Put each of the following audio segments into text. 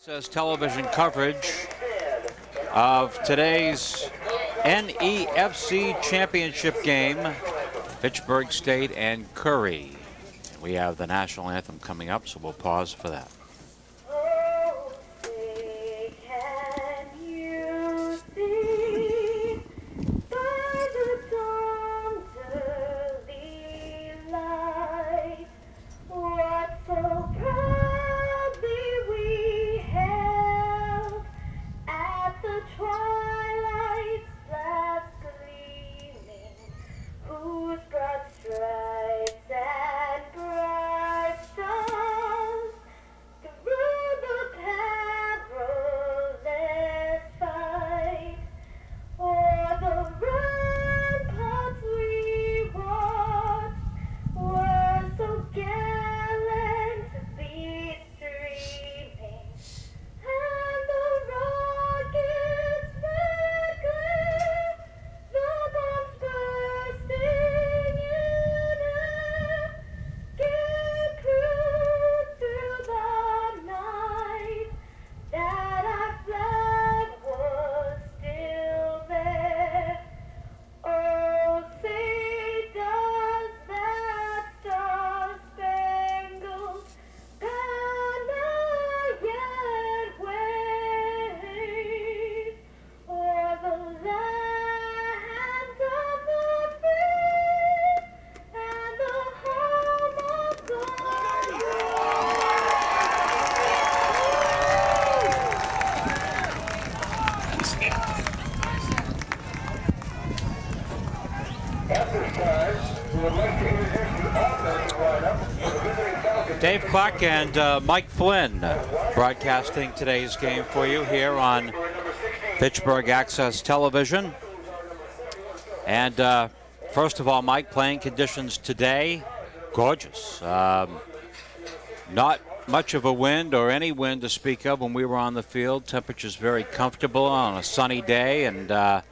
Says television coverage of today's NEFC championship game, Fitchburg State and Curry. We have the national anthem coming up, so we'll pause for that. Dave Clark and Mike Flynn broadcasting today's game for you here on Fitchburg Access Television. And first of all, Mike, playing conditions today, gorgeous. Not much of a wind or any wind to speak of when we were on the field. Temperatures very comfortable on a sunny day, and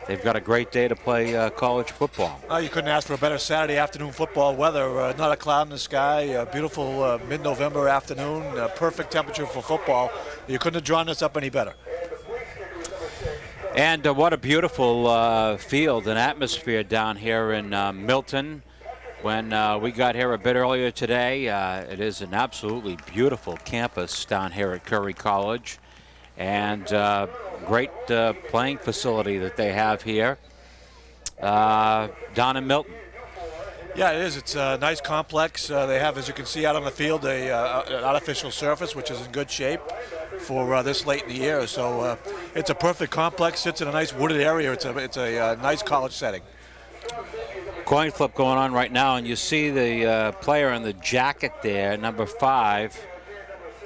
they've got a great day to play college football. You couldn't ask for a better Saturday afternoon football weather. Not a cloud in the sky, beautiful mid-November afternoon, perfect temperature for football. You couldn't have drawn this up any better. And what a beautiful field and atmosphere down here in Milton. When we got here a bit earlier today, it is an absolutely beautiful campus down here at Curry College. And great playing facility that they have here down in Milton. Yeah, it is. It's a nice complex. They have, as you can see out on the field, an artificial surface, which is in good shape for this late in the year. So it's a perfect complex. Sits in a nice wooded area. It's a nice college setting. Coin flip going on right now, and you see the player in the jacket there, number 5.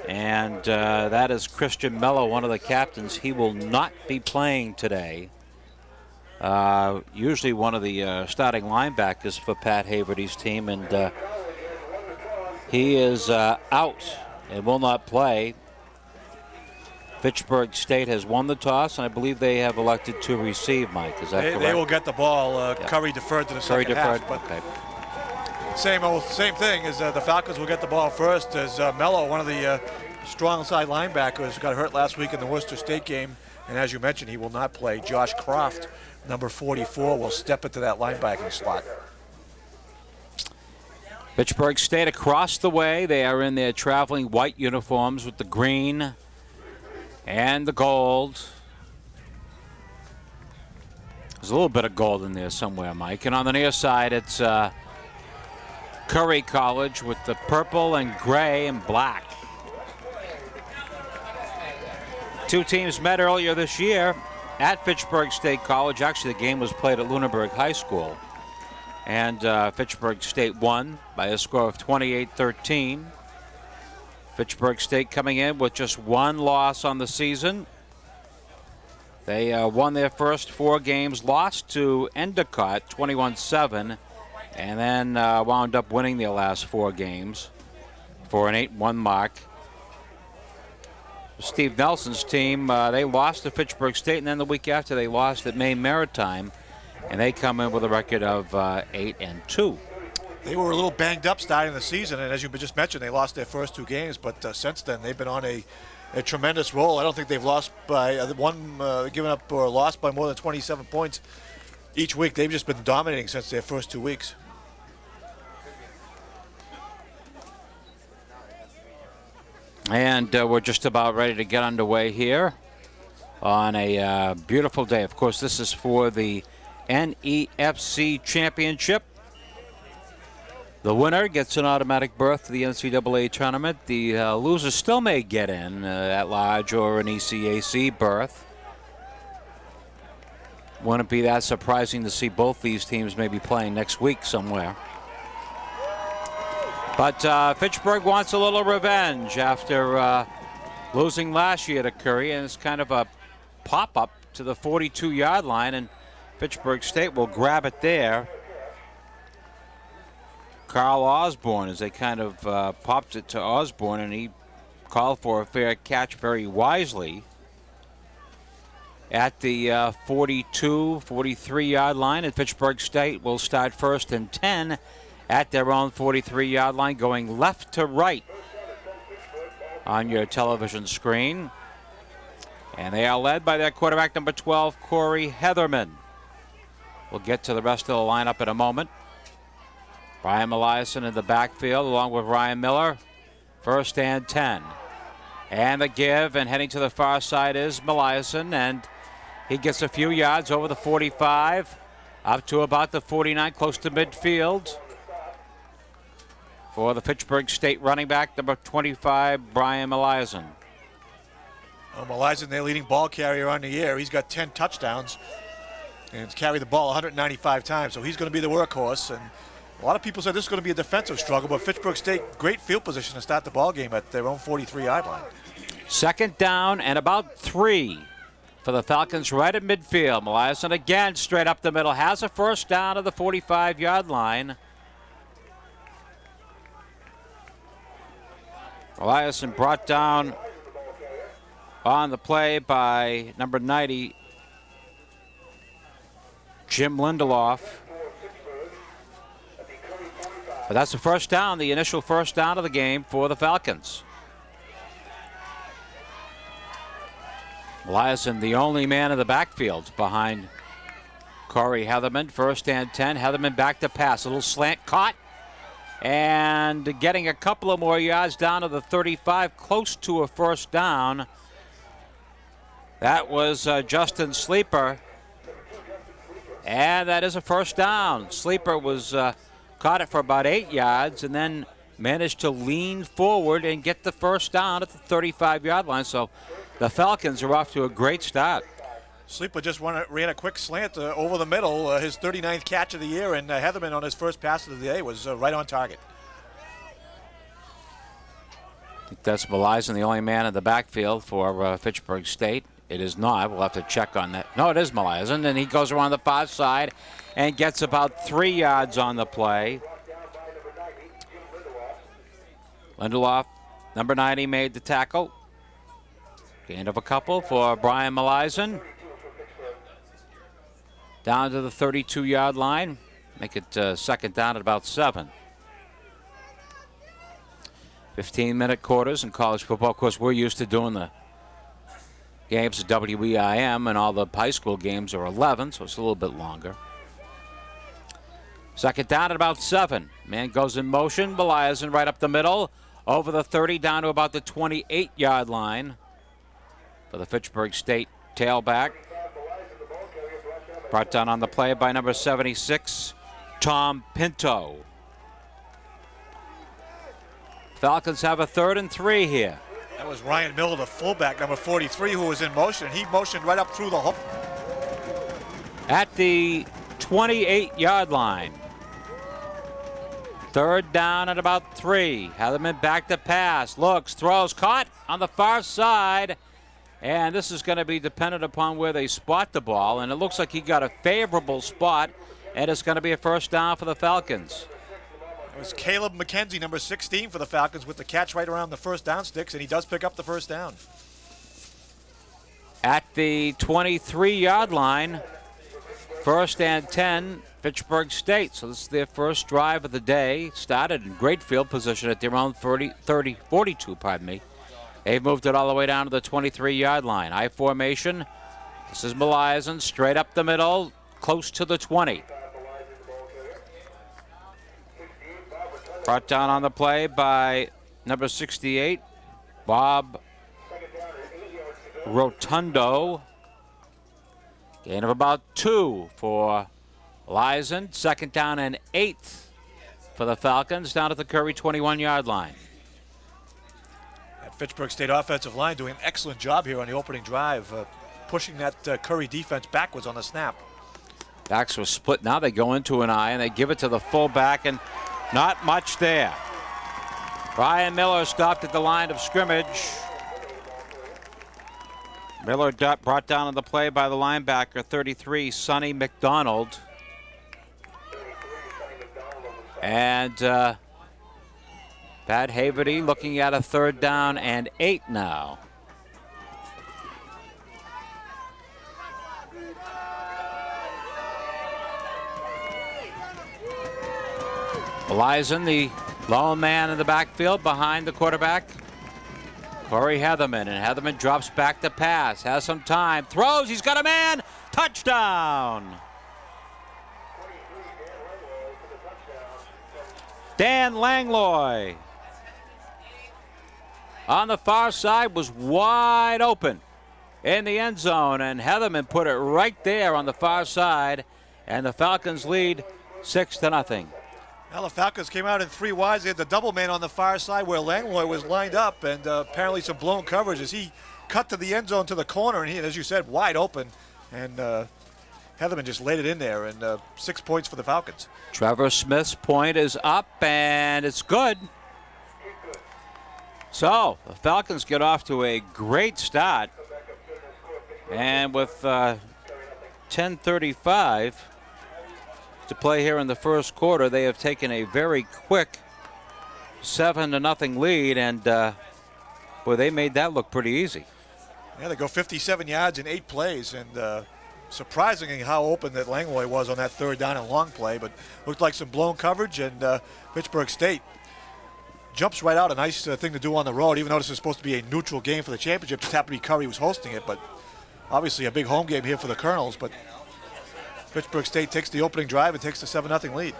And that is Christian Mello, one of the captains. He will not be playing today. Usually one of the starting linebackers for Pat Haverty's team, and he is out and will not play. Fitchburg State has won the toss, and I believe they have elected to receive, Mike. Is that correct? They will get the ball. Yeah. Curry deferred to the Curry second deferred. half. But okay. Same thing as the Falcons will get the ball first, as Mello, one of the strong side linebackers, got hurt last week in the Worcester State game, and as you mentioned, he will not play. Josh Croft, number 44, will step into that linebacking slot. Fitchburg State across the way. They are in their traveling white uniforms with the green and the gold. There's a little bit of gold in there somewhere, Mike. And on the near side, it's Curry College with the purple and gray and black. Two teams met earlier this year at Fitchburg State College. Actually, the game was played at Lunenburg High School. And Fitchburg State won by a score of 28-13. Fitchburg State coming in with just one loss on the season. They won their first 4 games, lost to Endicott 21-7, and then wound up winning their last 4 games for an 8-1 mark. Steve Nelson's team, they lost to Fitchburg State, and then the week after they lost at Maine Maritime, and they come in with a record of 8-2. They were a little banged up starting the season, and as you just mentioned, they lost their first 2 games, but since then they've been on a a tremendous role. I don't think they've lost by given up or lost by more than 27 points each week. They've just been dominating since their first 2 weeks. And we're just about ready to get underway here on a beautiful day. Of course, this is for the NEFC Championship. The winner gets an automatic berth to the NCAA tournament. The loser still may get in at large or an ECAC berth. Wouldn't be that surprising to see both these teams maybe playing next week somewhere. But Fitchburg wants a little revenge after losing last year to Curry, and it's kind of a pop-up to the 42-yard line, and Fitchburg State will grab it there. Carl Osborne, as they kind of popped it to Osborne, and he called for a fair catch very wisely at the 42, 43-yard line, and Fitchburg State will start first and 10 at their own 43-yard line, going left to right on your television screen. And they are led by their quarterback, number 12, Corey Heatherman. We'll get to the rest of the lineup in a moment. Brian Eliason in the backfield along with Ryan Miller. First and 10. And the give, and heading to the far side is Eliason, and he gets a few yards over the 45, up to about the 49, close to midfield. For the Fitchburg State running back, number 25, Brian Eliason. Eliason, their leading ball carrier on the year. He's got 10 touchdowns and he's carried the ball 195 times, so he's going to be the workhorse. And a lot of people said this is going to be a defensive struggle, but Fitchburg State, great field position to start the ball game at their own 43-yard line. Second down and about 3 for the Falcons right at midfield. Eliason again straight up the middle, has a first down at the 45-yard line. Eliason brought down on the play by number 90, Jim Lindelof. But that's the first down, the initial first down of the game for the Falcons. Eliason, the only man in the backfield behind Corey Heatherman. First and 10. Heatherman back to pass. A little slant caught. And getting a couple of more yards down to the 35, close to a first down. That was Justin Sleeper. And that is a first down. Sleeper was caught it for about 8 yards and then managed to lean forward and get the first down at the 35-yard line. So the Falcons are off to a great start. Sleeper just ran a quick slant over the middle, his 39th catch of the year, and Heatherman on his first pass of the day was right on target. I think that's Eliason, the only man in the backfield for Fitchburg State. It is not. We'll have to check on that. No, it is Eliason, and he goes around the far side and gets about 3 yards on the play. Lindelof, number 90, made the tackle. Gain of a couple for Brian Eliason. Down to the 32-yard line. Make it second down at about 7. 15-minute quarters in college football. Of course, we're used to doing the games at WEIM, and all the high school games are 11, so it's a little bit longer. Second down at about 7. Man goes in motion. Eliason right up the middle. Over the 30, down to about the 28-yard line for the Fitchburg State tailback. Brought down on the play by number 76, Tom Pinto. Falcons have a 3rd and 3 here. That was Ryan Miller, the fullback, number 43, who was in motion. He motioned right up through the hole. At the 28-yard line. 3rd down at about 3. Heatherman back to pass. Looks, throws, caught on the far side. And this is going to be dependent upon where they spot the ball. And it looks like he got a favorable spot. And it's going to be a first down for the Falcons. It was Caleb McKenzie, number 16 for the Falcons, with the catch right around the first down sticks. And he does pick up the first down. At the 23-yard line, 1st and 10, Fitchburg State. So this is their first drive of the day. Started in great field position at their own 42, They've moved it all the way down to the 23-yard line. I formation. This is Mello straight up the middle, close to the 20. Brought down on the play by number 68, Bob Rotundo. Gain of about 2 for Lizen. Second down and 8 for the Falcons down at the Curry 21-yard line. That Fitchburg State offensive line doing an excellent job here on the opening drive, pushing that Curry defense backwards on the snap. Backs were split. Now they go into an eye and they give it to the fullback, and not much there. Brian Miller stopped at the line of scrimmage. Miller brought down on the play by the linebacker, 33, Sonny McDonald. And Pat Haverty looking at a 3rd down and 8 now. Lizen, the lone man in the backfield behind the quarterback, Corey Heatherman, and Heatherman drops back to pass, has some time, throws, he's got a man, touchdown! Dan Langlois on the far side was wide open in the end zone, and Heatherman put it right there on the far side, and the Falcons lead 6-0. Now the Falcons came out in 3 wides. They had the double man on the far side where Langlois was lined up, and apparently some blown coverage as he cut to the end zone to the corner, and he, as you said, wide open. And Heatherman just laid it in there, and 6 points for the Falcons. Trevor Smith's point is up, and it's good. So the Falcons get off to a great start, and with 10:35 to play here in the first quarter, they have taken a very quick 7-0 lead, and boy, they made that look pretty easy. Yeah, they go 57 yards in 8 plays, and surprisingly how open that Langlois was on that 3rd down and long play, but looked like some blown coverage, and Fitchburg State jumps right out. A nice thing to do on the road, even though this is supposed to be a neutral game for the championship. Just happened to be Curry was hosting it, but obviously a big home game here for the Colonels, but Fitchburg State takes the opening drive and takes the 7-0 lead.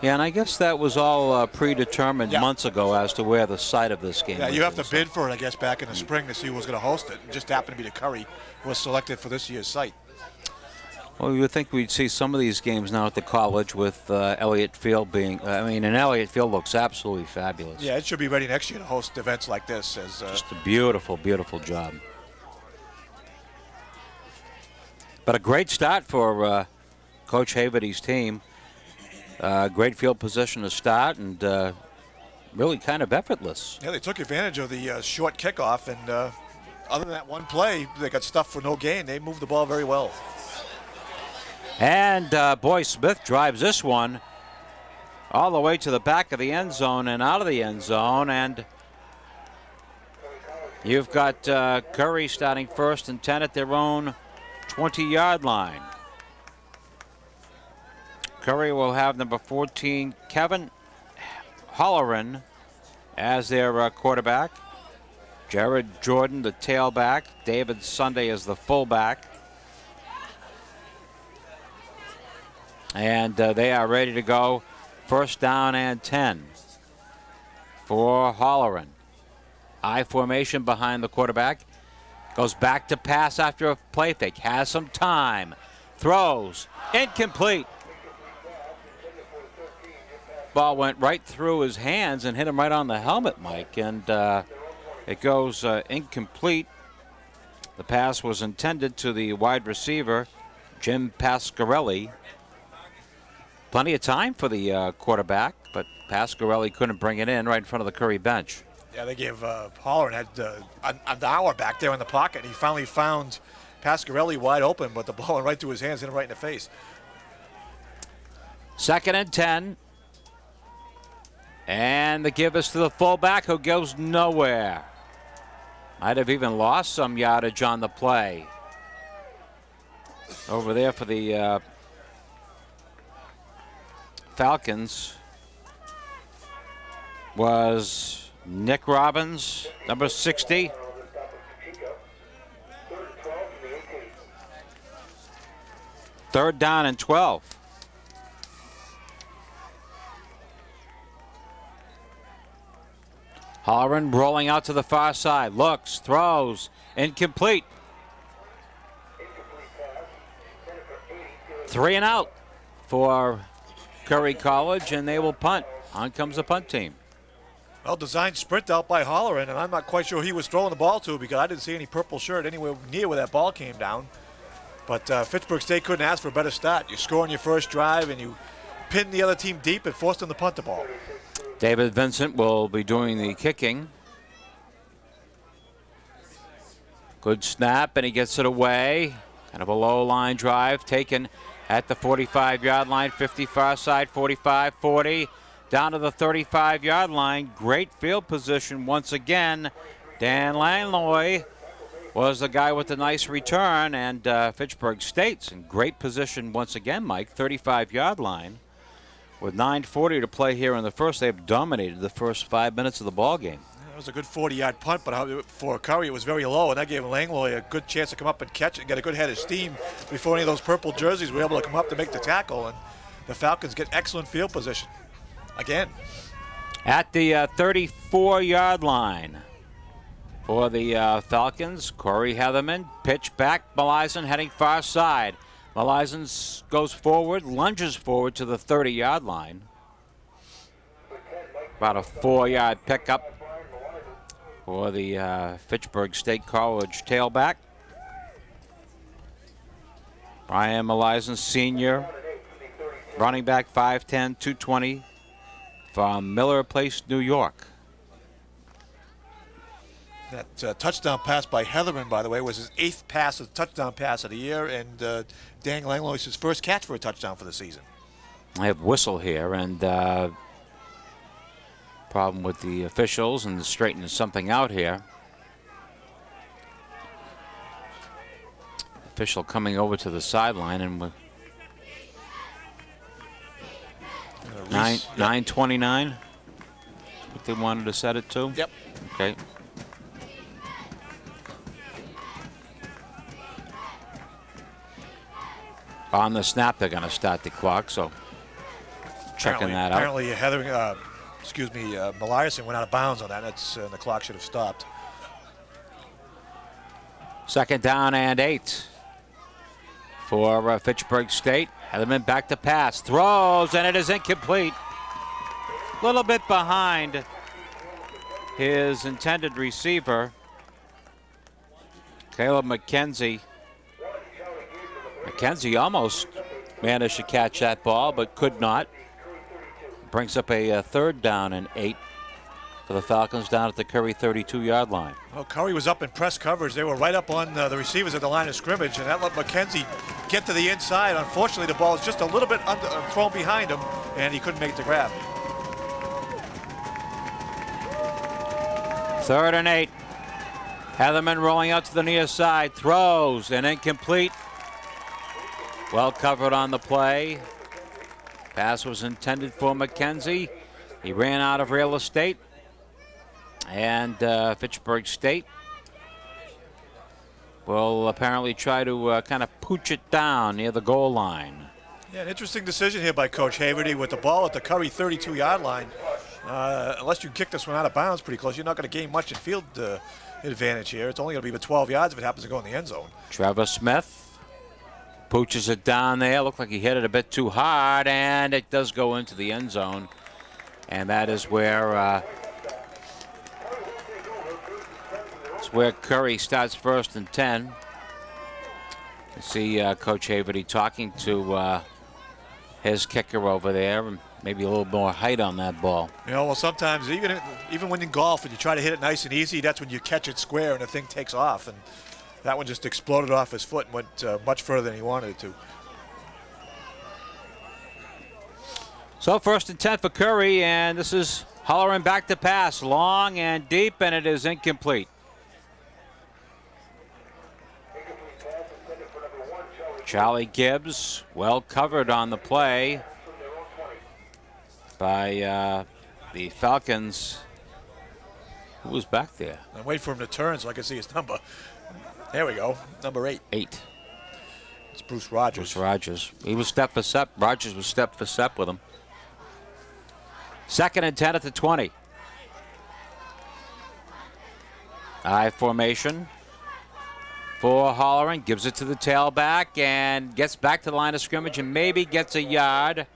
Yeah, and I guess that was all predetermined months ago as to where the site of this game Yeah, was. you have to bid for it, I guess, back in the spring to see who was going to host it. It just happened to be the Curry who was selected for this year's site. Well, you would think we'd see some of these games now at the college with Elliott Field being, and Elliott Field looks absolutely fabulous. Yeah, it should be ready next year to host events like this. Just a beautiful, beautiful job. But a great start for Coach Haverty's team. Great field position to start, and really kind of effortless. Yeah, they took advantage of the short kickoff, and other than that one play, they got stuffed for no gain. They moved the ball very well. And boy, Smith drives this one all the way to the back of the end zone and out of the end zone, and you've got Curry starting 1st and 10 at their own 20-yard line. Curry will have number 14, Kevin Holleran, as their quarterback. Jared Jordan, the tailback. David Sunday is the fullback. And they are ready to go. 1st down and 10 for Holleran. I formation behind the quarterback. Goes back to pass after a play fake. Has some time. Throws. Incomplete. Ball went right through his hands and hit him right on the helmet, Mike. And it goes incomplete. The pass was intended to the wide receiver, Jim Pasquarelli. Plenty of time for the quarterback, but Pasquarelli couldn't bring it in right in front of the Curry bench. Yeah, they gave Holleran had an hour back there in the pocket. He finally found Pasquarelli wide open, but the ball went right through his hands, hit him right in the face. 2nd and 10. And the give is to the fullback, who goes nowhere. Might have even lost some yardage on the play. Over there for the Falcons was Nick Robbins, number 60. Third down and 12. Halloran rolling out to the far side. Looks, throws, incomplete. 3 and out for Curry College, and they will punt. On comes the punt team. Well, designed sprint out by Halloran, and I'm not quite sure who he was throwing the ball to because I didn't see any purple shirt anywhere near where that ball came down. But Fitchburg State couldn't ask for a better start. You score on your first drive, and you pin the other team deep and force them to punt the ball. David Vincent will be doing the kicking. Good snap, and he gets it away. Kind of a low line drive taken at the 45-yard line, 50 far side, 45, 40, down to the 35-yard line. Great field position once again. Dan Langlois was the guy with the nice return, and Fitchburg State's in great position once again, Mike, 35-yard line. With 9:40 to play here in the first, they've dominated the first 5 minutes of the ball game. It was a good 40-yard punt, but for Curry, it was very low, and that gave Langlois a good chance to come up and catch it and get a good head of steam before any of those purple jerseys were able to come up to make the tackle, and the Falcons get excellent field position again. At the 34-yard line for the Falcons, Corey Heatherman, pitch back, Malison heading far side. Malison goes forward, lunges forward to the 30-yard line. About a 4-yard pickup for the Fitchburg State College tailback. Brian Malison, senior, running back, 5'10", 220, from Miller Place, New York. That touchdown pass by Heatherman, by the way, was his 8th touchdown pass of the year, and Dan Langlois' his first catch for a touchdown for the season. I have whistle here, and problem with the officials and straightening something out here. Official coming over to the sideline, and with 9:29. What they wanted to set it to? Yep. Okay. On the snap, they're going to start the clock, so checking that out. Apparently, Malison went out of bounds on that. The clock should have stopped. Second down and 8 for Fitchburg State. Heatherman back to pass, throws, and it is incomplete. A little bit behind his intended receiver, Caleb McKenzie. McKenzie almost managed to catch that ball, but could not. Brings up a third down and 8 for the Falcons down at the Curry 32-yard line. Well, Curry was up in press coverage. They were right up on the receivers at the line of scrimmage, and that let McKenzie get to the inside. Unfortunately, the ball is just a little bit thrown behind him, and he couldn't make the grab. Third and 8. Heatherman rolling out to the near side, throws, and incomplete. Well covered on the play. Pass was intended for McKenzie. He ran out of real estate. And Fitchburg State will apparently try to kind of pooch it down near the goal line. Yeah, an interesting decision here by Coach Haverty with the ball at the Curry 32-yard line. Unless you can kick this one out of bounds pretty close, you're not going to gain much in field advantage here. It's only going to be about 12 yards if it happens to go in the end zone. Trevor Smith pooches it down there. Looked like he hit it a bit too hard, and it does go into the end zone. And that is where Curry starts first and 10. You see Coach Haverty talking to his kicker over there, and maybe a little more height on that ball. You know, well, sometimes even when in golf and you try to hit it nice and easy, that's when you catch it square and the thing takes off. And that one just exploded off his foot and went much further than he wanted it to. So first and 10 for Curry, and this is Halloran back to pass, long and deep, and it is incomplete. Charlie Gibbs, well covered on the play by the Falcons Who was back there? I'm waiting for him to turn so I can see his number. There we go. Number 8. 8. It's Bruce Rogers. Bruce Rogers. He was step for step. Rogers was step for step with him. 2nd and 10 at the 20. I formation for Holleran. Gives it to the tailback and gets back to the line of scrimmage and maybe gets a yard.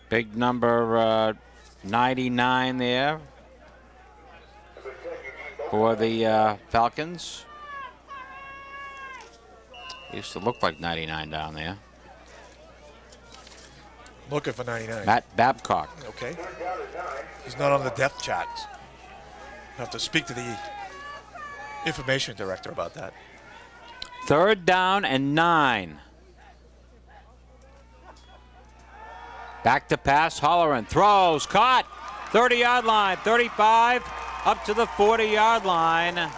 Big number 99 there for the Falcons. Used to look like 99 down there. Looking for 99. Matt Babcock. Okay. He's not on the depth chart. Have to speak to the information director about that. 3rd down and 9. Back to pass. Holleran throws. Caught. 30-yard line. 35. Up to the 40-yard line.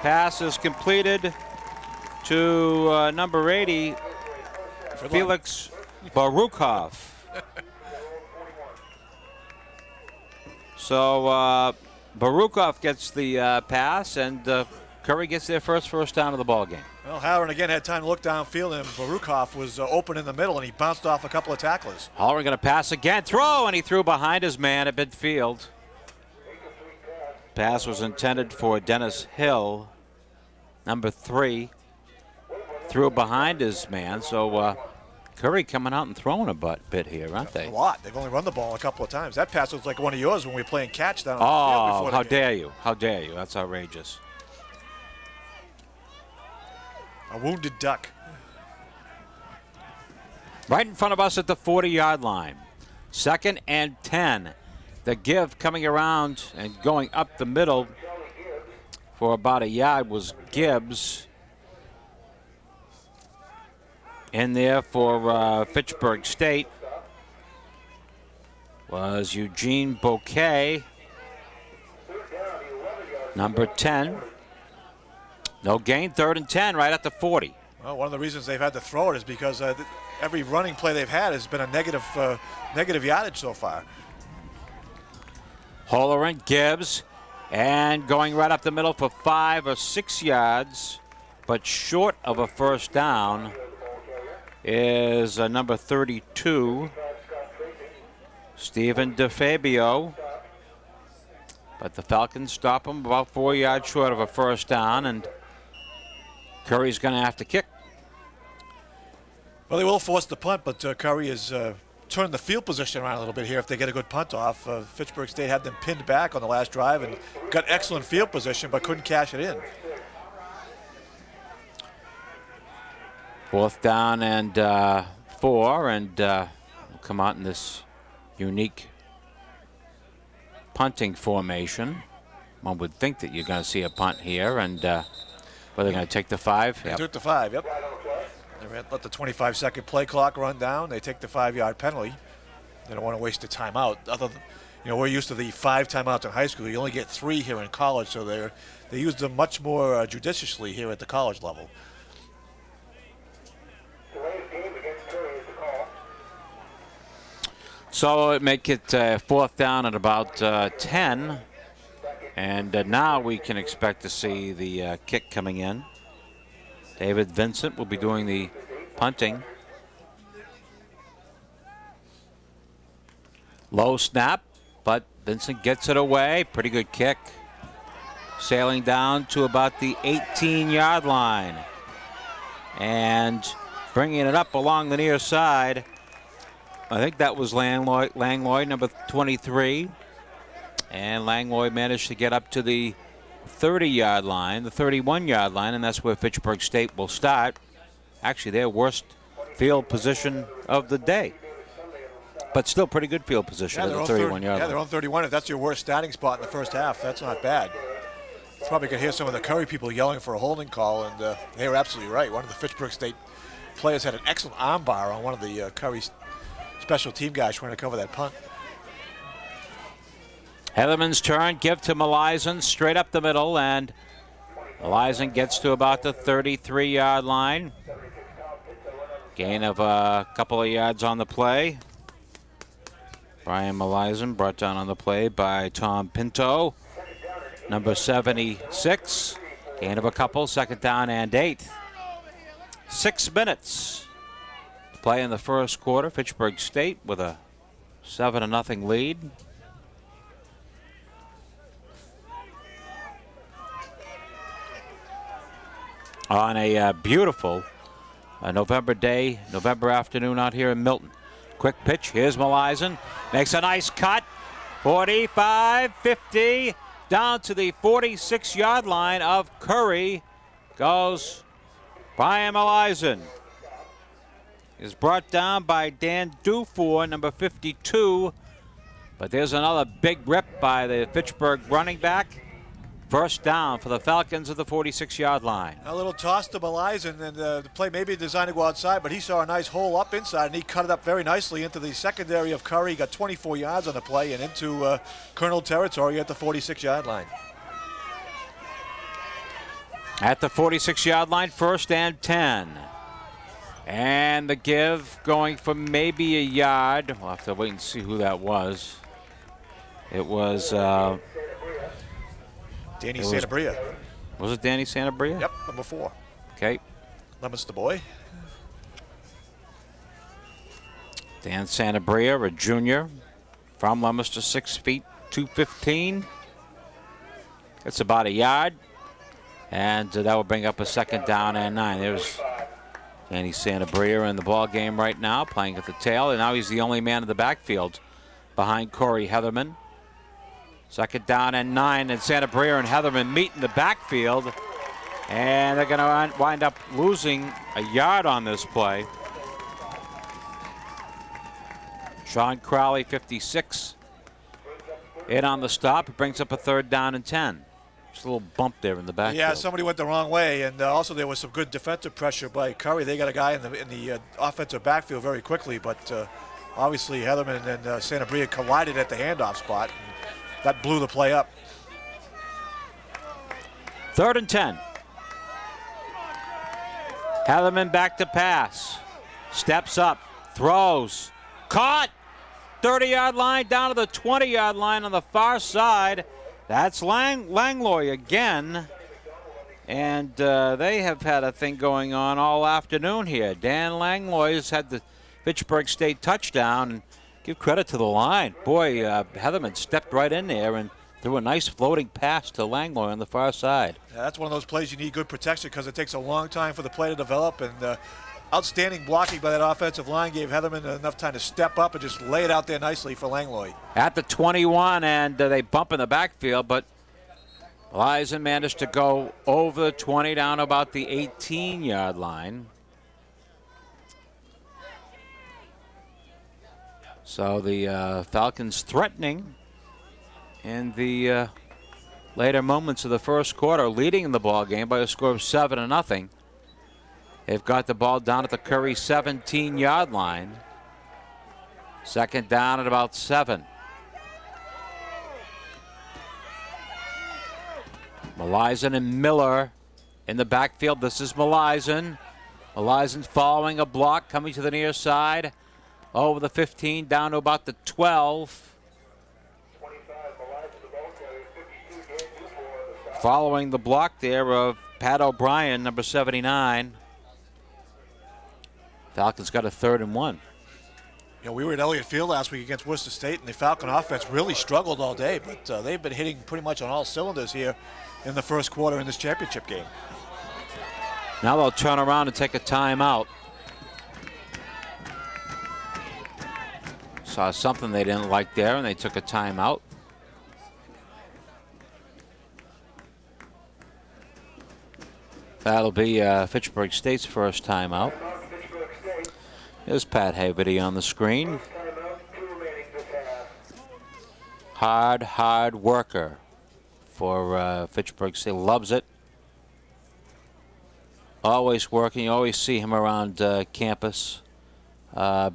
Pass is completed to number 80, Felix Barukov. So Barukov gets the pass, and Curry gets their first down of the ball game. Well, Halloran again had time to look downfield, and Barukov was open in the middle, and he bounced off a couple of tacklers. Holleran going to pass again. Throw, and he threw behind his man at midfield. Pass was intended for Dennis Hill, number 3. Threw behind his man, so Curry coming out and throwing a bit here, aren't they? A lot. They've only run the ball a couple of times. That pass was like one of yours when we were playing catch down on the field before. Oh, how dare you. How dare you. That's outrageous. A wounded duck. Right in front of us at the 40-yard line. 2nd and 10. The give coming around and going up the middle for about a yard was Gibbs. In there for Fitchburg State was Eugene Bouquet, number 10. No gain, 3rd and 10, right at the 40. Well, one of the reasons they've had to throw it is because every running play they've had has been a negative yardage so far. Holleran, Gibbs, and going right up the middle for 5 or 6 yards, but short of a first down is number 32, Stephen DeFabio. But the Falcons stop him about 4 yards short of a first down, and Curry's going to have to kick. Well, they will force the punt, but Curry has turned the field position around a little bit here if they get a good punt off. Fitchburg State had them pinned back on the last drive and got excellent field position, but couldn't cash it in. 4th down and 4, and we'll come out in this unique punting formation. One would think that you're going to see a punt here, and they're going to take the 5. They took the 5, yep. They let the 25-second play clock run down. They take the 5-yard penalty. They don't want to waste a timeout. Other than, we're used to the 5 timeouts in high school. You only get 3 here in college, so they use them much more judiciously here at the college level. So it make it 4th down at about 10. And now we can expect to see the kick coming in. David Vincent will be doing the punting. Low snap, but Vincent gets it away. Pretty good kick. Sailing down to about the 18-yard line. And bringing it up along the near side. I think that was Langlois, number 23. And Langlois managed to get up to the 30-yard line, the 31-yard line, and that's where Fitchburg State will start. Actually, their worst field position of the day. But still pretty good field position at the 31-yard line. Yeah, they're on 31. If that's your worst starting spot in the first half, that's not bad. Probably could hear some of the Curry people yelling for a holding call, and they were absolutely right. One of the Fitchburg State players had an excellent arm bar on one of the Curry special team guys trying to cover that punt. Heatherman's turn, give to Malisen, straight up the middle, and Malisen gets to about the 33-yard line. Gain of a couple of yards on the play. Brian Melizan brought down on the play by Tom Pinto. Number 76. Gain of a couple, 2nd down and 8. 6 minutes to play in the first quarter. Fitchburg State with a 7-0 lead. On a beautiful November day, November afternoon out here in Milton. Quick pitch, here's Melizan. Makes a nice cut. 45, 50, down to the 46-yard line of Curry. Goes Brian Melizan. Is brought down by Dan Dufour, number 52. But there's another big rip by the Fitchburg running back. First down for the Falcons at the 46-yard line. A little toss to Melizan, and the play maybe designed to go outside, but he saw a nice hole up inside, and he cut it up very nicely into the secondary of Curry. He got 24 yards on the play and into Colonel territory at the 46-yard line. At the 46-yard line, 1st and 10. And the give going for maybe a yard. We'll have to wait and see who that was. It was... Danny Santabria. Was it Danny Santabria? Yep, number 4. Okay. Leominster boy. Dan Santabria, a junior from Leominster, 6 feet, 215. It's about a yard. And that will bring up a 2nd down and 9. There's Danny Santabria in the ball game right now, playing at the tail. And now he's the only man in the backfield behind Corey Heatherman. 2nd down and 9, and Santabria and Heatherman meet in the backfield, and they're going to wind up losing a yard on this play. Sean Crowley, 56, in on the stop. It brings up a 3rd down and 10. Just a little bump there in the backfield. Yeah, somebody went the wrong way, and also there was some good defensive pressure by Curry. They got a guy in the offensive backfield very quickly, but obviously Heatherman and Santabria collided at the handoff spot. That blew the play up. 3rd and 10. Heatherman back to pass. Steps up. Throws. Caught. 30-yard line down to the 20-yard line on the far side. That's Langlois again. And they have had a thing going on all afternoon here. Dan Langlois has had the Fitchburg State touchdown. And give credit to the line. Boy, Heatherman stepped right in there and threw a nice floating pass to Langlois on the far side. Yeah, that's one of those plays you need good protection because it takes a long time for the play to develop. And outstanding blocking by that offensive line gave Heatherman enough time to step up and just lay it out there nicely for Langlois. At the 21, and they bump in the backfield, but Melizan managed to go over the 20 down to about the 18-yard line. So the Falcons threatening in the later moments of the first quarter, leading in the ball game by a score of 7-0. They've got the ball down at the Curry 17-yard line. 2nd down at about 7. Melizan and Miller in the backfield. This is Melizan. Melizan following a block, coming to the near side. Over the 15, down to about the 12. Following the block there of Pat O'Brien, number 79. Falcons got a 3rd and 1. You know, we were at Elliott Field last week against Worcester State, and the Falcon offense really struggled all day, but they've been hitting pretty much on all cylinders here in the first quarter in this championship game. Now they'll turn around and take a timeout. Saw something they didn't like there, and they took a timeout. That'll be Fitchburg State's first timeout. There's Pat Haverty on the screen. Hard worker for Fitchburg State. Loves it. Always working. You always see him around campus.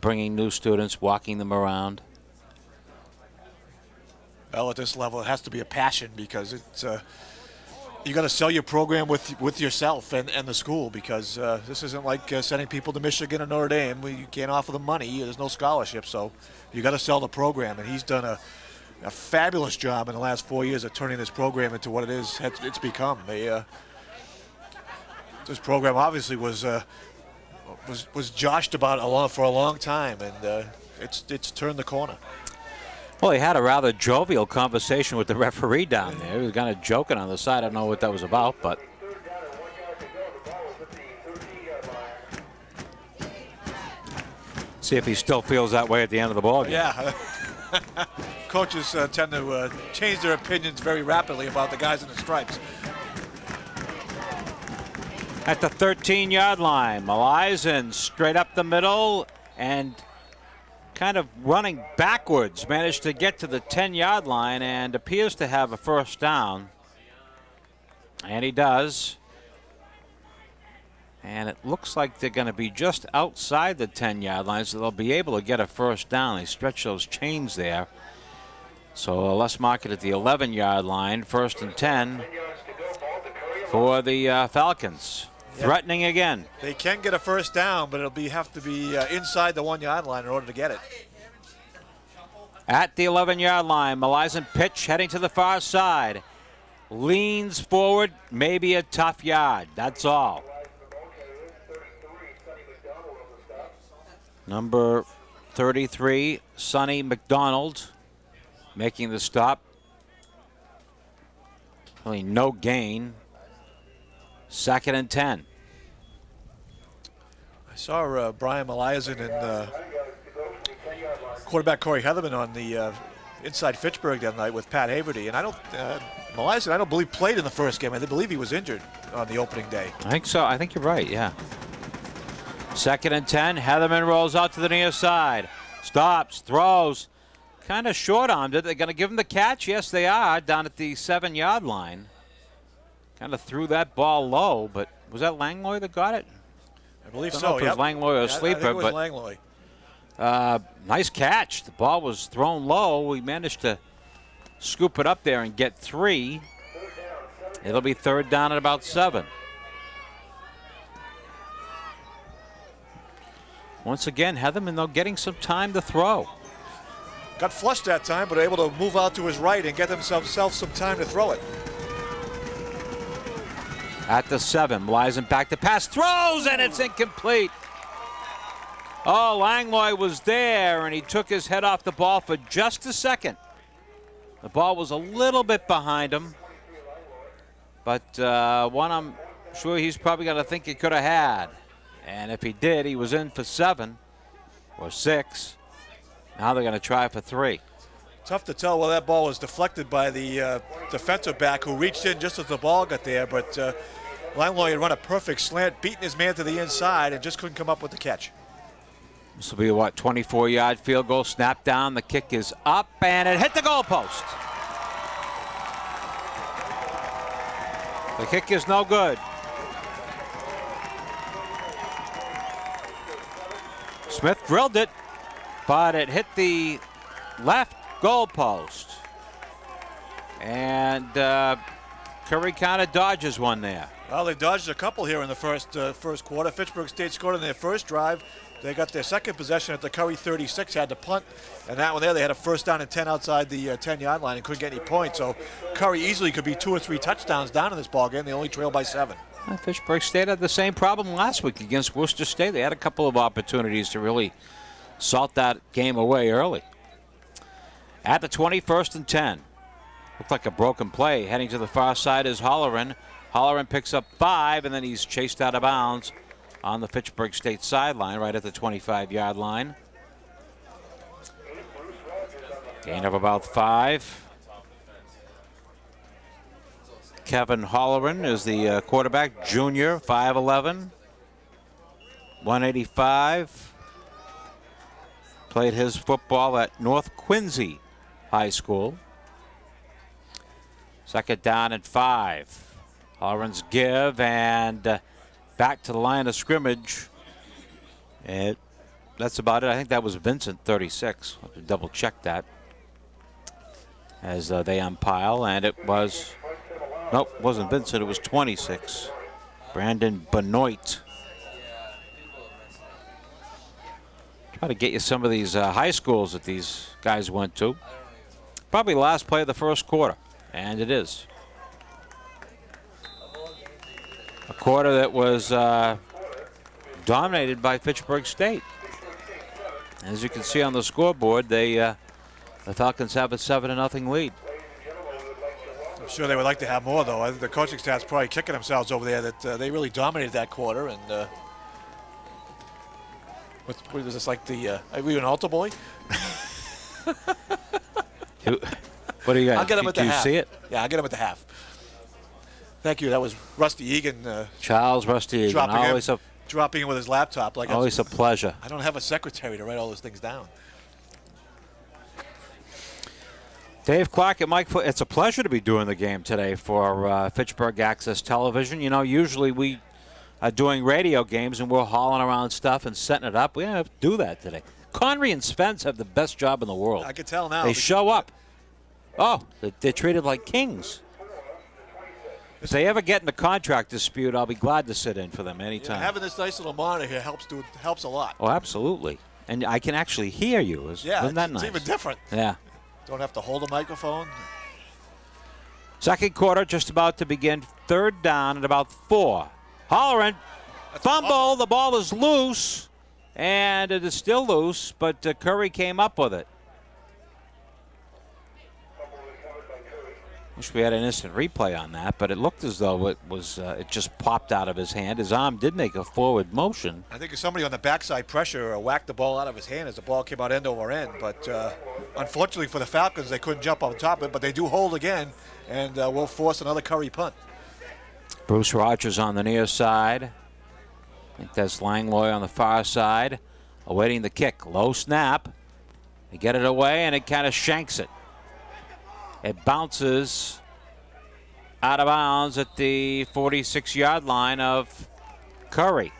Bringing new students, walking them around. Well, at this level, it has to be a passion because it's You got to sell your program with yourself and the school, because this isn't like sending people to Michigan or Notre Dame. You can't offer them money. There's no scholarship, so you got to sell the program. And he's done a fabulous job in the last 4 years of turning this program into what it's become. This program obviously was joshed about for a long time, and it's turned the corner. Well, he had a rather jovial conversation with the referee down there. He was kind of joking on the side. I don't know what that was about, but see if he still feels that way at the end of the ball game. Yeah. Coaches tend to change their opinions very rapidly about the guys in the stripes. At the 13-yard line, Mello straight up the middle and kind of running backwards, managed to get to the 10-yard line and appears to have a first down. And he does. And it looks like they're going to be just outside the 10-yard line, so they'll be able to get a first down. They stretch those chains there. So let's mark it at the 11-yard line, 1st and 10 for the Falcons. Threatening again. They can get a first down, but it'll have to be inside the 1-yard line in order to get it. At the 11-yard line, Mello pitch heading to the far side. Leans forward, maybe a tough yard. That's all. Number 33, Sonny McDonald, making the stop. Really no gain. 2nd and 10. I saw Brian Mello and quarterback Corey Heatherman on the inside Fitchburg that night with Pat Haverty, and Mello I don't believe played in the first game. I believe he was injured on the opening day. I think so. I think you're right, yeah. 2nd and 10. Heatherman rolls out to the near side. Stops, throws. Kind of short-armed it. They're going to give him the catch. Yes, they are, down at the 7-yard line. Kind of threw that ball low, but was that Langlois that got it? I believe so. So, If it was Langlois or a sleeper, I think it was but Langlois. Nice catch. The ball was thrown low. We managed to scoop it up there and get 3. It'll be 3rd down at about 7. Once again, Heatherman, though, getting some time to throw. Got flushed that time, but able to move out to his right and get himself some time to throw it. At the 7, Mello back to pass, throws, and it's incomplete. Oh, Langlois was there, and he took his head off the ball for just a second. The ball was a little bit behind him, but one I'm sure he's probably going to think he could have had. And if he did, he was in for 7 or 6. Now they're going to try for 3. Tough to tell whether that ball was deflected by the defensive back who reached in just as the ball got there, but Langlois had run a perfect slant, beating his man to the inside, and just couldn't come up with the catch. This will be a, 24-yard field goal. Snap down. The kick is up, and it hit the goalpost. The kick is no good. Smith drilled it, but it hit the left goalpost. And Curry kind of dodges one there. Well, they dodged a couple here in the first quarter. Fitchburg State scored on their first drive. They got their second possession at the Curry 36, had to punt. And that one there, they had a 1st down and 10 outside the 10-yard line and couldn't get any points. So Curry easily could be 2 or 3 touchdowns down in this ballgame. They only trail by 7. Fitchburg State had the same problem last week against Worcester State. They had a couple of opportunities to really salt that game away early. At the 21st and 10. Looked like a broken play. Heading to the far side is Holleran. Holleran picks up 5, and then he's chased out of bounds on the Fitchburg State sideline, right at the 25-yard line. Gain of about 5. Kevin Holleran is the quarterback, junior, 5'11", 185. Played his football at North Quincy High School. 2nd down and 5. Holleran's give, and back to the line of scrimmage. And that's about it. I think that was Vincent, 36. I'll have to double check that as they umpire, and it was Nope, it wasn't Vincent. It was 26. Brandon Benoit. Try to get you some of these high schools that these guys went to. Probably last play of the first quarter, and it is. A quarter that was dominated by Fitchburg State. As you can see on the scoreboard, the Falcons have a 7-0 lead. I'm sure they would like to have more, though. I think the coaching staff's probably kicking themselves over there that they really dominated that quarter. And what is this, like the are we an altar boy? What do you got? I'll get him at the half. Do you see it? Yeah, I'll get him at the half. Thank you. That was Rusty Egan. Charles Rusty Egan. Dropping in with his laptop. Like always a pleasure. I don't have a secretary to write all those things down. Dave Clark and Mike Foot, it's a pleasure to be doing the game today for Fitchburg Access Television. You know, usually we are doing radio games and we're hauling around stuff and setting it up. We don't have to do that today. Connery and Spence have the best job in the world. I can tell now. They show up. Oh, they're treated like kings. If they ever get in a contract dispute, I'll be glad to sit in for them anytime. Having this nice little monitor here helps a lot. Oh, absolutely. And I can actually hear you. Isn't that nice? It's even different. Yeah. Don't have to hold a microphone. Second quarter just about to begin. Third down at about 4. Holleran, fumble. The ball is loose, and it is still loose, but Curry came up with it. Wish we had an instant replay on that, but it looked as though it was it just popped out of his hand. His arm did make a forward motion. I think somebody on the backside pressure whacked the ball out of his hand as the ball came out end over end. But unfortunately for the Falcons, they couldn't jump on top of it, but they do hold again, and will force another Curry punt. Bruce Rogers on the near side. I think that's Langlois on the far side, awaiting the kick. Low snap. They get it away, and it kind of shanks it. It bounces out of bounds at the 46-yard line of Curry.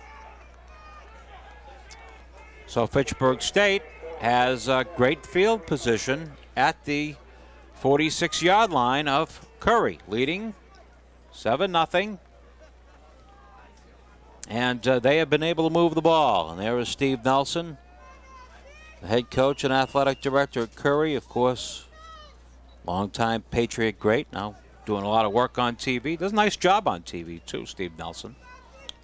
So Fitchburg State has a great field position at the 46-yard line of Curry, leading 7-0. And they have been able to move the ball. And there is Steve Nelson, the head coach and athletic director at Curry, of course. Longtime Patriot great, now doing a lot of work on TV. Does a nice job on TV, too, Steve Nelson.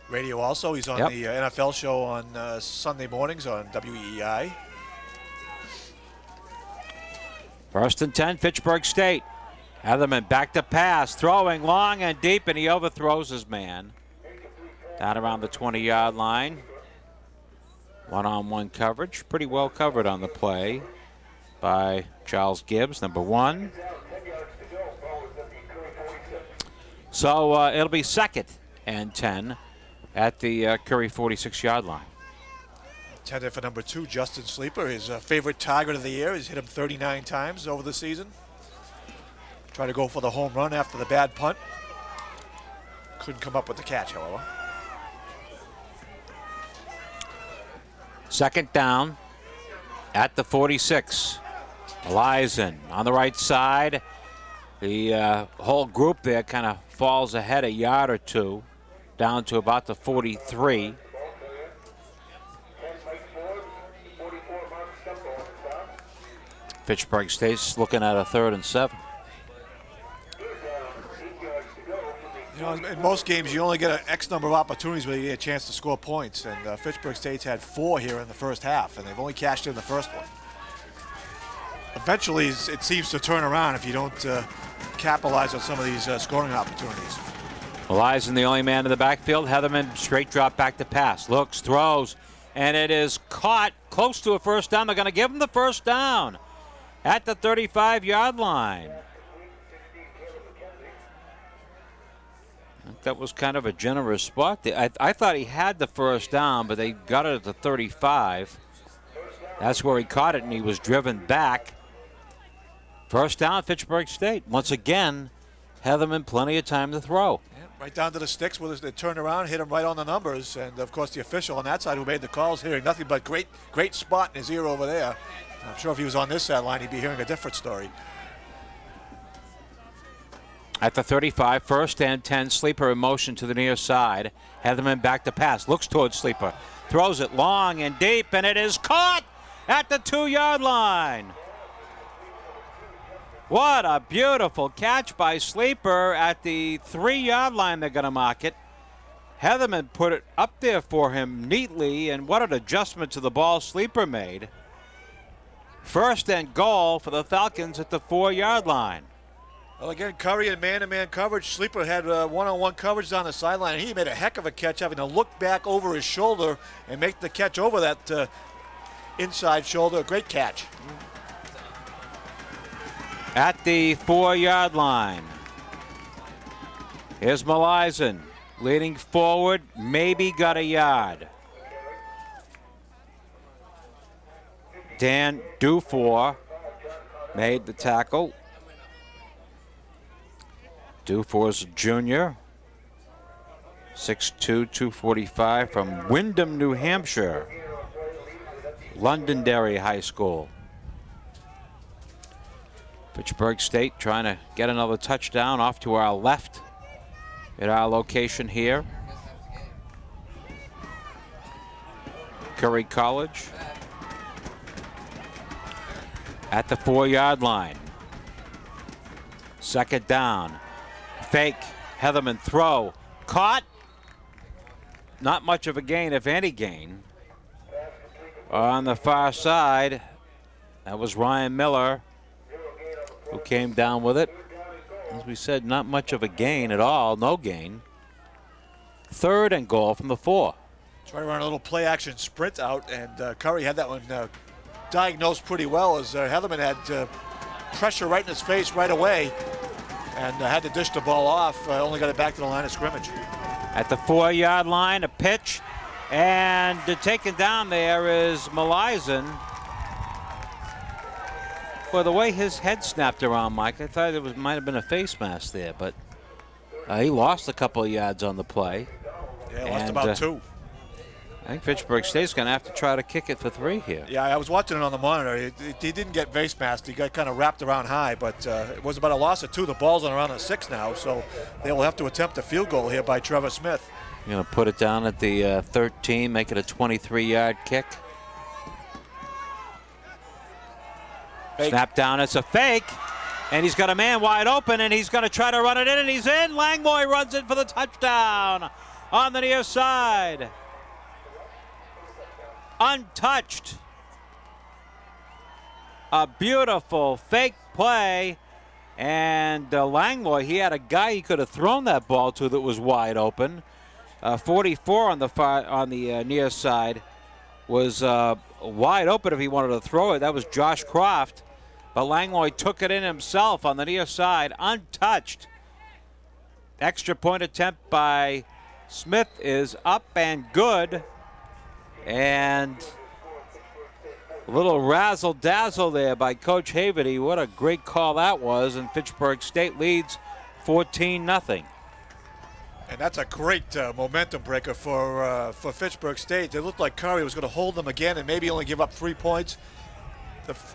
Radio also. He's on the NFL show on Sunday mornings on WEI. 1st and 10, Fitchburg State. Heatherman back to pass, throwing long and deep, and he overthrows his man. Down around the 20-yard line. One-on-one coverage. Pretty well covered on the play by Charles Gibbs, number 1. So it'll be 2nd and 10 at the Curry 46-yard line. Intended for number 2, Justin Sleeper, his favorite target of the year. He's hit him 39 times over the season. Tried to go for the home run after the bad punt. Couldn't come up with the catch, however. 2nd down at the 46. Eliason on the right side. The whole group there kind of falls ahead a yard or two, down to about the 43. Fitchburg State's looking at a 3rd and 7. You know, in most games, you only get an X number of opportunities where you get a chance to score points. And Fitchburg State's had 4 here in the first half, and they've only cashed in the first one. Eventually, it seems to turn around if you don't capitalize on some of these scoring opportunities. Eliason, the only man in the backfield. Heatherman, straight drop back to pass. Looks, throws, and it is caught close to a first down. They're going to give him the first down at the 35-yard line. That was kind of a generous spot. I thought he had the first down, but they got it at the 35. That's where he caught it, and he was driven back. First down, Fitchburg State. Once again, Heatherman plenty of time to throw. Yeah, right down to the sticks. They turned around, hit him right on the numbers. And, of course, the official on that side who made the calls hearing nothing but great spot in his ear over there. I'm sure if he was on this sideline, he'd be hearing a different story. At the 35, first and 10, Sleeper in motion to the near side. Heatherman back to pass, looks towards Sleeper. Throws it long and deep, and it is caught at the 2-yard line. What a beautiful catch by Sleeper at the 3-yard line. They're going to mark it. Heatherman put it up there for him neatly, and what an adjustment to the ball Sleeper made. First and goal for the Falcons at the 4-yard line. Well, again, Curry in man-to-man coverage. Sleeper had one-on-one coverage on the sideline, and he made a heck of a catch, having to look back over his shoulder and make the catch over that inside shoulder. Great catch. At the 4-yard line, here's Melizan leaning forward, maybe got a yard. Dan Dufour made the tackle. Dufour's a junior, 6'2", 245 from Windham, New Hampshire, Londonderry High School. Fitchburg State trying to get another touchdown off to our left at our location here. Curry College at the 4-yard line. Second down. Fake. Heatherman throw. Caught. Not much of a gain, if any gain. On the far side, that was Ryan Miller who came down with it. As we said, not much of a gain at all. No gain. Third and goal from the 4. Trying to run a little play-action sprint out, and Curry had that one diagnosed pretty well, as Heatherman had pressure right in his face right away and had to dish the ball off. Only got it back to the line of scrimmage. At the 4-yard line, a pitch, and taken down there is Melizan. Well, the way his head snapped around, Mike, I thought it might have been a face mask there, but he lost a couple of yards on the play. Yeah, lost about 2. I think Fitchburg State's going to have to try to kick it for 3 here. Yeah, I was watching it on the monitor. He didn't get face masked. He got kind of wrapped around high, but it was about a loss of 2. The ball's on around the 6 now, so they will have to attempt a field goal here by Trevor Smith. You're going to put it down at the 13, make it a 23-yard kick. Fake. Snap down, it's a fake, and he's got a man wide open, and he's going to try to run it in, and he's in. Langlois runs in for the touchdown on the near side. Untouched. A beautiful fake play, and Langlois, he had a guy he could have thrown that ball to that was wide open. 44 on the near side was wide open if he wanted to throw it. That was Josh Croft, but Langlois took it in himself on the near side, untouched. Extra point attempt by Smith is up and good. And a little razzle-dazzle there by Coach Haverty. What a great call that was, and Fitchburg State leads 14-0. And that's a great momentum breaker for Fitchburg State. It looked like Curry was going to hold them again and maybe only give up 3 points.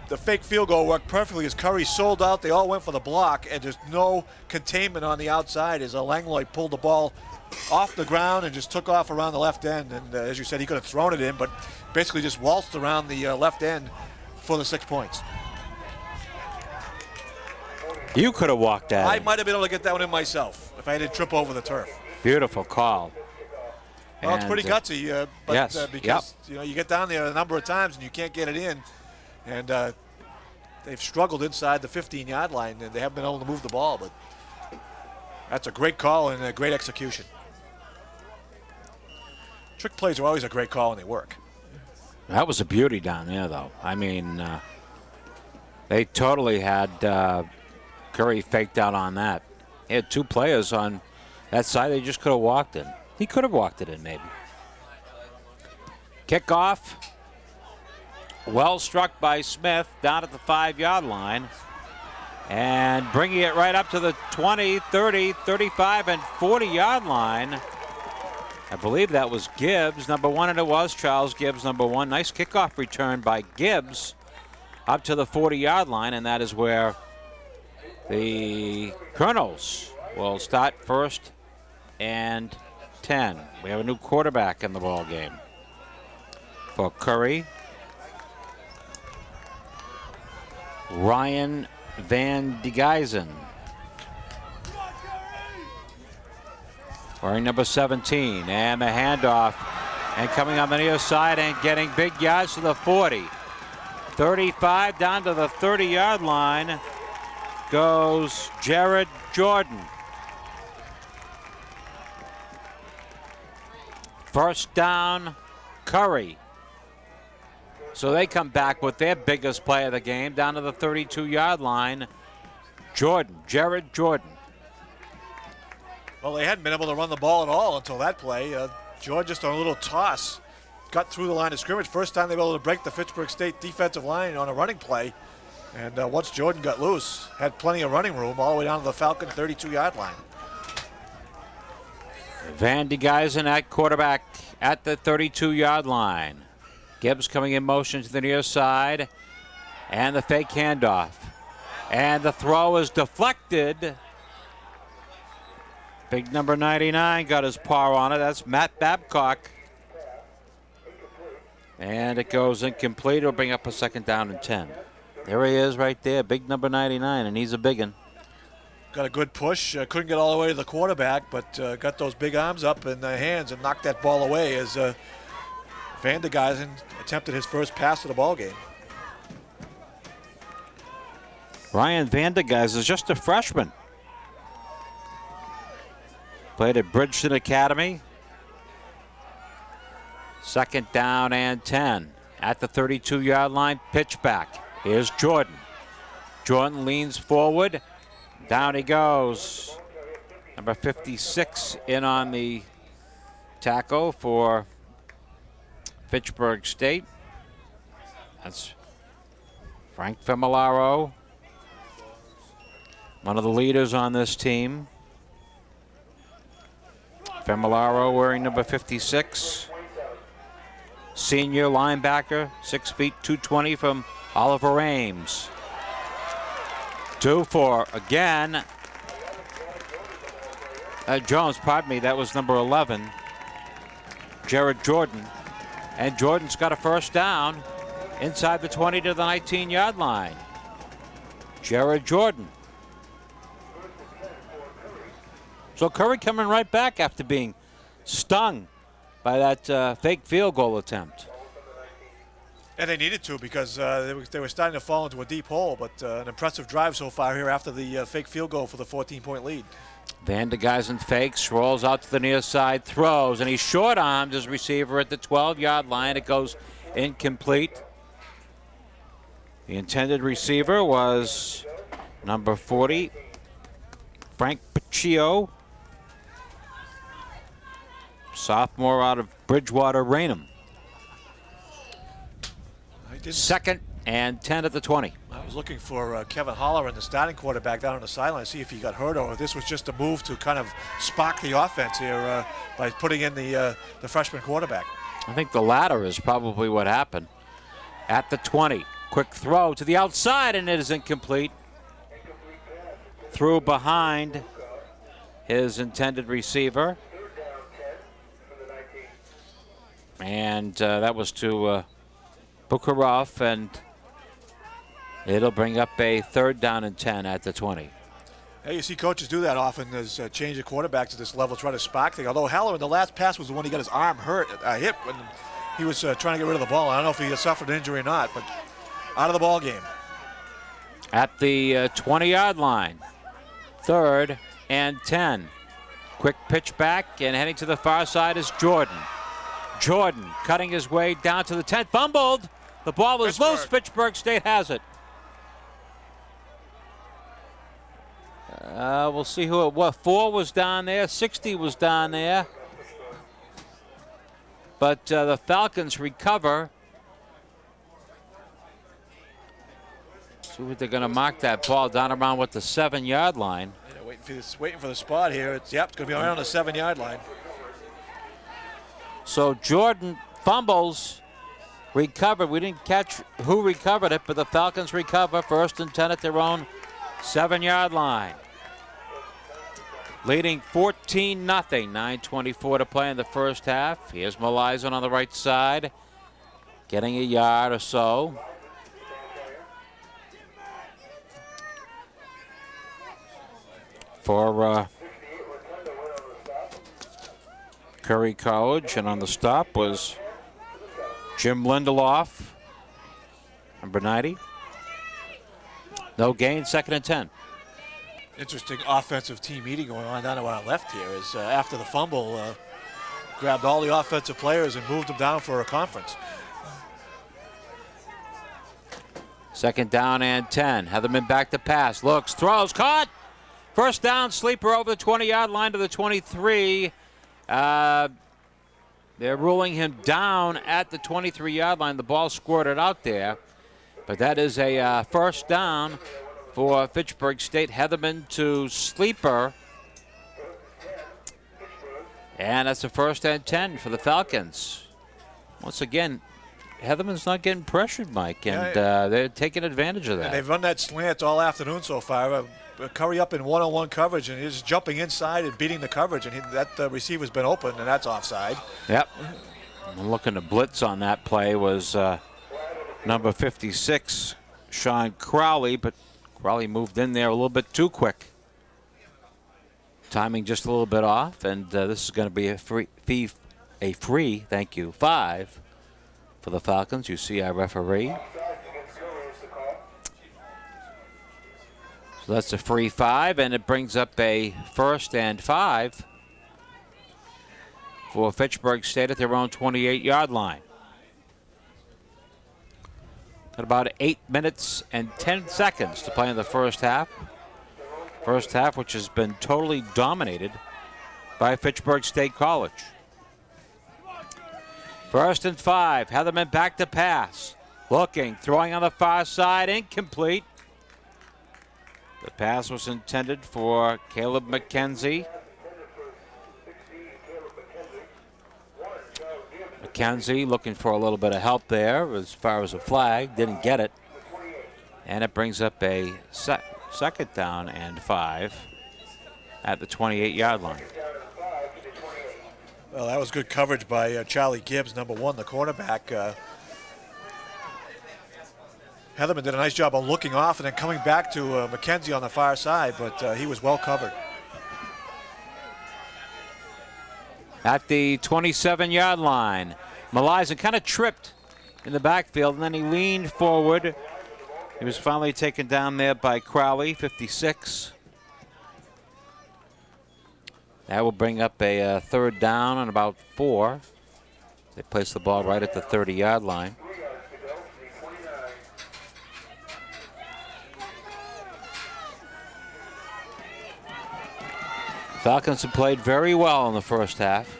The fake field goal worked perfectly as Curry sold out. They all went for the block, and there's no containment on the outside as Langlois pulled the ball off the ground and just took off around the left end. And as you said, he could have thrown it in, but basically just waltzed around the left end for the 6 points. You could have walked that. I might have been able to get that one in myself if I didn't trip over the turf. Beautiful call. Well, it's pretty gutsy, but yes, because you get down there a number of times and you can't get it in, and they've struggled inside the 15-yard line, and they haven't been able to move the ball. But that's a great call and a great execution. Trick plays are always a great call, and they work. That was a beauty down there, though. I mean, they totally had Curry faked out on that. He had 2 players on that side. They just could have walked in. He could have walked it in, maybe. Kickoff. Well struck by Smith down at the 5-yard line. And bringing it right up to the 20, 30, 35, and 40-yard line. I believe that was Gibbs, number 1, and it was Charles Gibbs, number 1. Nice kickoff return by Gibbs up to the 40-yard line, and that is where the Colonels will start first and 10. We have a new quarterback in the ball game. For Curry, Ryan Van de Geysen. Wearing number 17, and the handoff. And coming on the near side and getting big yards to the 40. 35 down to the 30-yard line goes Jared Jordan. First down, Curry. So they come back with their biggest play of the game down to the 32-yard line. Jared Jordan. Well, they hadn't been able to run the ball at all until that play. Jordan just on a little toss got through the line of scrimmage. First time they were able to break the Fitchburg State defensive line on a running play. And once Jordan got loose, had plenty of running room all the way down to the Falcon 32-yard line. Van de Geysen at quarterback at the 32-yard line. Gibbs coming in motion to the near side. And the fake handoff. And the throw is deflected. Big number 99 got his paw on it. That's Matt Babcock. And it goes incomplete. It'll bring up a second down and 10. There he is right there, big number 99, and he's a big one. Got a good push. Couldn't get all the way to the quarterback, but got those big arms up in the hands and knocked that ball away as Van de Geysen attempted his first pass of the ball game. Ryan Van de Geysen is just a freshman. Played at Bridgeton Academy. Second down and 10 at the 32-yard line. Pitch back. Here's Jordan. Jordan leans forward. Down he goes. Number 56 in on the tackle for Fitchburg State. That's Frank Femilaro, one of the leaders on this team. Femilaro wearing number 56. Senior linebacker, 6 feet 220 from Oliver Ames. 2-4 again. Jones, pardon me, that was number 11. Jared Jordan. And Jordan's got a first down inside the 20 to the 19-yard line. Jared Jordan. So Curry coming right back after being stung by that fake field goal attempt. And they needed to because they were starting to fall into a deep hole, but an impressive drive so far here after the fake field goal for the 14-point lead. Van de Geysen fakes, rolls out to the near side, throws, and he short-armed his receiver at the 12-yard line. It goes incomplete. The intended receiver was number 40, Frank Paccio, sophomore out of Bridgewater Raynham. Second and 10 at the 20. I was looking for Kevin Holler, the starting quarterback, down on the sideline, to see if he got hurt or if this was just a move to kind of spark the offense here by putting in the freshman quarterback. I think the latter is probably what happened. At the 20, quick throw to the outside, and it is incomplete. Threw behind his intended receiver. And that was to Bukharov, and it'll bring up a third down and 10 at the 20. Yeah, you see coaches do that often, is change the quarterbacks at this level, try to spark things. Although Haller in the last pass was the one he got his arm hit when he was trying to get rid of the ball. I don't know if he suffered an injury or not, but out of the ball game. At the 20-yard line, third and 10. Quick pitch back, and heading to the far side is Jordan. Jordan cutting his way down to the 10, fumbled. The ball was loose. Fitchburg State has it. We'll see who it was. 4 was down there. 60 was down there. But the Falcons recover. See what they're going to mark that ball down around with the 7-yard line. Yeah, waiting for the spot here. It's going to be around the 7-yard line. So Jordan fumbles, recovered. We didn't catch who recovered it, but the Falcons recover. First and 10 at their own 7-yard line. leading 14-0. 9:24 to play in the first half. Here's Melizon on the right side, getting a yard or so. For Curry College, and on the stop was Jim Lindelof, number 90. No gain, 2nd and 10. Interesting offensive team meeting going on down to our left here is after the fumble, grabbed all the offensive players and moved them down for a conference. 2nd down and 10. Heatherman back to pass. Looks, throws, caught. First down, Sleeper over the 20-yard line to the 23. They're ruling him down at the 23-yard line. The ball squirted out there. But that is a first down for Fitchburg State. Heatherman to Sleeper. And that's a 1st and 10 for the Falcons. Once again, Heatherman's not getting pressured, Mike, and they're taking advantage of that. And they've run that slant all afternoon so far. Curry up in one-on-one coverage, and he's jumping inside and beating the coverage, and that receiver's been open, and that's offside. Yep. I'm looking to blitz on that play was number 56, Sean Crowley, but Crowley moved in there a little bit too quick. Timing just a little bit off, and this is going to be a free 5 for the Falcons. You see our referee. So that's a free 5, and it brings up a 1st and 5 for Fitchburg State at their own 28-yard line. Got about 8 minutes and 10 seconds to play in the first half. First half, which has been totally dominated by Fitchburg State College. 1st and 5. Heatherman back to pass. Looking, throwing on the far side, incomplete. The pass was intended for Caleb McKenzie. McKenzie looking for a little bit of help there as far as a flag. Didn't get it. And it brings up a 2nd down and 5 at the 28-yard line. Well, that was good coverage by Charlie Gibbs, number 1, the cornerback. Heatherman did a nice job of looking off and then coming back to McKenzie on the far side, but he was well covered. At the 27-yard line, Melizon kind of tripped in the backfield, and then he leaned forward. He was finally taken down there by Crowley, 56. That will bring up a 3rd down and about 4. They place the ball right at the 30-yard line. Falcons have played very well in the first half.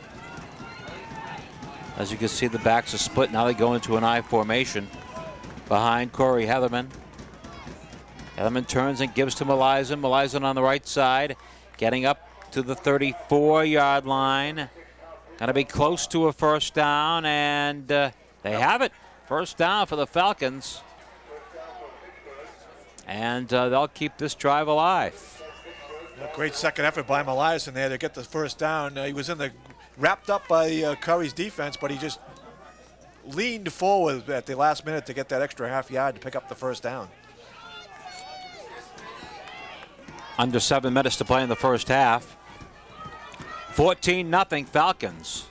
As you can see, the backs are split. Now they go into an I formation behind Corey Heatherman. Heatherman turns and gives to Melizon. Melizon on the right side, getting up to the 34-yard line. Going to be close to a 1st down, and they have it. 1st down for the Falcons. And they'll keep this drive alive. A great second effort by Melizon there to get the 1st down. He was wrapped up by Curry's defense, but he just leaned forward at the last minute to get that extra half yard to pick up the 1st down. Under 7 minutes to play in the first half. 14-0 Falcons.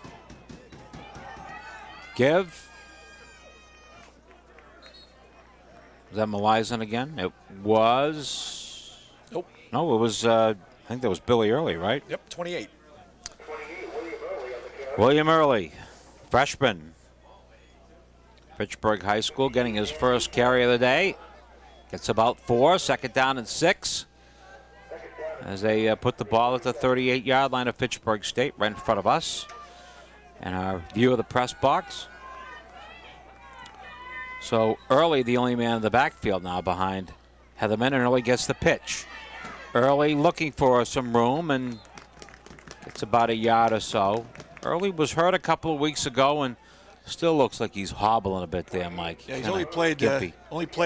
Give. Was that Melizon again? It was. Nope. No, it was, I think that was Billy Early, right? Yep, 28. William Early, freshman. Fitchburg High School getting his first carry of the day. Gets about 4, 2nd down and 6. As they put the ball at the 38-yard line of Fitchburg State, right in front of us. And our view of the press box. So Early, the only man in the backfield now behind Heatherman, and Early gets the pitch. Early looking for some room, and it's about a yard or so. Early was hurt a couple of weeks ago and still looks like he's hobbling a bit there, Mike. Yeah, he's only played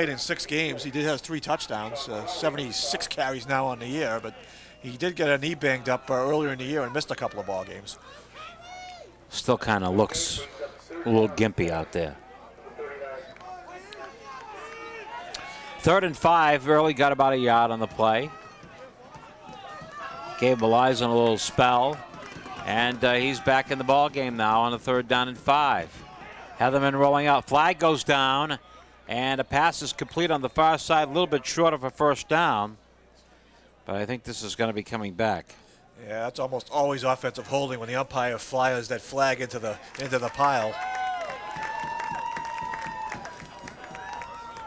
in 6 games. He did have 3 touchdowns, 76 carries now on the year, but He did get a knee banged up earlier in the year and missed a couple of ball games. Still kind of looks a little gimpy out there. 3rd and 5. Early got about a yard on the play. Gave Eliza a little spell. And he's back in the ball game now on the 3rd down and 5. Heatherman rolling out. Flag goes down. And a pass is complete on the far side. A little bit short of a first down. But I think this is going to be coming back. Yeah, that's almost always offensive holding when the umpire flies that flag into the pile.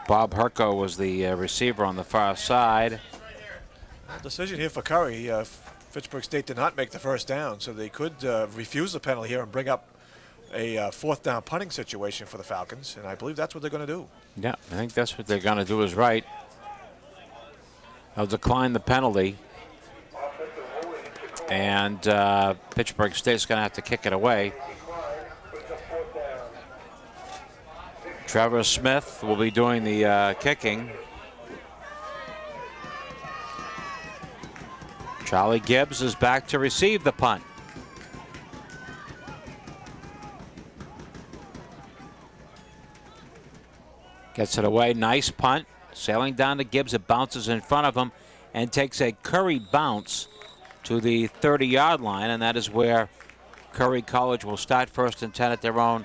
Bob Herco was the receiver on the far side. Decision here for Curry. Fitchburg State did not make the first down, so they could refuse the penalty here and bring up a 4th down punting situation for the Falcons, and I believe that's what they're going to do. Yeah, I think that's what they're going to do is right. They'll decline the penalty, and Fitchburg State's going to have to kick it away. Trevor Smith will be doing the kicking. Charlie Gibbs is back to receive the punt. Gets it away. Nice punt. Sailing down to Gibbs. It bounces in front of him and takes a Curry bounce to the 30-yard line, and that is where Curry College will start 1st and 10 at their own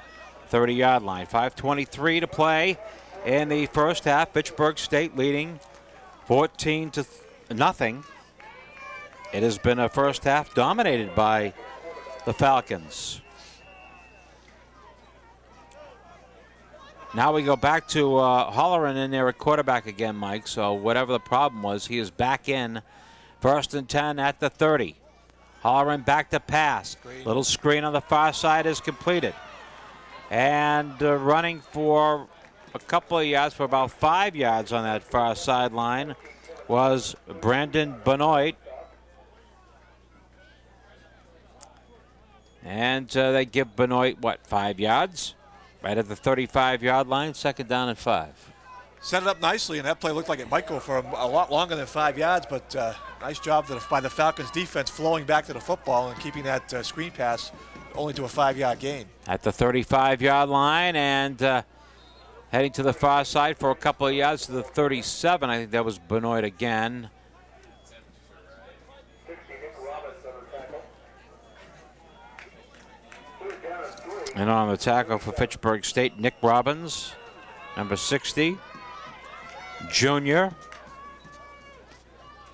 30-yard line. 5:23 to play in the first half. Fitchburg State leading 14-0. It has been a first half dominated by the Falcons. Now we go back to Holleran in there at quarterback again, Mike. So whatever the problem was, he is back in 1st and 10 at the 30. Holleran back to pass. Little screen on the far side is completed. And running for a couple of yards, for about 5 yards on that far sideline, was Brandon Benoit. And they give Benoit, 5 yards? Right at the 35-yard line, 2nd down and 5. Set it up nicely, and that play looked like it might go for a lot longer than 5 yards, but nice job by the Falcons defense flowing back to the football and keeping that screen pass only to a 5-yard gain. At the 35-yard line, and heading to the far side for a couple of yards to the 37. I think that was Benoit again. And on the tackle for Fitchburg State, Nick Robbins, number 60, junior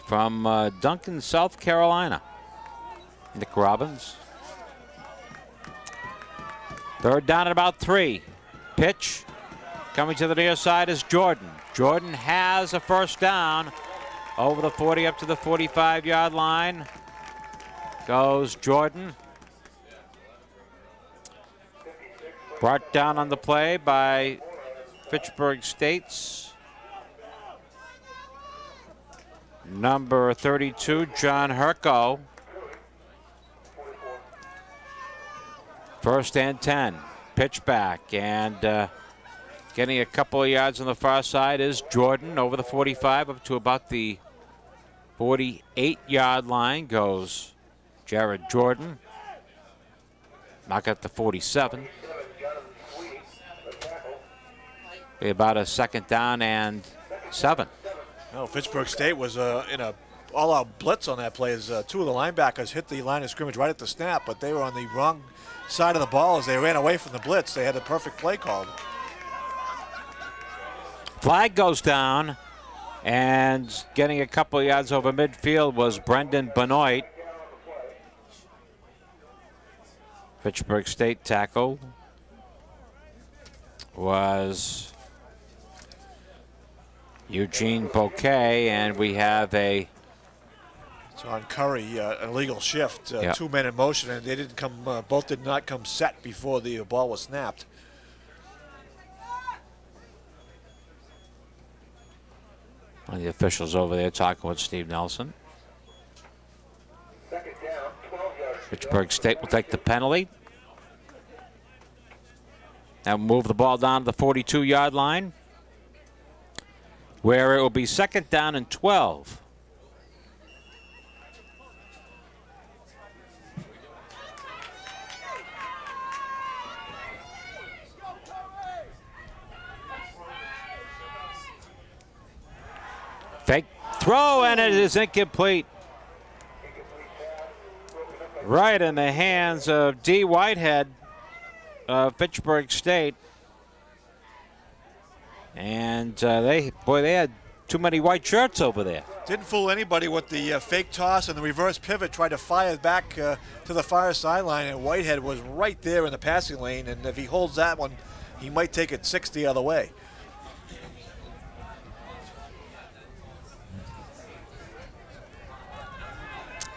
from Duncan, South Carolina. Nick Robbins. 3rd down at about 3. Pitch coming to the near side is Jordan. Jordan has a first down over the 40 up to the 45-yard line. Goes Jordan. Brought down on the play by Fitchburg State's number 32, John Herco. 1st and 10. Pitch back, and getting a couple of yards on the far side is Jordan over the 45 up to about the 48-yard line goes Jared Jordan. Knock at the 47. About a 2nd down and 7. No, Fitchburg State was in a all-out blitz on that play as 2 of the linebackers hit the line of scrimmage right at the snap, but they were on the wrong side of the ball as they ran away from the blitz. They had a perfect play called. Flag goes down, and getting a couple of yards over midfield was Brendan Benoit. Fitchburg State tackle was Eugene Bouquet, and we have a... So on Curry, an illegal shift, Yep. 2 men in motion, and they didn't come. Both did not come set before the ball was snapped. One of the officials over there talking with Steve Nelson. Fitchburg State will take the penalty. And move the ball down to the 42-yard line, where it will be 2nd down and 12. throw, and it is incomplete. Right in the hands of D. Whitehead of Fitchburg State. And they had too many white shirts over there. Didn't fool anybody with the fake toss and the reverse pivot. Tried to fire back to the far sideline, and Whitehead was right there in the passing lane. And if he holds that one, he might take it 6 the other way.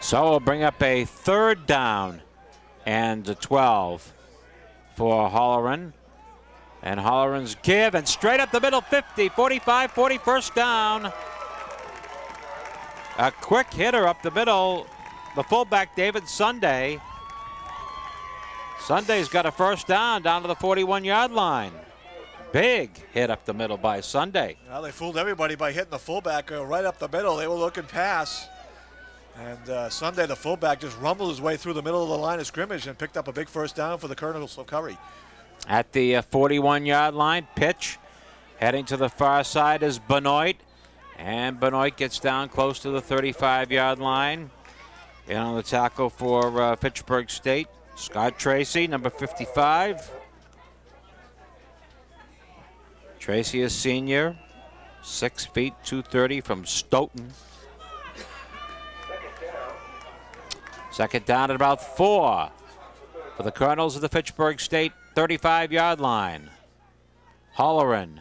So we'll bring up a 3rd down and a 12 for Holloran. And Holloran's give, and straight up the middle, 50, 45, 40, first down. A quick hitter up the middle, the fullback David Sunday. Sunday's got a first down to the 41-yard line. Big hit up the middle by Sunday. Well, they fooled everybody by hitting the fullback right up the middle. They were looking pass. And Sunday, the fullback, just rumbled his way through the middle of the line of scrimmage and picked up a big first down for the Colonels of Curry. At the 41-yard line, pitch. Heading to the far side is Benoit. And Benoit gets down close to the 35-yard line. And on the tackle for Fitchburg State, Scott Tracy, number 55. Tracy is senior, 6 feet, 230 from Stoughton. Second down at about 4 for the Colonels of the Fitchburg State 35-yard line. Holloran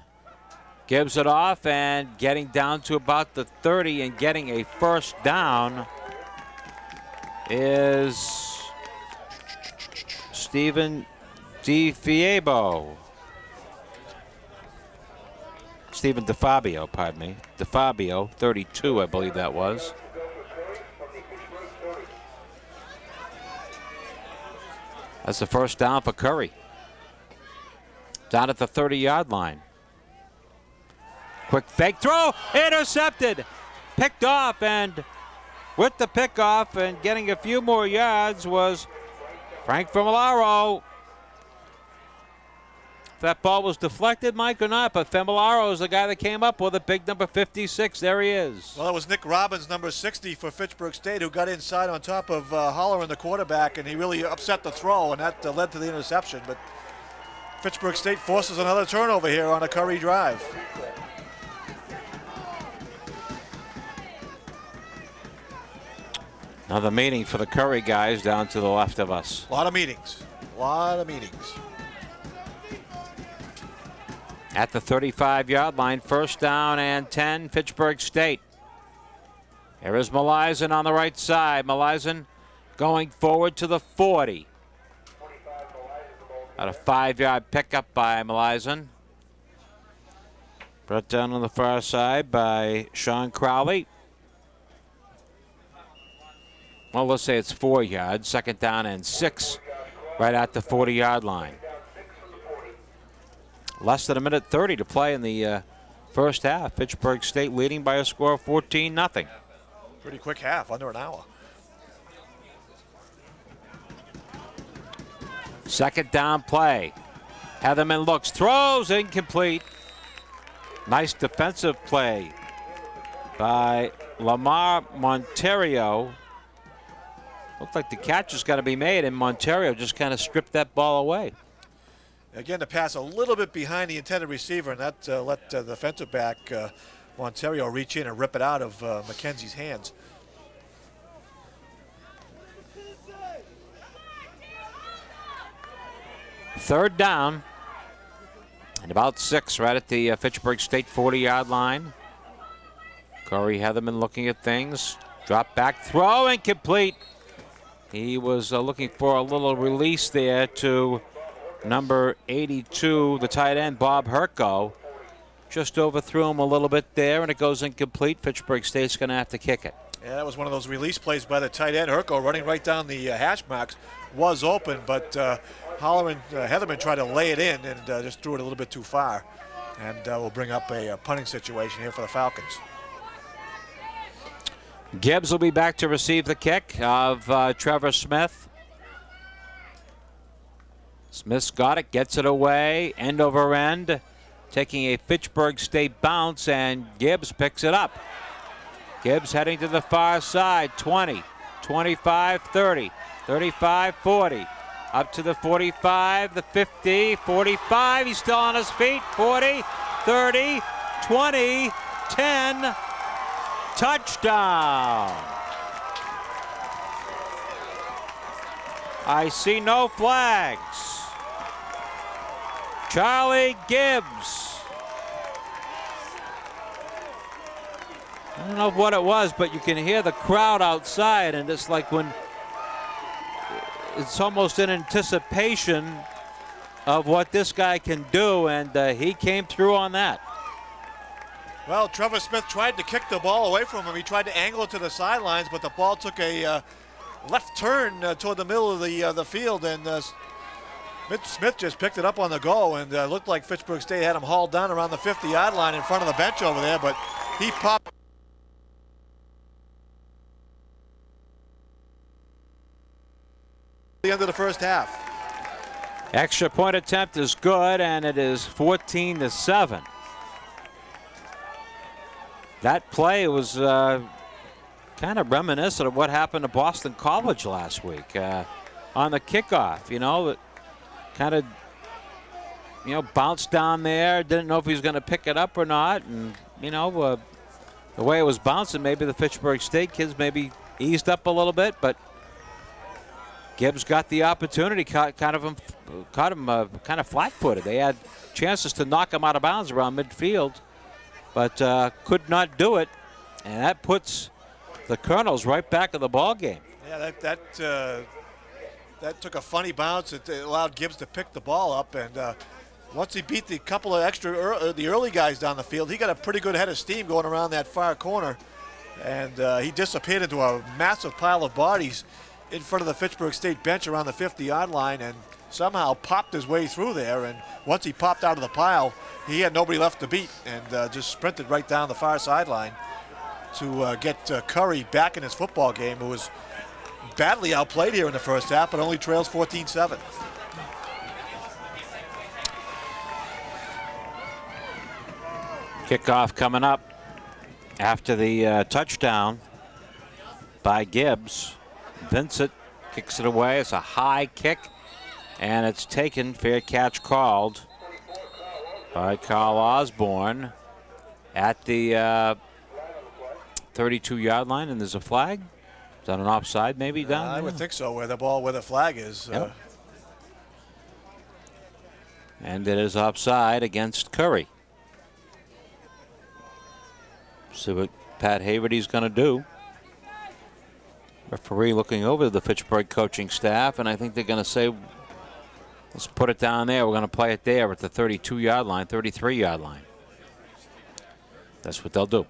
gives it off, and getting down to about the 30 and getting a first down is Stephen DeFabio. Stephen DeFabio, pardon me. DeFabio, 32, I believe that was. That's the first down for Curry. Down at the 30-yard line. Quick fake throw, intercepted, picked off, and with the pickoff and getting a few more yards was Frank Familaro. If that ball was deflected, Mike, or not, but Familaro is the guy that came up with it, big number 56. There he is. Well, it was Nick Robbins, number 60 for Fitchburg State, who got inside on top of Holloran, the quarterback, and he really upset the throw, and that led to the interception. But Fitchburg State forces another turnover here on a Curry drive. Another meeting for the Curry guys down to the left of us. A lot of meetings. A lot of meetings. At the 35-yard line, first down and 10, Fitchburg State. Here is Malizan on the right side. Malizan going forward to the 40. About a 5-yard pickup by Malizan. Brought down on the far side by Sean Crowley. Well, let's say it's 4 yards. Second down and 6 right at the 40-yard line. Less than a minute 30 to play in the first half. Fitchburg State leading by a score of 14-0. Pretty quick half, under an hour. Second down play. Heatherman looks, throws, incomplete. Nice defensive play by Lamar Monterio. Looked like the catch is going to be made, and Monterio just kind of stripped that ball away. Again, the pass a little bit behind the intended receiver, and that let the defensive back, Monterio, reach in and rip it out of McKenzie's hands. Third down and about 6 right at the Fitchburg State 40-yard line. Corey Heatherman looking at things. Drop back throw, incomplete. He was looking for a little release there to number 82, the tight end, Bob Herco. Just overthrew him a little bit there, and it goes incomplete. Fitchburg State's going to have to kick it. Yeah, that was one of those release plays by the tight end. Herco running right down the hash marks, was open, but Heatherman tried to lay it in and just threw it a little bit too far. And we'll bring up a punting situation here for the Falcons. Gibbs will be back to receive the kick of Trevor Smith. Smith's got it, gets it away, end over end, taking a Fitchburg State bounce, and Gibbs picks it up. Gibbs heading to the far side. 20, 25, 30, 35, 40. Up to the 45, the 50, 45. He's still on his feet. 40, 30, 20, 10. Touchdown. I see no flags. Charlie Gibbs. I don't know what it was, but you can hear the crowd outside, and it's like when it's almost in anticipation of what this guy can do, and he came through on that. Well, Trevor Smith tried to kick the ball away from him. He tried to angle it to the sidelines, but the ball took a left turn toward the middle of the field, and Smith just picked it up on the go, and looked like Fitchburg State had him hauled down around the 50-yard line in front of the bench over there, but he popped the end of the first half. Extra point attempt is good, and it is 14-7. That play was kind of reminiscent of what happened to Boston College last week on the kickoff. You know, it kind of, you know, bounced down there. Didn't know if he was going to pick it up or not, and you know, the way it was bouncing, maybe the Fitchburg State kids maybe eased up a little bit, but Gibbs got the opportunity, caught him kind of flat-footed. They had chances to knock him out of bounds around midfield, but could not do it, and that puts the Colonels right back in the ball game. Yeah, that took a funny bounce. It allowed Gibbs to pick the ball up, and once he beat the couple of the early guys down the field, he got a pretty good head of steam going around that far corner, and he disappeared into a massive pile of bodies in front of the Fitchburg State bench around the 50-yard line, and somehow popped his way through there. And once he popped out of the pile, he had nobody left to beat, and just sprinted right down the far sideline to get Curry back in his football game, who was badly outplayed here in the first half, but only trails 14-7. Kickoff coming up after the touchdown by Gibbs. Vincent kicks it away. It's a high kick, and it's taken. Fair catch called by Carl Osborne at the 32-yard line, and there's a flag. Is that an offside maybe down there? I would think so, where the flag is. Yep. And it is offside against Curry. See what Pat Haverty's going to do. Referee looking over the Fitchburg coaching staff, and I think they're going to say, let's put it down there. We're going to play it there at the 32-yard line, 33-yard line. That's what they'll do.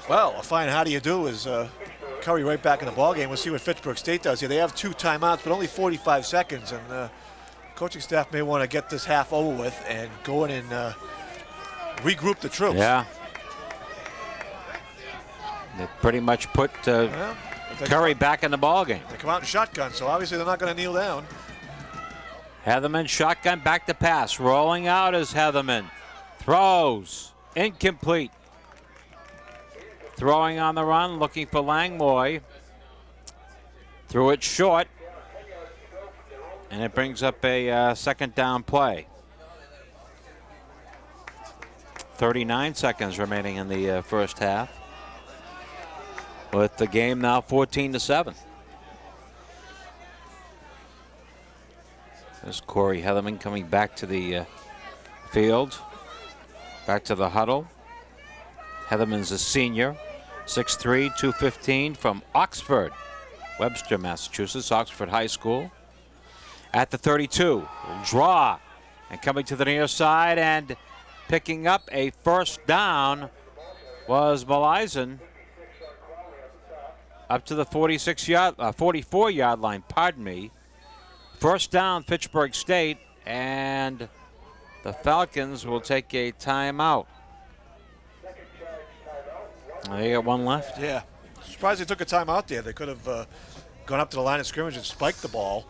Well, a fine how do you do is Curry right back in the ballgame. We'll see what Fitchburg State does here. They have 2 timeouts, but only 45 seconds, and coaching staff may want to get this half over with and go in and regroup the troops. Yeah. They pretty much put Curry back in the ballgame. They come out in shotgun, so obviously they're not going to kneel down. Heatherman shotgun, back to pass. Rolling out is Heatherman. Throws. Incomplete. Throwing on the run, looking for Langmoy. Threw it short. And it brings up a second down play. 39 seconds remaining in the first half, with the game now 14-7. There's Corey Heatherman coming back to the field, back to the huddle. Heatherman's a senior, 6'3", 215, from Oxford, Webster, Massachusetts, Oxford High School. At the 32, draw, and coming to the near side and picking up a first down was Malisen up to the 44-yard line, pardon me. First down, Fitchburg State, and the Falcons will take a timeout. They got one left. Yeah, surprised they took a timeout there. They could have gone up to the line of scrimmage and spiked the ball,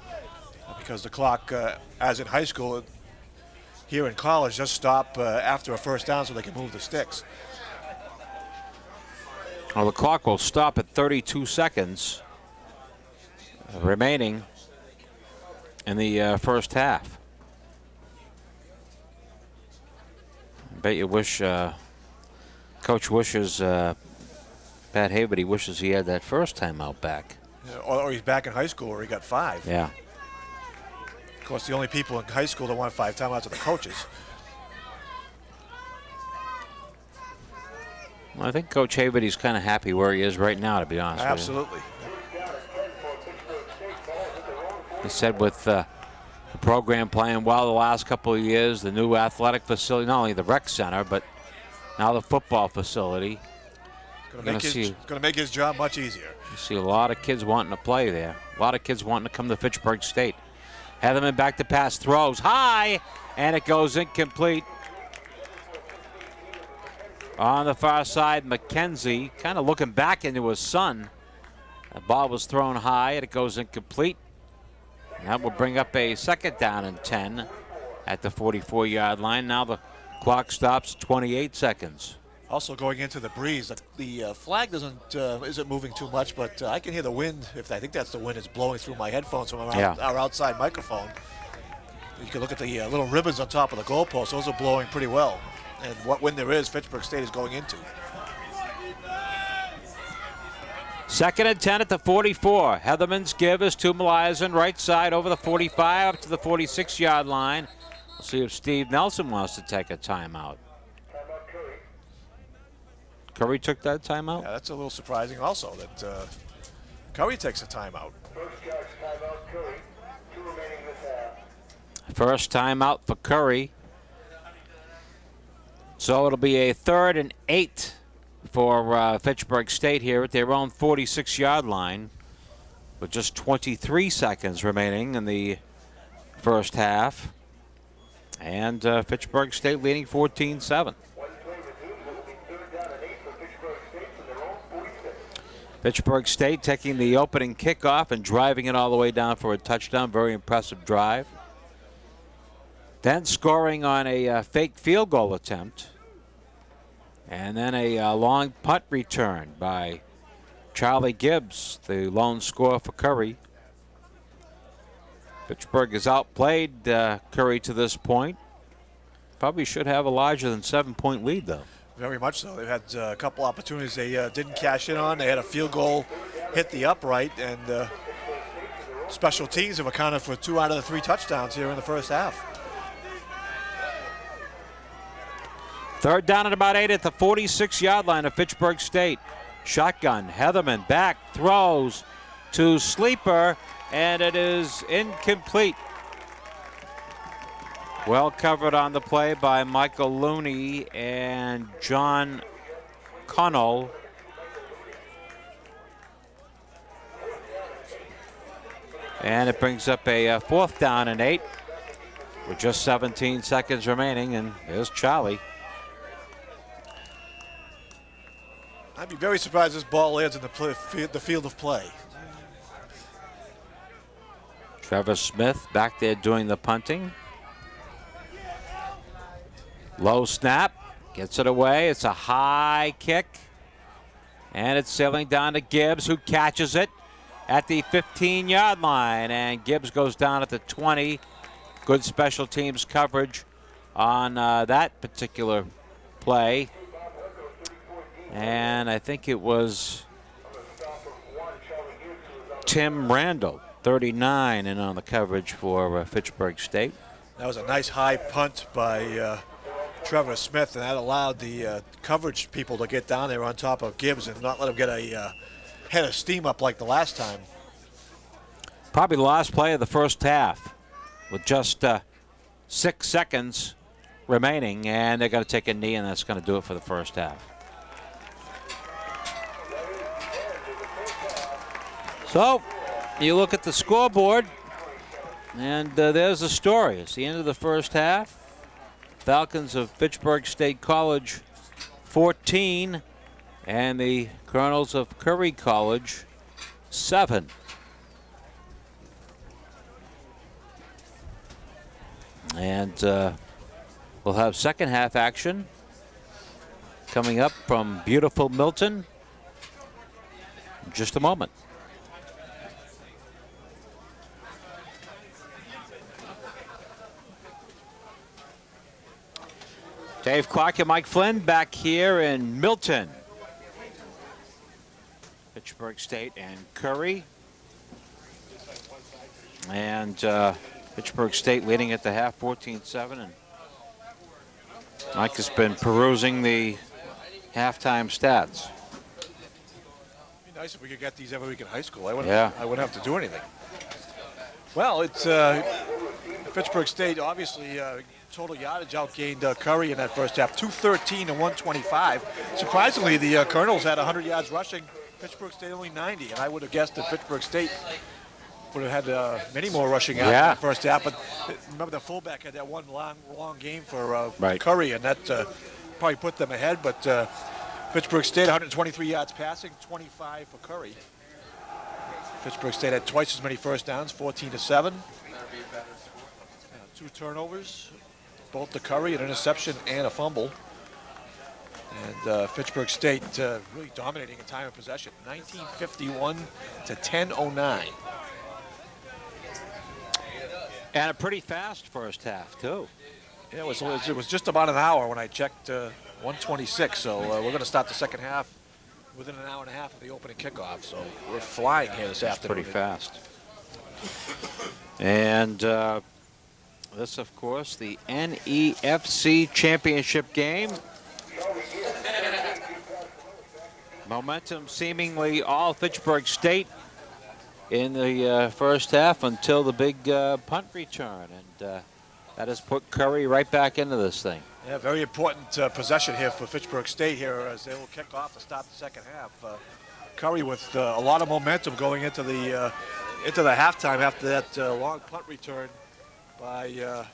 because the clock, as in high school, here in college just stop after a first down so they can move the sticks. Well, the clock will stop at 32 seconds remaining in the first half. I bet you wish, Coach wishes, Pat Haverty wishes he had that first timeout back. Or he's back in high school where he got 5. Yeah. Of course, the only people in high school that want 5 timeouts are the coaches. Well, I think Coach Haverty's kind of happy where he is right now, to be honest Absolutely. with you. He said with the program playing well the last couple of years, the new athletic facility, not only the rec center, but now the football facility. It's going to make his job much easier. You see a lot of kids wanting to play there. A lot of kids wanting to come to Fitchburg State. Heatherman back to pass, throws high, and it goes incomplete. On the far side, McKenzie kind of looking back into his son. The ball was thrown high, and it goes incomplete. And that will bring up a second down and 10 at the 44-yard line. Now the clock stops 28 seconds. Also going into the breeze, the flag isn't moving too much, but I can hear the wind. I think that's the wind, it's blowing through my headphones from our outside microphone. You can look at the little ribbons on top of the goalpost. Those are blowing pretty well. And what wind there is, Fitchburg State is going into. Second and 10 at the 44. Heatherman's give is to Melizen, right side over the 45 up to the 46-yard line. We'll see if Steve Nelson wants to take a timeout. Curry took that timeout? Yeah, that's a little surprising also that Curry takes a timeout. First timeout for Curry. So it'll be a 3rd and 8 for Fitchburg State here at their own 46-yard line with just 23 seconds remaining in the first half. And Fitchburg State leading 14-7. Fitchburg State taking the opening kickoff and driving it all the way down for a touchdown. Very impressive drive. Then scoring on a fake field goal attempt. And then a long punt return by Charlie Gibbs, the lone scorer for Curry. Fitchburg has outplayed Curry to this point. Probably should have a larger than 7-point lead, though. Very much so. They've had a couple opportunities they didn't cash in on. They had a field goal hit the upright, and special teams have accounted for 2 out of the 3 touchdowns here in the first half. 3rd down and about 8 at the 46-yard line of Fitchburg State. Shotgun, Heatherman back, throws to Sleeper, and it is incomplete. Well covered on the play by Michael Looney and John Connell. And it brings up a 4th down and 8 with just 17 seconds remaining, and there's Charlie. I'd be very surprised this ball lands in the field of play. Trevor Smith back there doing the punting. Low snap, gets it away. It's a high kick. And it's sailing down to Gibbs, who catches it at the 15-yard line. And Gibbs goes down at the 20. Good special teams coverage on that particular play. And I think it was Tim Randall, 39, in on the coverage for Fitchburg State. That was a nice high punt by Trevor Smith, and that allowed the coverage people to get down there on top of Gibbs and not let him get a head of steam up like the last time. Probably the last play of the first half with just 6 seconds remaining, and they're going to take a knee, and that's going to do it for the first half. So you look at the scoreboard, and there's the story. It's the end of the first half. Falcons of Fitchburg State College 14, and the Colonels of Curry College 7. And We'll have second half action coming up from beautiful Milton in just a moment. Dave Clark and Mike Flynn back here in Milton. Fitchburg State and Curry. And Fitchburg State leading at the half 14-7. And Mike has been perusing the halftime stats. It'd be nice if we could get these every week in high school. I wouldn't have to do anything. Well, it's Fitchburg State obviously total yardage outgained Curry in that first half, 213 to 125. Surprisingly, the Colonels had 100 yards rushing. Fitchburg State only 90, and I would have guessed that Fitchburg State would have had many more rushing yards in the first half. But remember, the fullback had that one long game for Curry, and that probably put them ahead. But Fitchburg State 123 yards passing, 25 for Curry. Fitchburg State had twice as many first downs, 14-7. 2 turnovers, both to Curry, an interception and a fumble. And Fitchburg State really dominating in time of possession, 1951 to 10:09. And a pretty fast first half, too. Yeah, it was just about an hour when I checked, 126. So we're going to start the second half within an hour and a half of the opening kickoff. So we're flying here this afternoon. Pretty fast. And this, of course, the NEFC championship game. Momentum seemingly all Fitchburg State in the first half until the big punt return. And that has put Curry right back into this thing. Yeah, very important possession here for Fitchburg State here as they will kick off to start the second half. Curry with a lot of momentum going into the halftime after that long punt return by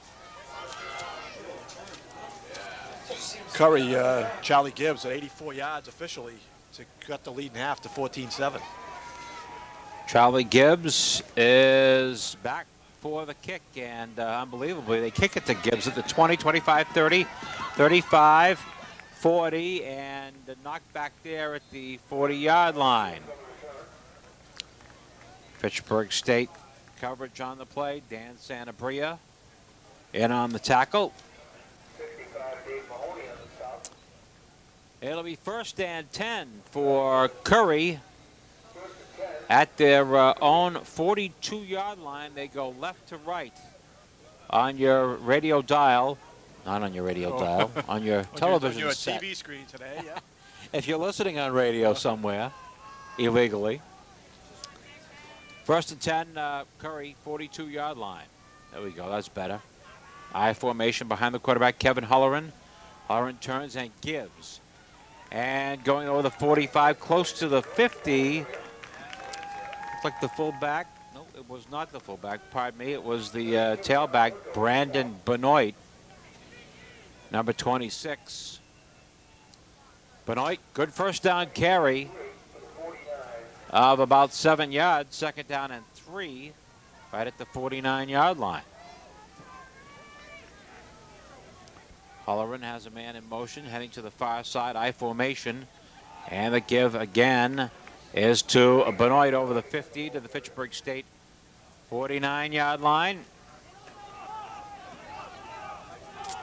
Curry. Charlie Gibbs at 84 yards officially to cut the lead in half to 14-7. Charlie Gibbs is back for the kick, and unbelievably, they kick it to Gibbs at the 20, 25, 30, 35, 40, and knocked back there at the 40-yard line. Fitchburg State coverage on the play. Dan Santabria in on the tackle. It'll be first and 10 for Curry. At their own 42-yard line, they go left to right on your radio dial. Not on your radio dial, on your television set. On your TV screen today, yeah. If you're listening on radio somewhere, illegally. First and 10, Curry, 42-yard line. There we go, that's better. I formation behind the quarterback, Kevin Holleran. Holleran turns and gives. And going over the 45, close to the 50. Like the fullback. No, it was not the fullback. Pardon me. It was the tailback, Brandon Benoit, number 26. Benoit, good first down carry of about 7 yards. Second down and 3, right at the 49-yard line. Holleran has a man in motion, heading to the far side, I formation, and the give again is to Benoit over the 50 to the Fitchburg State 49-yard line. I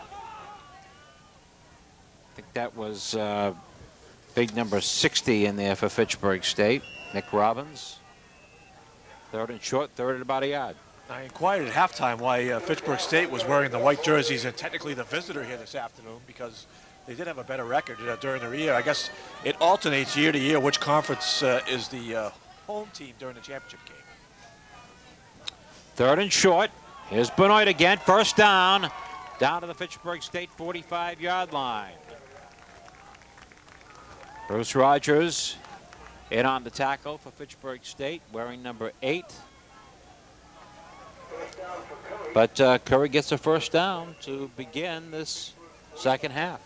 think that was big number 60 in there for Fitchburg State, Nick Robbins. Third and short, third at about a yard. I inquired at halftime why Fitchburg State was wearing the white jerseys and technically the visitor here this afternoon, because they did have a better record during their year. I guess it alternates year to year which conference is the home team during the championship game. Third and short. Here's Benoit again. First down. Down to the Fitchburg State 45-yard line. Bruce Rogers in on the tackle for Fitchburg State, wearing number 8. But Curry gets a first down to begin this second half.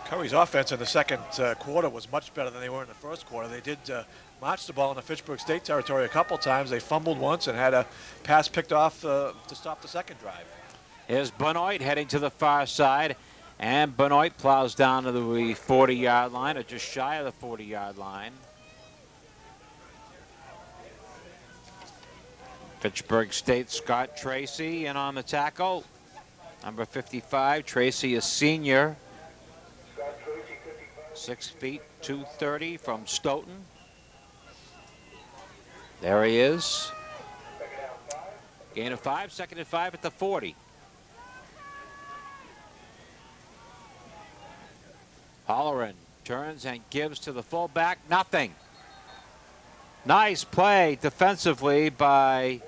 Curry's offense in the second quarter was much better than they were in the first quarter. They did march the ball in the Fitchburg State territory a couple times. They fumbled once and had a pass picked off to stop the second drive. Here's Benoit heading to the far side. And Benoit plows down to the 40-yard line, or just shy of the 40-yard line. Fitchburg State Scott Tracy in on the tackle. Number 55, Tracy, a senior. 6 feet, 230 from Stoughton. There he is. Gain of 5, 2nd and 5 at the 40. Holleran turns and gives to the fullback. Nothing. Nice play defensively by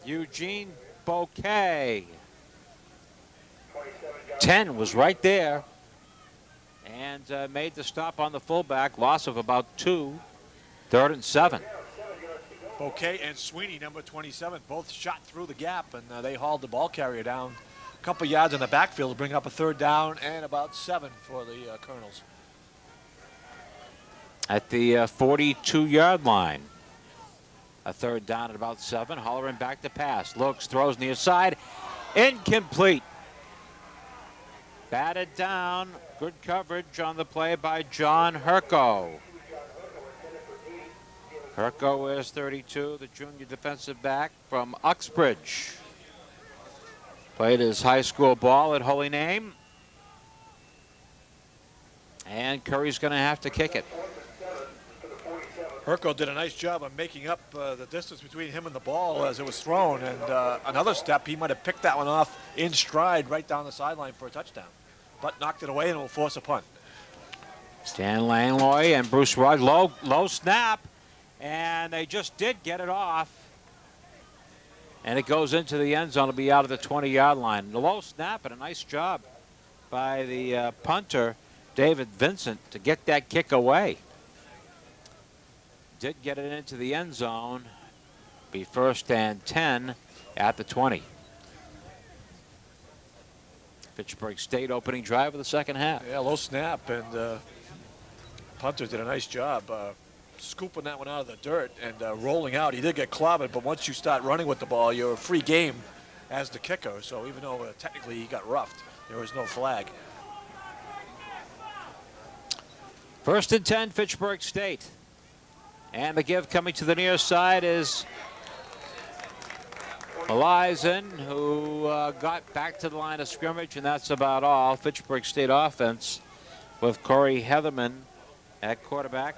Eugene Bouquet. 10 was right there and made the stop on the fullback. Loss of about 2. 3rd and 7. Bouquet and Sweeney, number 27, both shot through the gap, and they hauled the ball carrier down a couple yards in the backfield to bring up a 3rd down and about 7 for the Colonels. At the 42-yard line. A 3rd down at about 7. Holleran back to pass. Looks, throws near side. Incomplete. Batted down. Good coverage on the play by John Herco. Herco is 32, the junior defensive back from Uxbridge. Played his high school ball at Holy Name. And Curry's going to have to kick it. Herco did a nice job of making up the distance between him and the ball as it was thrown. And another step, he might have picked that one off in stride right down the sideline for a touchdown. But knocked it away and will force a punt. Stan Langlois and Bruce Rugg, low snap. And they just did get it off. And it goes into the end zone. It'll be out of the 20-yard line. The low snap and a nice job by the punter, David Vincent, to get that kick away. Did get it into the end zone. Be 1st and 10 at the 20. Fitchburg State opening drive of the second half. Yeah, low snap, and punter did a nice job scooping that one out of the dirt and rolling out. He did get clobbered, but once you start running with the ball, you're a free game as the kicker. So even though technically he got roughed, there was no flag. 1st and 10, Fitchburg State. And the give coming to the near side is Elizen, who got back to the line of scrimmage, and that's about all. Fitchburg State offense with Corey Heatherman at quarterback.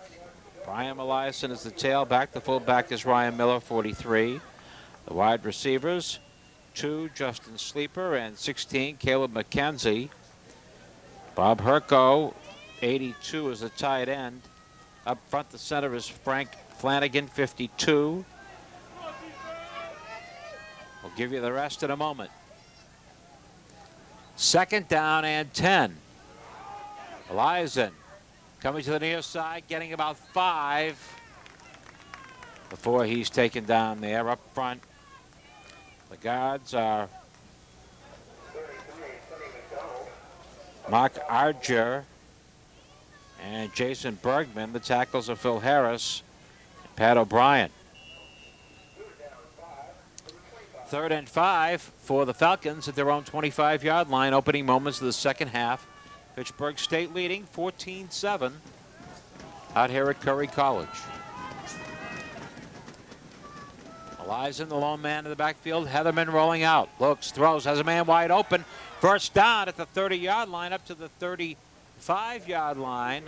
Brian Elizen is the tailback. The fullback is Ryan Miller, 43. The wide receivers, 2, Justin Sleeper, and 16, Caleb McKenzie. Bob Herco, 82, is the tight end. Up front, the center is Frank Flanagan, 52. We'll give you the rest in a moment. 2nd down and 10. Elizen coming to the near side, getting about 5 before he's taken down there. Up front, the guards are Mark Arger and Jason Bergman. The tackles are Phil Harris and Pat O'Brien. 3rd and 5 for the Falcons at their own 25-yard line. Opening moments of the second half. Fitchburg State leading 14-7 out here at Curry College. Elizen, the lone man in the backfield. Heatherman rolling out. Looks, throws, has a man wide open. 1st down at the 30-yard line up to the 35-yard line.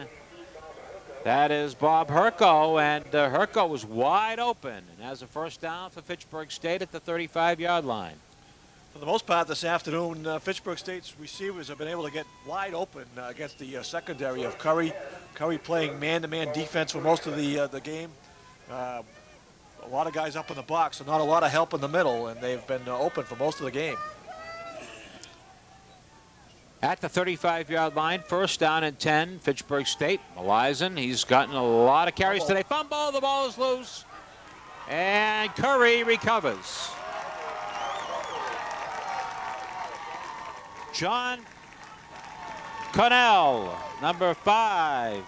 That is Bob Herco, and Herco was wide open and has a 1st down for Fitchburg State at the 35-yard line. For the most part this afternoon, Fitchburg State's receivers have been able to get wide open against the secondary of Curry. Curry playing man-to-man defense for most of the game. A lot of guys up in the box, so not a lot of help in the middle, and they've been open for most of the game. At the 35-yard line, 1st down and 10, Fitchburg State. Elizen, he's gotten a lot of carries today. Fumble, the ball is loose, and Curry recovers. John Connell, number 5.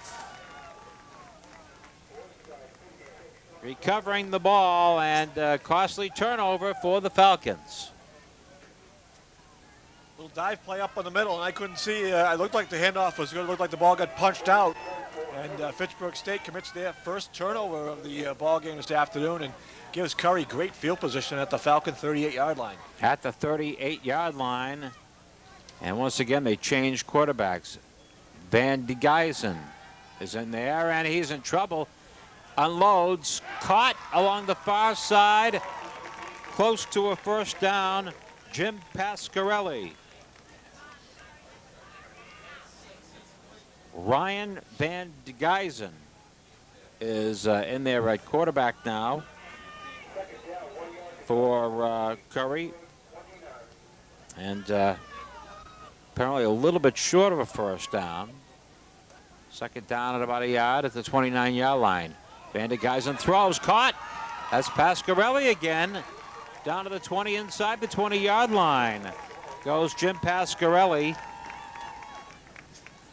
Recovering the ball, and costly turnover for the Falcons. Little dive play up on the middle, and I couldn't see. It looked like the handoff was going to look like the ball got punched out. And Fitchburg State commits their first turnover of the ball game this afternoon and gives Curry great field position at the Falcon 38-yard line. At the 38-yard line. And once again, they change quarterbacks. Van de Geisen is in there, and he's in trouble. Unloads, caught along the far side, close to a first down. Jim Pasquarelli. Ryan Van de Geisen is in there at quarterback now for Curry. And apparently a little bit short of a first down. Second down at about a yard at the 29-yard line. Van de Geisen throws, caught. That's Pasquarelli again. Down to the 20 inside the 20-yard line. Goes Jim Pasquarelli.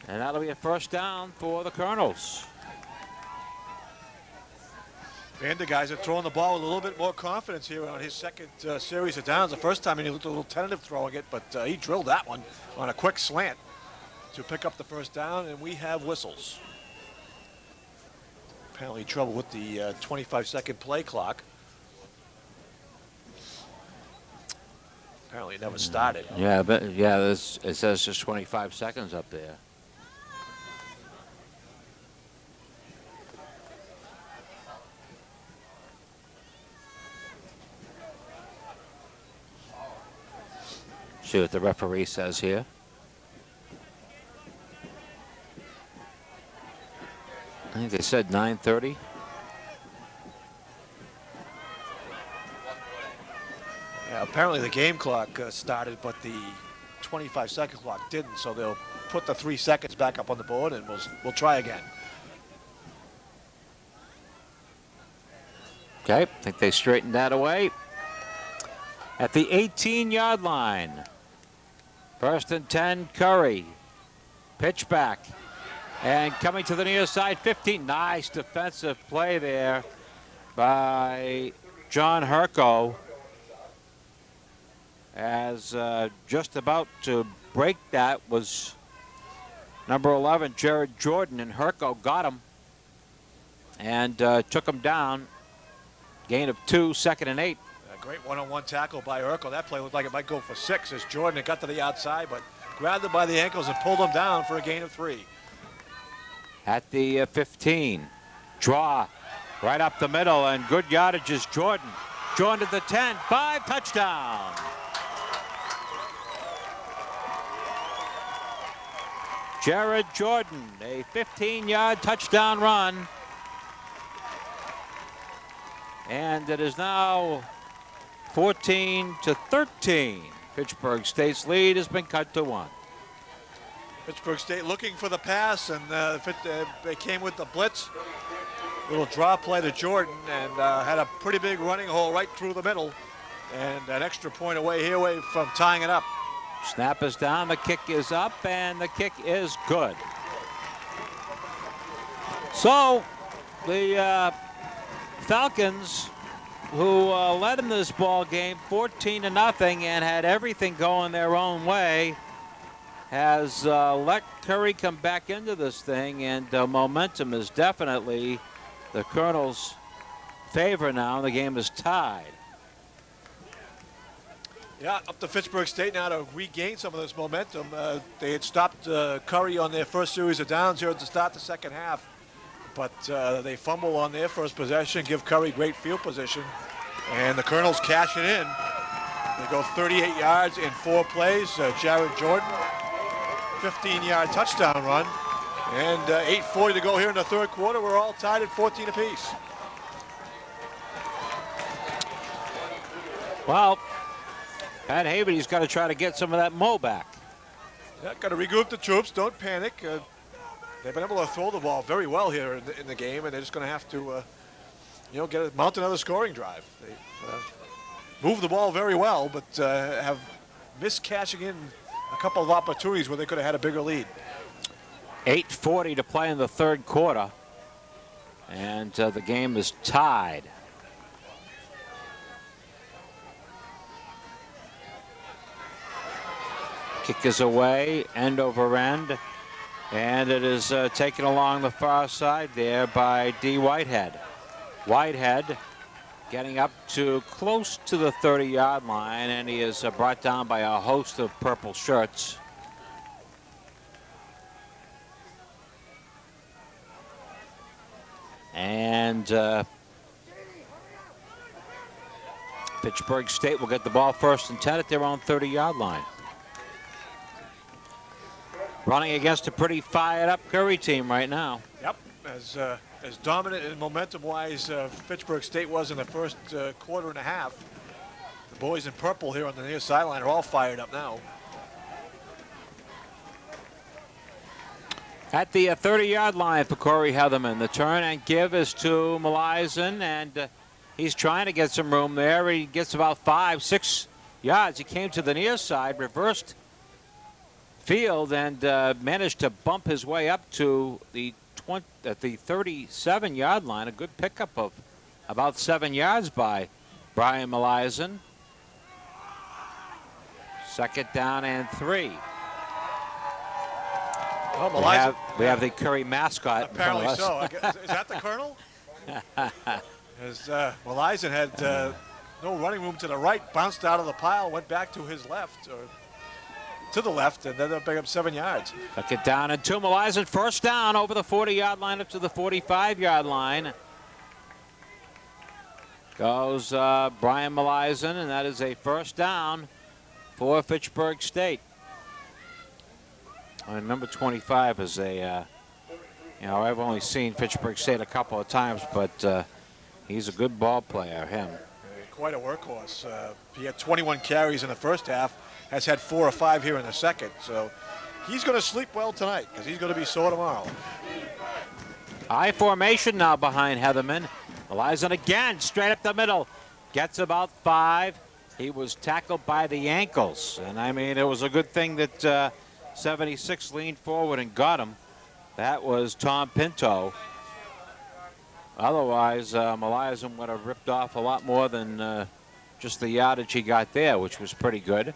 And that'll be a first down for the Colonels. Van de Geisen throwing the ball with a little bit more confidence here on his second series of downs. The first time he looked a little tentative throwing it, but he drilled that one on a quick slant to pick up the first down, and we have whistles. Apparently trouble with the 25-second play clock. Apparently it never started. Yeah, but it says just 25 seconds up there. See what the referee says here. I think they said 9:30. Yeah, apparently the game clock started, but the 25-second clock didn't, so they'll put the 3 seconds back up on the board, and we'll try again. Okay, I think they straightened that away. At the 18-yard line. First and 10, Curry. Pitch back. And coming to the near side, 15. Nice defensive play there by John Herco. As just about to break that was number 11, Jared Jordan, and Herco got him and took him down. Gain of 2, second and 8. Great one-on-one tackle by Urkel. That play looked like it might go for 6 as Jordan had got to the outside, but grabbed him by the ankles and pulled him down for a gain of 3. At the 15, draw right up the middle, and good yardage is Jordan. Jordan to the 10, 5, touchdown. Jared Jordan, a 15-yard touchdown run. And it is now 14-13. Pittsburgh State's lead has been cut to 1. Pittsburgh State looking for the pass, and they came with the blitz. Little draw play to Jordan, and had a pretty big running hole right through the middle. And an extra point away from tying it up. Snap is down, the kick is up, and the kick is good. So the Falcons, who led in this ball game 14-0 and had everything going their own way, has let Curry come back into this thing, and momentum is definitely the Colonels' favor now. The game is tied. Yeah, up to Pittsburgh State now to regain some of this momentum. They had stopped Curry on their first series of downs here at the start of the second half, but they fumble on their first possession, give Curry great field position, and the Colonels cash it in. They go 38 yards in 4 plays. Jared Jordan, 15-yard touchdown run, and 8:40 to go here in the third quarter. We're all tied at 14 apiece. Well, Pat Haverty's got to try to get some of that mo back. Yeah, got to regroup the troops. Don't panic. They've been able to throw the ball very well here in the game, and they're just going to have to, mount another scoring drive. They move the ball very well, but have missed cashing in a couple of opportunities where they could have had a bigger lead. 8:40 to play in the third quarter, and the game is tied. Kick is away, end over end. And it is taken along the far side there by D. Whitehead. Whitehead getting up to close to the 30-yard line, and he is brought down by a host of purple shirts. And Fitchburg State will get the ball first and 10 at their own 30-yard line. Running against a pretty fired-up Curry team right now. Yep, as dominant and momentum-wise Fitchburg State was in the first quarter and a half. The boys in purple here on the near sideline are all fired up now. At the 30-yard line for Corey Heatherman, the turn and give is to Malizan, and he's trying to get some room there. He gets about 5-6 yards. He came to the near side, reversed field, and managed to bump his way up to the 37-yard line. A good pickup of about 7 yards by Brian Malizan. Second down and 3. Well, we have the Curry mascot. Apparently so. Is that the Colonel? As Malizan had no running room to the right, bounced out of the pile, went back to his left, or to the left, and ended up picking up 7 yards. Second down and 2. Malizan first down over the 40-yard line up to the 45-yard line. Goes Brian Malizan, and that is a first down for Fitchburg State. Number 25 is I've only seen Fitchburg State a couple of times, but he's a good ball player, him. Quite a workhorse. He had 21 carries in the first half, has had 4 or 5 here in the second. So he's going to sleep well tonight because he's going to be sore tomorrow. High formation now behind Heatherman. Malizan again, straight up the middle. Gets about 5. He was tackled by the ankles. And, I mean, it was a good thing that 76 leaned forward and got him. That was Tom Pinto. Otherwise, Malizan would have ripped off a lot more than just the yardage he got there, which was pretty good.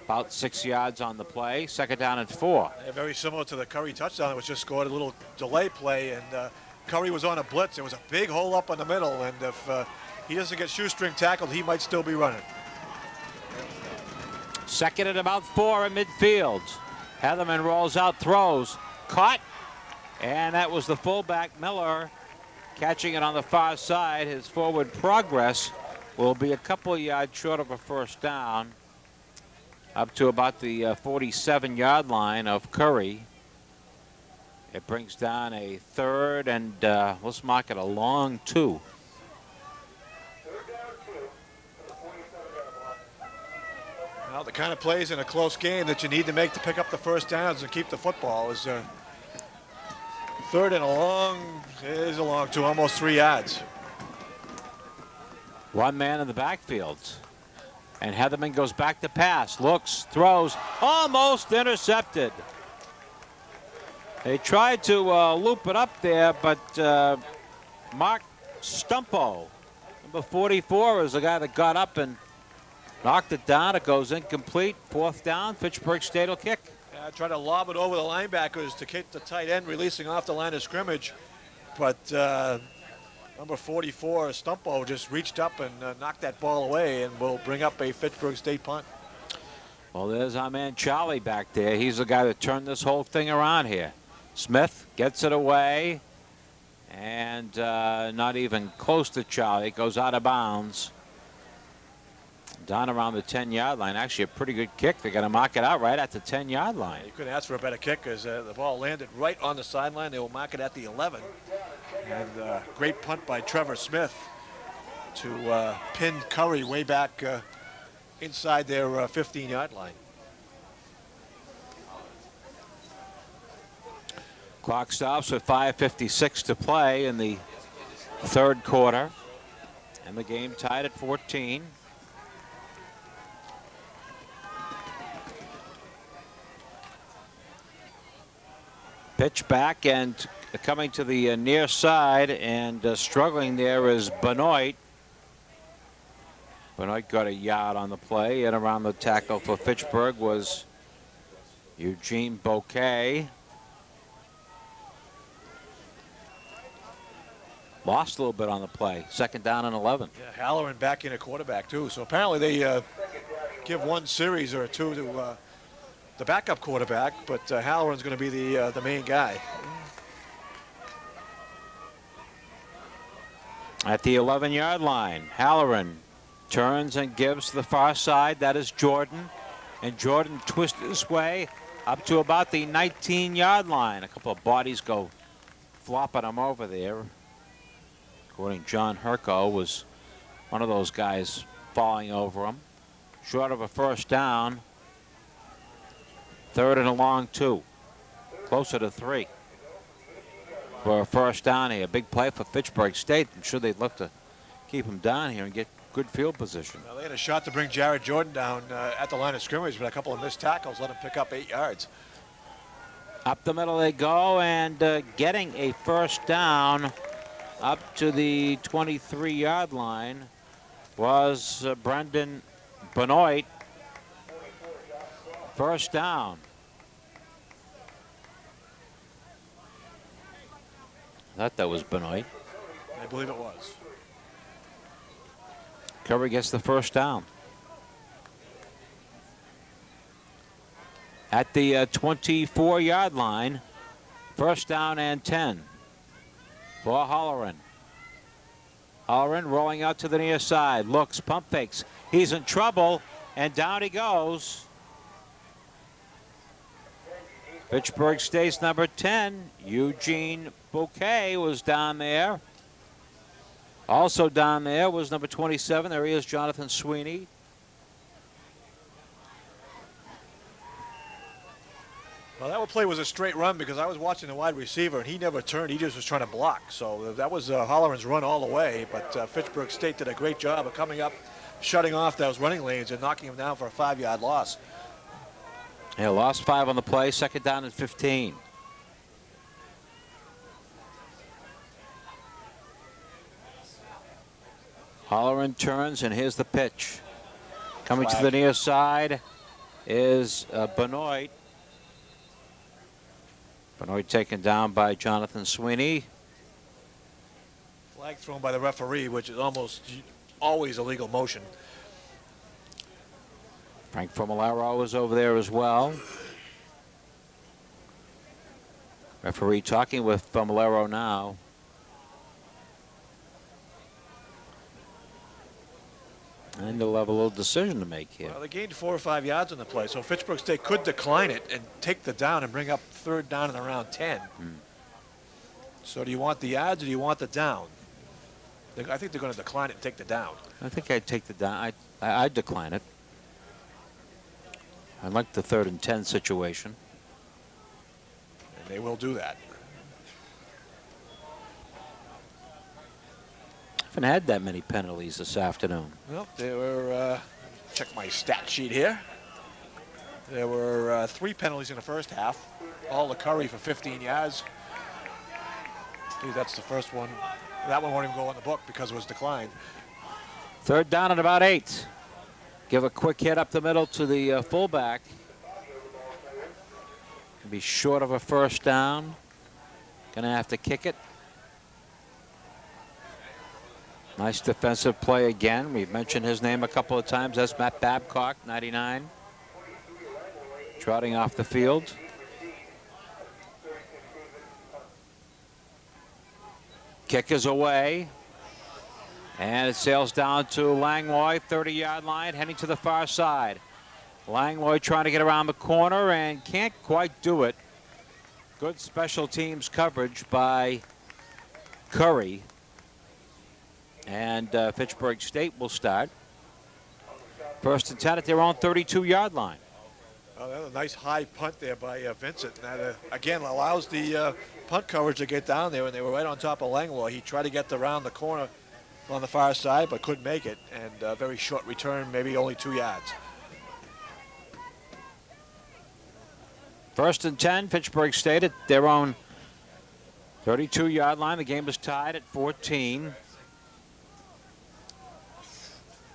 About 6 yards on the play. Second down and 4. Yeah, very similar to the Curry touchdown that was just scored, a little delay play, and Curry was on a blitz. There was a big hole up in the middle, and if he doesn't get shoestring tackled, he might still be running. Second and about 4 in midfield. Heatherman rolls out, throws, caught, and that was the fullback Miller catching it on the far side. His forward progress will be a couple of yards short of a first down, up to about the 47-yard line of Curry. It brings down a third, and let's mark it a long 2. Well, the kind of plays in a close game that you need to make to pick up the first downs and keep the football is third and a long, it is a long 2, almost 3 yards. One man in the backfield. And Heatherman goes back to pass, looks, throws, almost intercepted. They tried to loop it up there, but Mark Stumpo, number 44, is the guy that got up and knocked it down. It goes incomplete. Fourth down. Fitchburg State will kick. Try to lob it over the linebackers to kick the tight end, releasing off the line of scrimmage. But number 44, Stumpo, just reached up and knocked that ball away and will bring up a Fitchburg State punt. Well, there's our man Charlie back there. He's the guy that turned this whole thing around here. Smith gets it away, and not even close to Charlie. It goes out of bounds. Down around the 10-yard line. Actually, a pretty good kick. They're going to mark it out right at the 10-yard line. You couldn't ask for a better kick as the ball landed right on the sideline. They will mark it at the 11. And great punt by Trevor Smith to pin Curry way back inside their 15-yard line. Clock stops with 5:56 to play in the third quarter. And the game tied at 14. Pitch back and coming to the near side and struggling there is Benoit. Benoit got a yard on the play, and around the tackle for Fitchburg was Eugene Bouquet lost a little bit on the play. 2nd down and 11. Yeah, Halloran back in a quarterback too. So apparently they give one series or two to the backup quarterback, but Halloran's going to be the main guy. At the 11-yard line, Halloran turns and gives to the far side. That is Jordan. And Jordan twists his way up to about the 19-yard line. A couple of bodies go flopping him over there. According to John Herco, was one of those guys falling over him. Short of a first down. 3rd and a long 2. Closer to 3. For a first down here. Big play for Fitchburg State. I'm sure they'd look to keep him down here and get good field position. Well, they had a shot to bring Jared Jordan down at the line of scrimmage, but a couple of missed tackles let him pick up 8 yards. Up the middle they go, and getting a first down up to the 23-yard line was Brendan Benoit. First down. I thought that was Benoit. I believe it was. Curry gets the first down. At the 24-yard line, first down and 10 for Halloran. Halloran rolling out to the near side, looks, pump fakes. He's in trouble, and down he goes. Fitchburg State's number 10, Eugene Bouquet, was down there. Also down there was number 27. There he is, Jonathan Sweeney. Well, that play was a straight run because I was watching the wide receiver, and he never turned. He just was trying to block. So that was Halloran's run all the way. But Fitchburg State did a great job of coming up, shutting off those running lanes, and knocking him down for a 5-yard loss. Yeah, lost 5 on the play. 2nd down and 15. Halloran turns, and here's the pitch. Coming to the near side is Benoit. Benoit taken down by Jonathan Sweeney. Flag thrown by the referee, which is almost always a legal motion. Frank Formularo was over there as well. Referee talking with Formularo now. And they'll have a little decision to make here. Well, they gained 4 or 5 yards on the play, so Fitchburg State could decline it and take the down and bring up 3rd down and around 10. So do you want the yards or do you want the down? I think they're going to decline it and take the down. I think I'd take the down. I'd decline it. I like the 3rd and 10 situation. And they will do that. Haven't had that many penalties this afternoon. Well, there were, check my stat sheet here. There were 3 penalties in the first half, all to Curry for 15 yards. I believe that's the first one. That one won't even go on the book because it was declined. 3rd down and about 8. Give a quick hit up the middle to the fullback. Be short of a first down. Gonna have to kick it. Nice defensive play again. We've mentioned his name a couple of times. That's Matt Babcock, 99. Trotting off the field. Kick is away. And it sails down to Langlois, 30-yard line, heading to the far side. Langlois trying to get around the corner and can't quite do it. Good special teams coverage by Curry. And Fitchburg State will start. 1st and 10 at their own 32-yard line. A nice high punt there by Vincent. That, again, allows the punt coverage to get down there, and they were right on top of Langlois. He tried to get around the corner on the far side, but couldn't make it. And very short return, maybe only 2 yards. 1st and 10, Fitchburg State at their own 32-yard line. The game is tied at 14.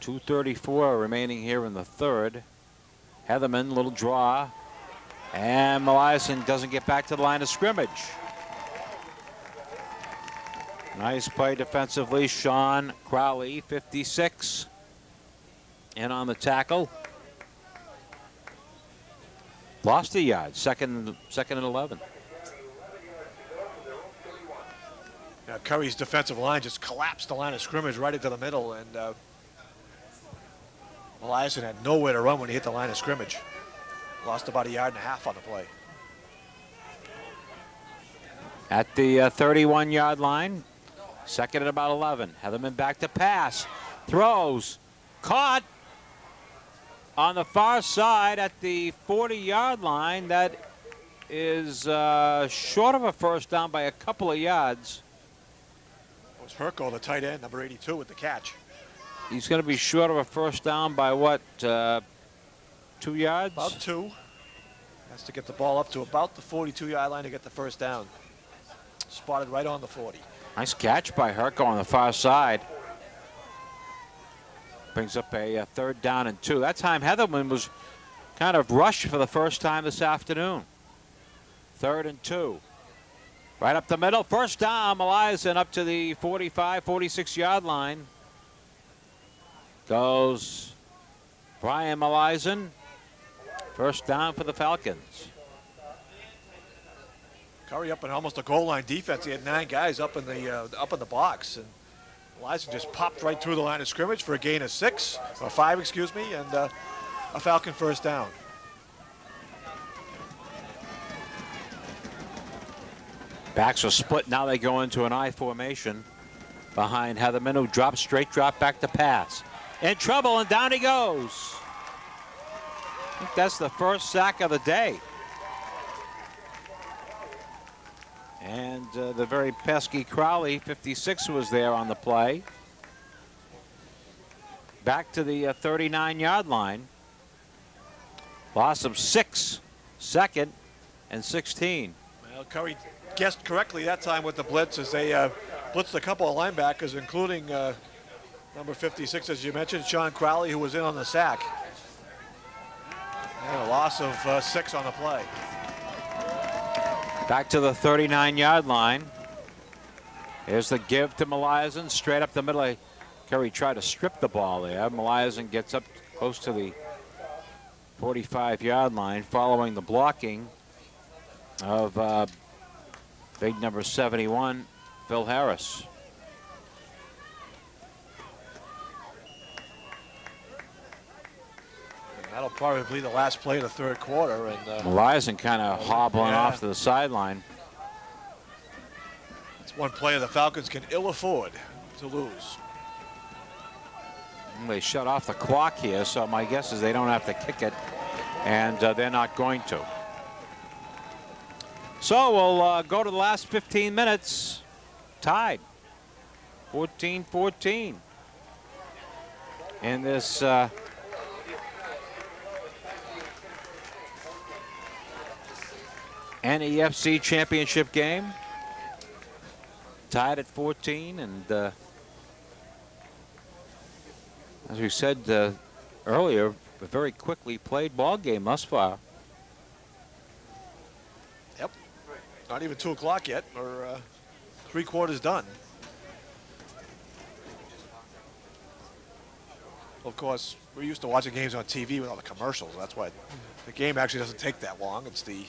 2:34 remaining here in the 3rd. Heatherman, little draw. And Meliason doesn't get back to the line of scrimmage. Nice play defensively. Sean Crowley, 56, in on the tackle. Lost a yard, second and 11. Now Curry's defensive line just collapsed the line of scrimmage right into the middle, and Meliason had nowhere to run when he hit the line of scrimmage. Lost about a yard and a half on the play. At the 31-yard line, second and about 11. Heatherman back to pass, throws, caught on the far side at the 40-yard line. That is short of a first down by a couple of yards. It was Herco, the tight end, number 82, with the catch. He's going to be short of a first down by what, 2 yards? About 2. Has to get the ball up to about the 42-yard line to get the first down. Spotted right on the 40. Nice catch by Herco on the far side. Brings up a third down and 2. That time Heatherman was kind of rushed for the first time this afternoon. 3rd and 2. Right up the middle. First down. Meliason up to the 45, 46-yard line. Goes Brian Meliason. First down for the Falcons. Curry up in almost a goal line defense. He had 9 guys up in the box, and Meliason just popped right through the line of scrimmage for a gain of 5, excuse me, and a Falcon first down. Backs are split. Now they go into an I formation behind Heatherman, who drops straight drop back to pass. In trouble, and down he goes. I think that's the first sack of the day. And the very pesky Crowley, 56, was there on the play. Back to the 39-yard line. Loss of 6, 2nd and 16. Well, Curry guessed correctly that time with the blitz as they blitzed a couple of linebackers, including number 56, as you mentioned, Sean Crowley, who was in on the sack. And a loss of 6 on the play. Back to the 39-yard line. Here's the give to Meliason, straight up the middle. Curry tried to strip the ball there. Meliason gets up close to the 45-yard line, following the blocking of big number 71, Phil Harris. That'll probably be the last play of the 3rd quarter. And Meliason kind of hobbling off to the sideline. It's one play the Falcons can ill afford to lose. They shut off the clock here, so my guess is they don't have to kick it, and they're not going to. So we'll go to the last 15 minutes. Tied 14-14 in this NEFC championship game. Tied at 14, and as we said earlier, a very quickly played ball game thus far. Yep. Not even 2 o'clock yet, or 3 quarters done. Of course, we're used to watching games on TV with all the commercials. That's why the game actually doesn't take that long. It's the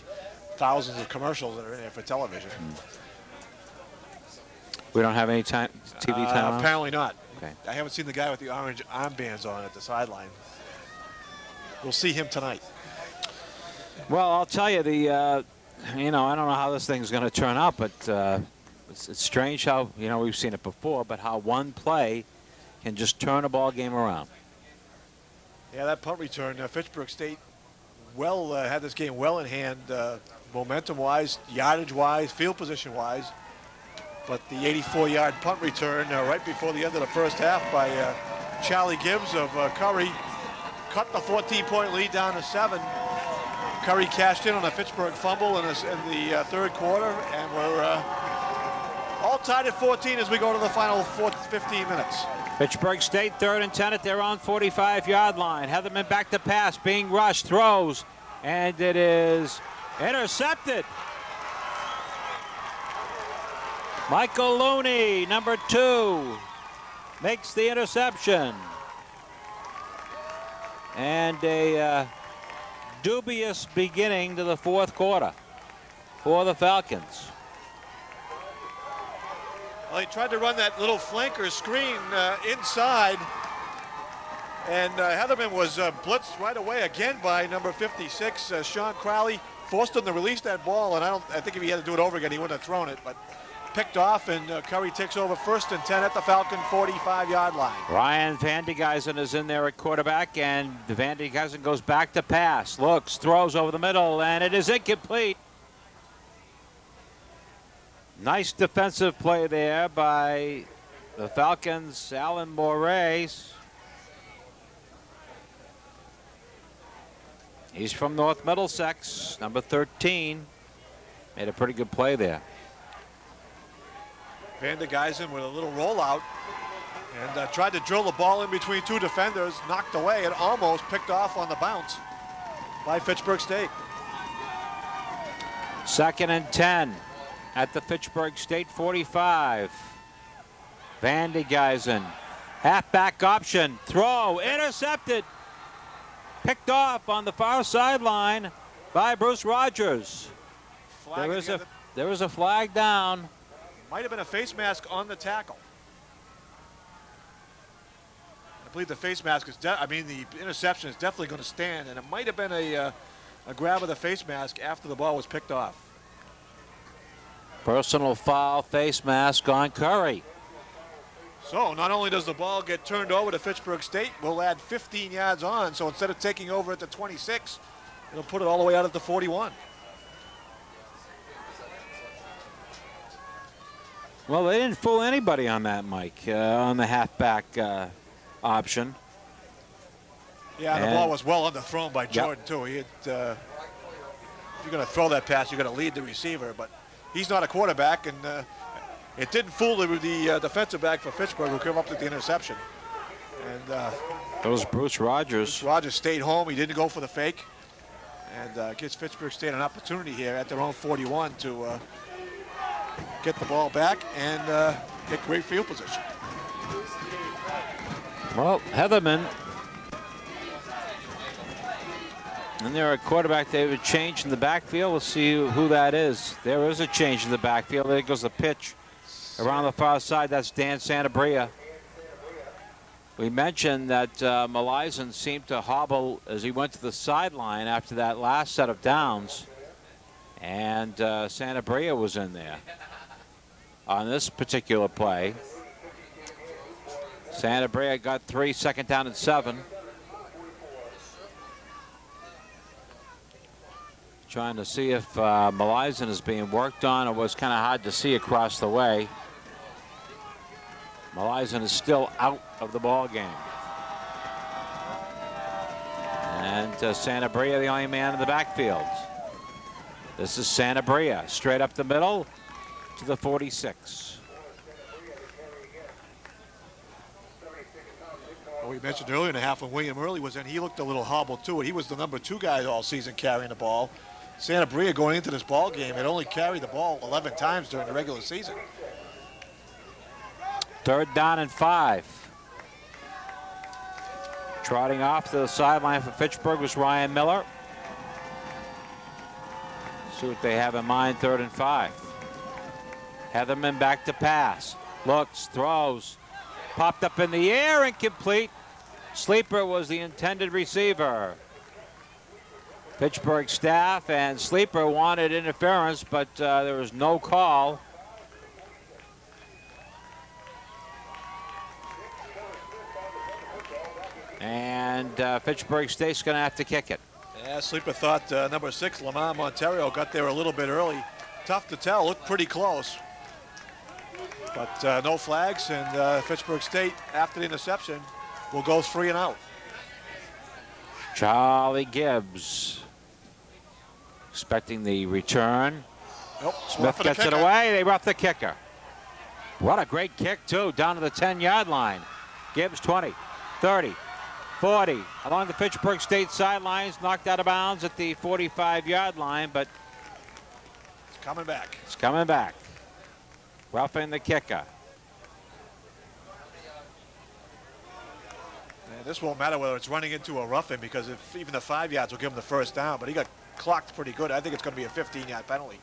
thousands of commercials that are in there for television. We don't have any TV time? Apparently not. Okay. I haven't seen the guy with the orange armbands on at the sideline. We'll see him tonight. Well, I'll tell you, I don't know how this thing's going to turn out, but it's strange how, we've seen it before, but how one play can just turn a ball game around. Yeah, that punt return, Fitchburg State had this game well in hand, momentum-wise, yardage-wise, field position-wise. But the 84-yard punt return right before the end of the first half by Charlie Gibbs of Curry cut the 14-point lead down to 7. Curry cashed in on a Fitchburg fumble in the 3rd quarter, and we're all tied at 14 as we go to the final 15 minutes. Fitchburg State 3rd and 10 at their own 45-yard line. Heatherman back to pass, being rushed, throws, and it is Intercepted. Michael Looney, number 2, makes the interception. And a dubious beginning to the fourth quarter for the Falcons. Well, he tried to run that little flanker screen inside, and Heatherman was blitzed right away again by number 56, Sean Crowley. Forced him to release that ball, and I think if he had to do it over again, he wouldn't have thrown it. But picked off, and Curry takes over 1st and 10 at the Falcon 45-yard line. Ryan Vandegeisen is in there at quarterback, and Vandegeisen goes back to pass. Looks, throws over the middle, and it is incomplete. Nice defensive play there by the Falcons, Alan Moraes. He's from North Middlesex, number 13. Made a pretty good play there. Vandegeisen with a little rollout and tried to drill the ball in between 2 defenders, knocked away, and almost picked off on the bounce by Fitchburg State. 2nd and 10 at the Fitchburg State 45. Vandegeisen, halfback option, throw, intercepted. Picked off on the far sideline by Bruce Rogers. There is a flag down. Might have been a face mask on the tackle. I believe the face mask is, the interception is definitely going to stand, and it might have been a grab of the face mask after the ball was picked off. Personal foul, face mask on Curry. So not only does the ball get turned over to Fitchburg State, we'll add 15 yards on. So instead of taking over at the 26, it'll put it all the way out at the 41. Well, they didn't fool anybody on that, Mike, on the halfback option. Yeah, and the ball was well underthrown by Jordan, too. He had, if you're going to throw that pass, you're going to lead the receiver. But he's not a quarterback, and it didn't fool the defensive back for Fitchburg, who came up with the interception. And that was Bruce Rogers. Bruce Rogers stayed home. He didn't go for the fake. And gives Fitchburg State an opportunity here at their own 41 to get the ball back and get great field position. Well, Heatherman. And there a quarterback they would change in the backfield. We'll see who that is. There is a change in the backfield. There goes the pitch around the far side. That's Dan Santabria. We mentioned that Malisen seemed to hobble as he went to the sideline after that last set of downs. And Santabria was in there on this particular play. Santabria got 3, 2nd down and 7. Trying to see if Malisen is being worked on. It was kind of hard to see across the way. Malisen is still out of the ball game. And Santabria, the only man in the backfield. This is Santabria, straight up the middle to the 46. Well, we mentioned earlier in the half when William Early was in, he looked a little hobbled too. He was the number 2 guy all season carrying the ball. Santabria going into this ball game had only carried the ball 11 times during the regular season. 3rd down and 5. Trotting off to the sideline for Fitchburg was Ryan Miller. See what they have in mind, 3rd and 5. Heatherman back to pass. Looks, throws. Popped up in the air, incomplete. Sleeper was the intended receiver. Fitchburg staff and Sleeper wanted interference, but there was no call. And Fitchburg State's going to have to kick it. Yeah, Sleeper thought number 6, Lamar Monterio, got there a little bit early. Tough to tell, looked pretty close. But no flags, and Fitchburg State, after the interception, will go 3 and out. Charlie Gibbs expecting the return. Nope. Smith gets it away. They rough the kicker. What a great kick, too, down to the 10-yard line. Gibbs 20, 30, 40. Along the Fitchburg State sidelines, knocked out of bounds at the 45-yard line, but coming back. It's coming back. Roughing the kicker. And this won't matter whether it's running into a roughing, because if even the 5 yards will give him the first down, but he got clocked pretty good. I think it's going to be a 15-yard penalty.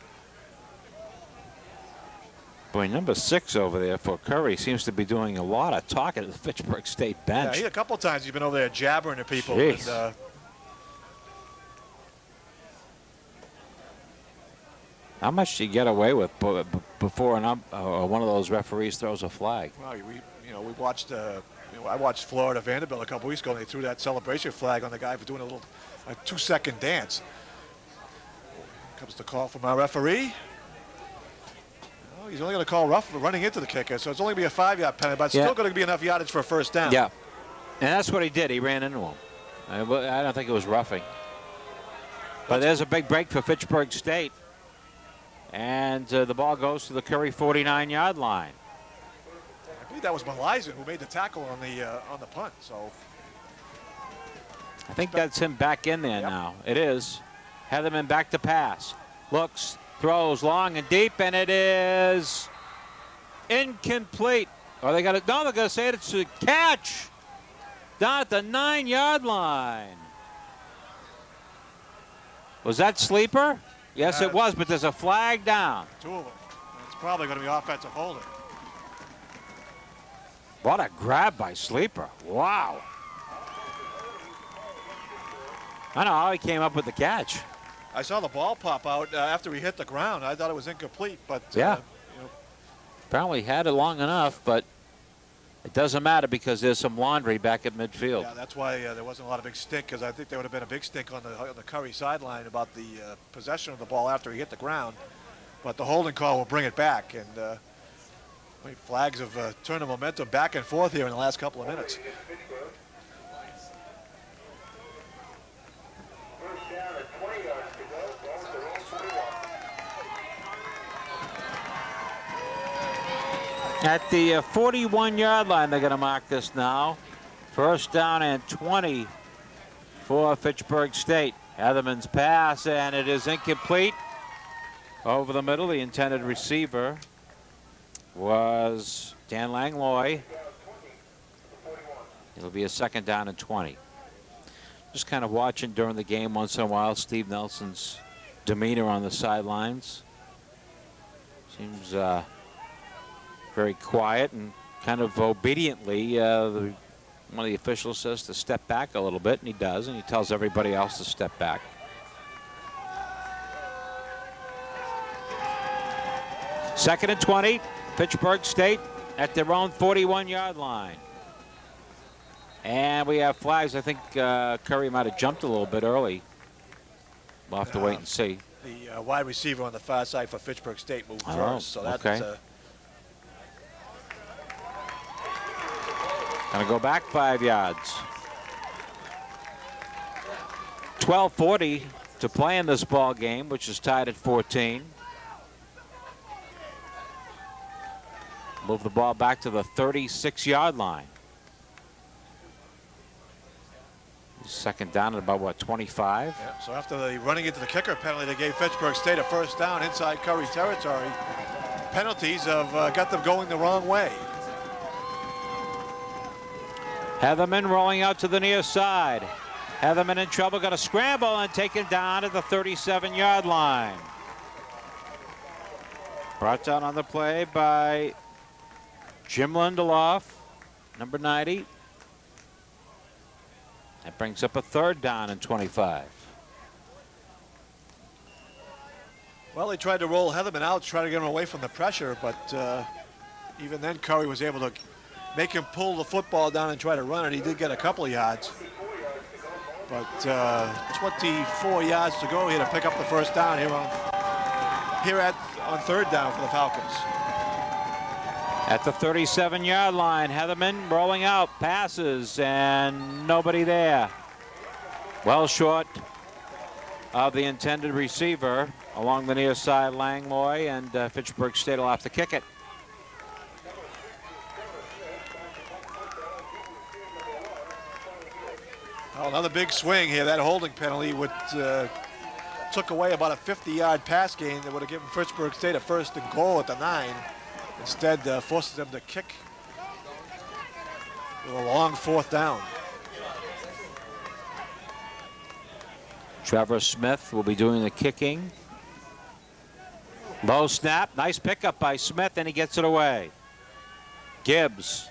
Boy, number 6 over there for Curry seems to be doing a lot of talking to the Fitchburg State bench. Yeah, a couple of times he's been over there jabbering to people. Jeez. And, how much do you get away with before one of those referees throws a flag? well, we watched. I watched Florida Vanderbilt a couple weeks ago, and they threw that celebration flag on the guy for doing a 2-second dance. Comes the call from our referee. Oh, he's only going to call running into the kicker, so it's only going to be a 5-yard penalty, but it's still going to be enough yardage for a first down. Yeah, and that's what he did. He ran into him. I don't think it was roughing. But there's a big break for Fitchburg State. And the ball goes to the Curry 49-yard line. I believe that was Malisen who made the tackle on the punt. So I think that's him back in there now. It is. Heatherman back to pass. Looks, throws long and deep, and it is incomplete. Or they got it. No, they're going to say it's a catch down at the 9-yard line. Was that Sleeper? Yes, it was, but there's a flag down. 2 of them. It's probably going to be offensive holding. What a grab by Sleeper. Wow. I don't know how he came up with the catch. I saw the ball pop out after he hit the ground. I thought it was incomplete, but apparently he had it long enough, but it doesn't matter because there's some laundry back at midfield. Yeah, that's why there wasn't a lot of big stink, because I think there would have been a big stink on the Curry sideline about the possession of the ball after he hit the ground. But the holding call will bring it back, and flags have turned the momentum back and forth here in the last couple of minutes. At the 41-yard line, they're going to mark this now. First down and 20 for Fitchburg State. Heatherman's pass, and it is incomplete. Over the middle, the intended receiver was Dan Langlois. It'll be a second down and 20. Just kind of watching during the game once in a while Steve Nelson's demeanor on the sidelines. Seems very quiet and kind of obediently. One of the officials says to step back a little bit, and he does, and he tells everybody else to step back. Second and 20, Fitchburg State at their own 41-yard line. And we have flags. I think Curry might have jumped a little bit early. We'll have to wait and see. The wide receiver on the far side for Fitchburg State moved first, so that's okay. Gonna go back 5 yards. 12:40 to play in this ball game, which is tied at 14. Move the ball back to the 36-yard line. Second down at about, what, 25? Yeah, so after the running into the kicker penalty, they gave Fitchburg State a first down inside Curry territory. Penalties have got them going the wrong way. Heatherman rolling out to the near side. Heatherman in trouble, got a scramble and taken down at the 37-yard line. Brought down on the play by Jim Lindelof, number 90. That brings up a third down and 25. Well, they tried to roll Heatherman out, try to get him away from the pressure, but even then Curry was able to make him pull the football down and try to run it. He did get a couple of yards. But 24 yards to go here to pick up the first down on third down for the Falcons. At the 37-yard line, Heatherman rolling out, passes, and nobody there. Well short of the intended receiver along the near side, Langlois, and Fitchburg State will have to kick it. Oh, another big swing here. That holding penalty would took away about a 50-yard pass gain that would have given Fitchburg State a 1st and goal at the 9. Instead, forces them to kick with a long 4th down. Trevor Smith will be doing the kicking. Low snap, nice pickup by Smith, and he gets it away. Gibbs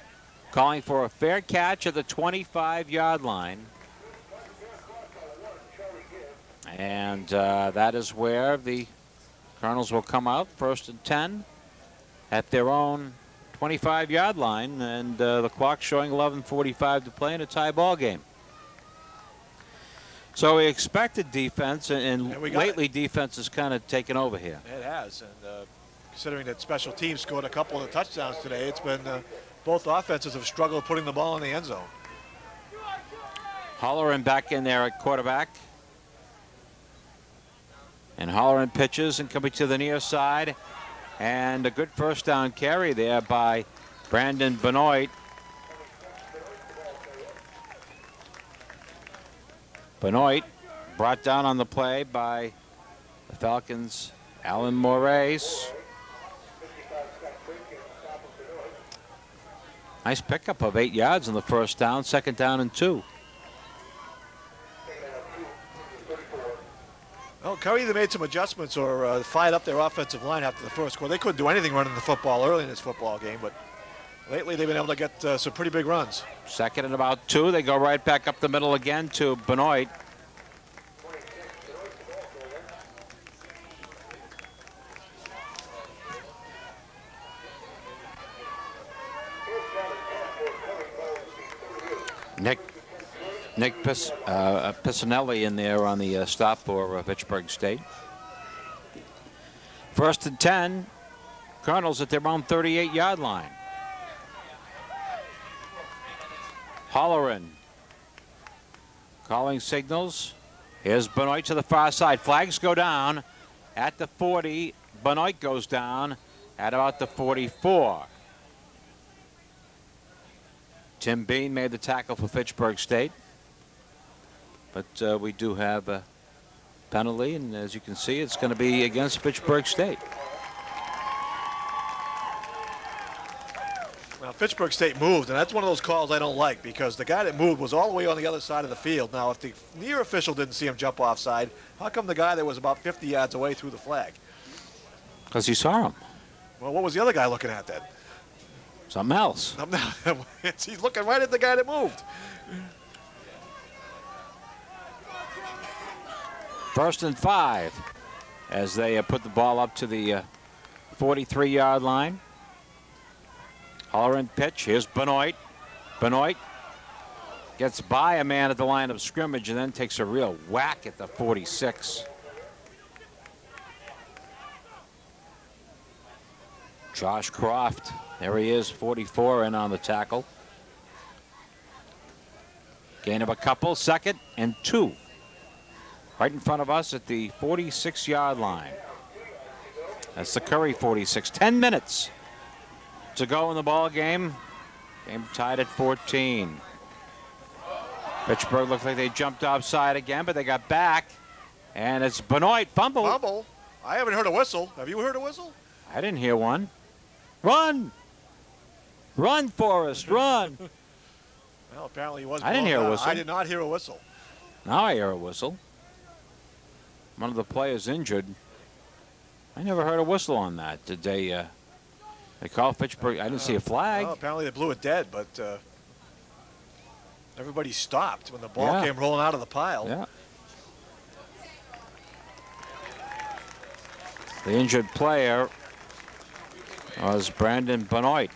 calling for a fair catch at the 25-yard line. And that is where the Colonels will come out, 1st and 10 at their own 25-yard line, and the clock showing 11:45 to play in a tie ball game. So we expected defense, and lately defense has kind of taken over here. It has, and considering that special teams scored a couple of the touchdowns today, it's been both offenses have struggled putting the ball in the end zone. Holleran back in there at quarterback. And Holleran pitches and coming to the near side. And a good 1st down carry there by Brandon Benoit. Benoit brought down on the play by the Falcons' Alan Moraes. Nice pickup of 8 yards on the 1st down, 2nd down and 2. Well, Curry either made some adjustments or fired up their offensive line after the first quarter. They couldn't do anything running the football early in this football game, but lately they've been able to get some pretty big runs. 2nd and about 2. They go right back up the middle again to Benoit. Nick Piscinelli in there on the stop for Fitchburg State. 1st and 10. Colonels at their own 38-yard line. Holleran calling signals. Here's Benoit to the far side. Flags go down at the 40. Benoit goes down at about the 44. Tim Bean made the tackle for Fitchburg State. But we do have a penalty, and as you can see, it's going to be against Fitchburg State. Now, Fitchburg State moved, and that's one of those calls I don't like because the guy that moved was all the way on the other side of the field. Now, if the near official didn't see him jump offside, how come the guy that was about 50 yards away threw the flag? Because he saw him. Well, what was the other guy looking at then? Something else. He's looking right at the guy that moved. 1st and 5 as they put the ball up to the 43-yard line. Holleran pitch. Here's Benoit. Benoit gets by a man at the line of scrimmage and then takes a real whack at the 46. Josh Croft. There he is, 44 in on the tackle. Gain of a couple, 2nd and 2. Right in front of us at the 46-yard line. That's the Curry 46. 10 minutes to go in the ball game. Game tied at 14. Fitchburg looked like they jumped offside again, but they got back. And it's Benoit. Fumble. Fumble? I haven't heard a whistle. Have you heard a whistle? I didn't hear one. Run! Run, Forrest, run! Well, apparently he was. I didn't hear a whistle. I did not hear a whistle. Now I hear a whistle. One of the players injured. I never heard a whistle on that. Did they call Fitchburg? I didn't see a flag. Well, apparently they blew it dead, but everybody stopped when the ball came rolling out of the pile. Yeah. The injured player was Brandon Benoit.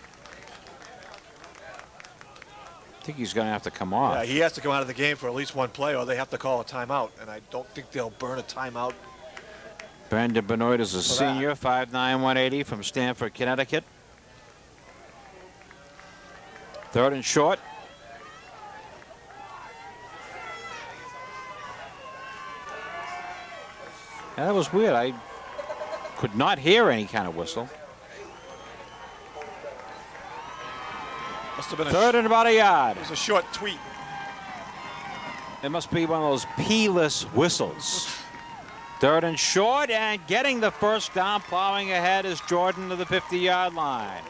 I think he's going to have to come off. Yeah, he has to come out of the game for at least one play, or they have to call a timeout, and I don't think they'll burn a timeout. Brandon Benoit is a senior, 5'9", 180 from Stamford, Connecticut. 3rd and short. Yeah, that was weird. I could not hear any kind of whistle. Must have been 3rd and about a yard. It was a short tweet. It must be one of those P-less whistles. Third and short, and getting the first down, plowing ahead is Jordan to the 50-yard line.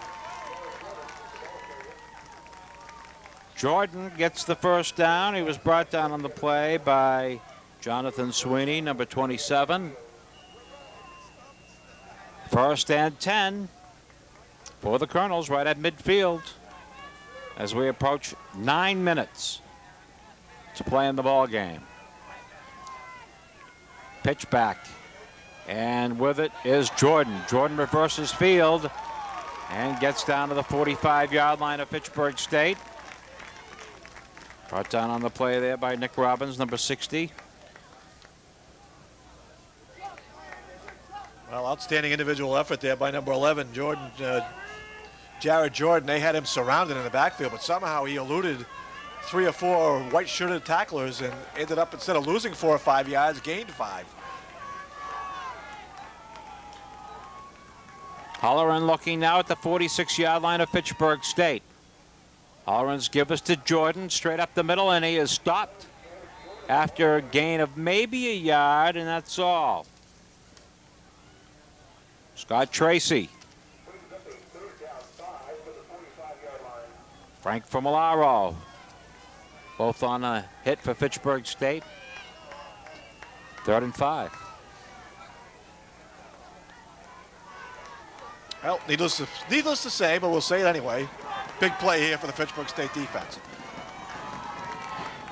Jordan gets the first down. He was brought down on the play by Jonathan Sweeney, number 27. First and 10 for the Colonels right at midfield as we approach 9 minutes to play in the ball game. Pitch back, and with it is Jordan. Jordan reverses field and gets down to the 45-yard line of Fitchburg State. Brought down on the play there by Nick Robbins, number 60. Well, outstanding individual effort there by number 11, Jared Jordan. They had him surrounded in the backfield, but somehow he eluded 3 or 4 white-shirted tacklers and ended up, instead of losing 4 or 5 yards, gained 5. Holloran looking now at the 46-yard line of Fitchburg State. Holloran's give us to Jordan straight up the middle, and he is stopped after a gain of maybe a yard, and that's all. Scott Tracy. Frank Famolaro. Both on a hit for Fitchburg State. 3rd and 5. Well, needless to say, but we'll say it anyway. Big play here for the Fitchburg State defense.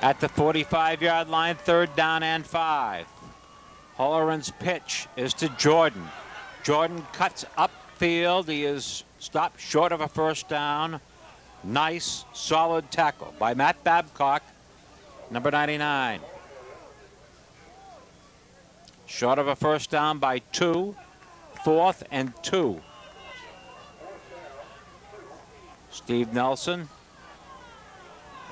At the 45-yard line, 3rd down and 5. Holloran's pitch is to Jordan. Jordan cuts upfield. He is stopped short of a first down. Nice, solid tackle by Matt Babcock, number 99. Short of a first down by 2. 4th and 2. Steve Nelson.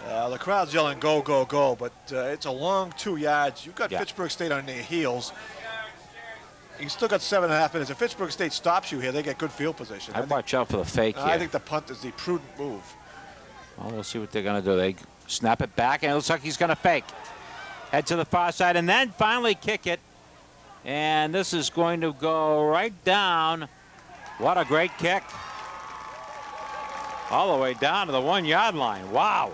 The crowd's yelling, go, go, go, but it's a long 2 yards. You've got Fitchburg State on their heels. You still got 7.5 minutes. If Fitchburg State stops you here, they get good field position. I'd watch out for the fake here. I think the punt is the prudent move. Well, we'll see what they're going to do. They snap it back, and it looks like he's going to fake. Head to the far side, and then finally kick it. And this is going to go right down. What a great kick. All the way down to the 1-yard line. Wow.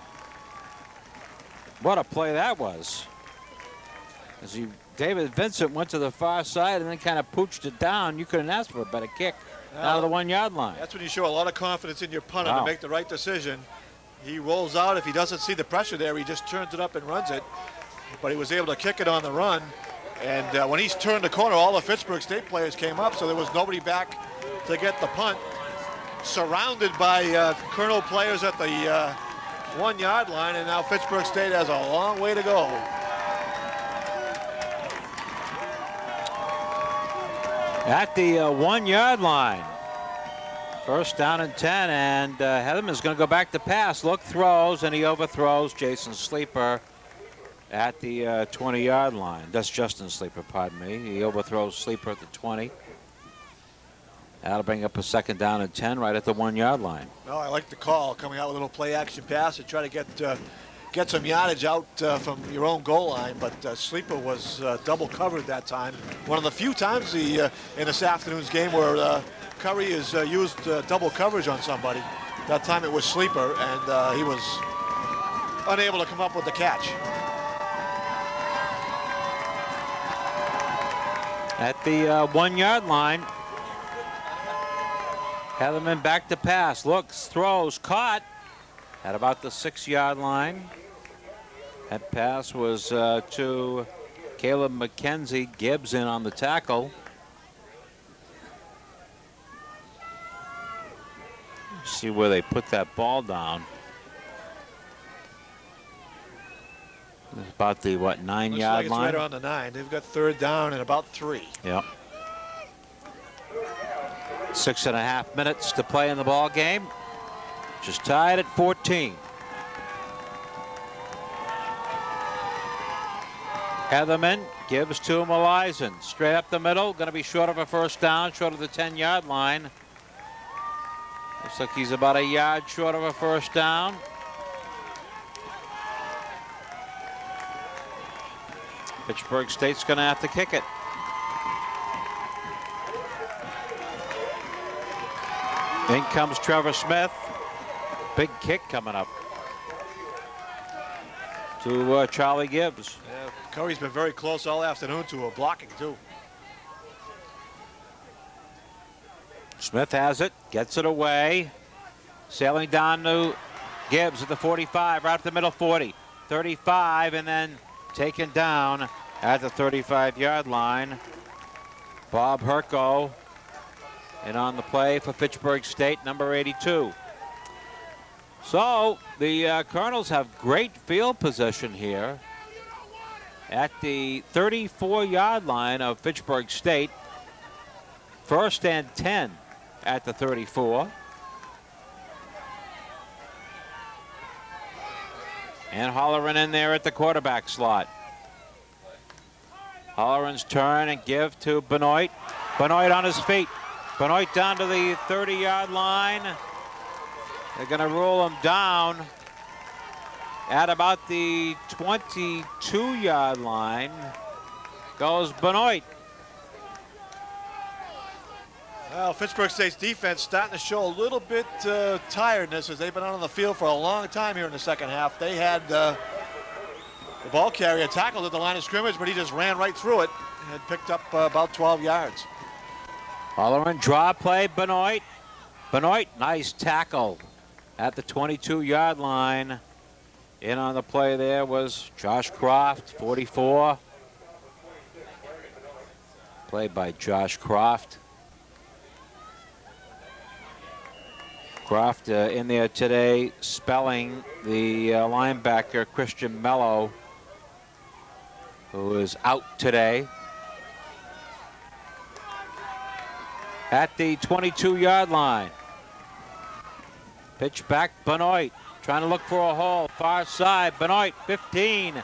What a play that was. David Vincent went to the far side and then kind of pooched it down. You couldn't ask for a better kick out of the 1-yard line. That's when you show a lot of confidence in your punter to make the right decision. He rolls out. If he doesn't see the pressure there, he just turns it up and runs it. But he was able to kick it on the run. And when he's turned the corner, all the Fitchburg State players came up, so there was nobody back to get the punt. Surrounded by Colonel players at the 1-yard line, and now Fitchburg State has a long way to go. At the 1-yard line. First down and 10, and Heatherman's going to go back to pass. Look, throws, and he overthrows Jason Sleeper at the 20-yard line. That's Justin Sleeper, pardon me. He overthrows Sleeper at the 20. That'll bring up a 2nd down and 10 right at the 1-yard line. Well, I like the call, coming out with a little play-action pass to try to get some yardage out from your own goal line, but Sleeper was double covered that time. One of the few times in this afternoon's game where Curry has used double coverage on somebody. That time it was Sleeper, and he was unable to come up with the catch. At the 1-yard line, Heatherman back to pass. Looks, throws, caught at about the 6-yard line. That pass was to Caleb McKenzie. Gibbs in on the tackle. See where they put that ball down. It's about the, 9-yard like it's line? right around the 9. They've got 3rd down and about 3. Yep. 6.5 minutes to play in the ball game. Just tied at 14. Heatherman gives to Elizen. Straight up the middle. Going to be short of a first down, short of the 10-yard line. Looks like he's about a yard short of a first down. Pittsburgh State's going to have to kick it. In comes Trevor Smith. Big kick coming up to Charlie Gibbs. Yeah, Curry's been very close all afternoon to a blocking, too. Smith has it, gets it away. Sailing down to Gibbs at the 45, right up the middle 40. 35, and then taken down at the 35-yard line. Bob Herco, and on the play for Fitchburg State, number 82. So the Colonels have great field position here at the 34-yard line of Fitchburg State. 1st and 10 at the 34. And Holleran in there at the quarterback slot. Holleran's turn and give to Benoit. Benoit on his feet. Benoit down to the 30-yard line. They're going to rule him down at about the 22-yard line. Goes Benoit. Well, Fitchburg State's defense starting to show a little bit tiredness as they've been out on the field for a long time here in the second half. They had the ball carrier tackled at the line of scrimmage, but he just ran right through it and picked up about 12 yards. Holleran draw play, Benoit. Benoit, nice tackle at the 22-yard line. In on the play there was Josh Croft, 44. Played by Josh Croft. Croft in there today, spelling the linebacker Christian Mello, who is out today. At the 22-yard line. Pitch back, Benoit, trying to look for a hole, far side. Benoit, 15,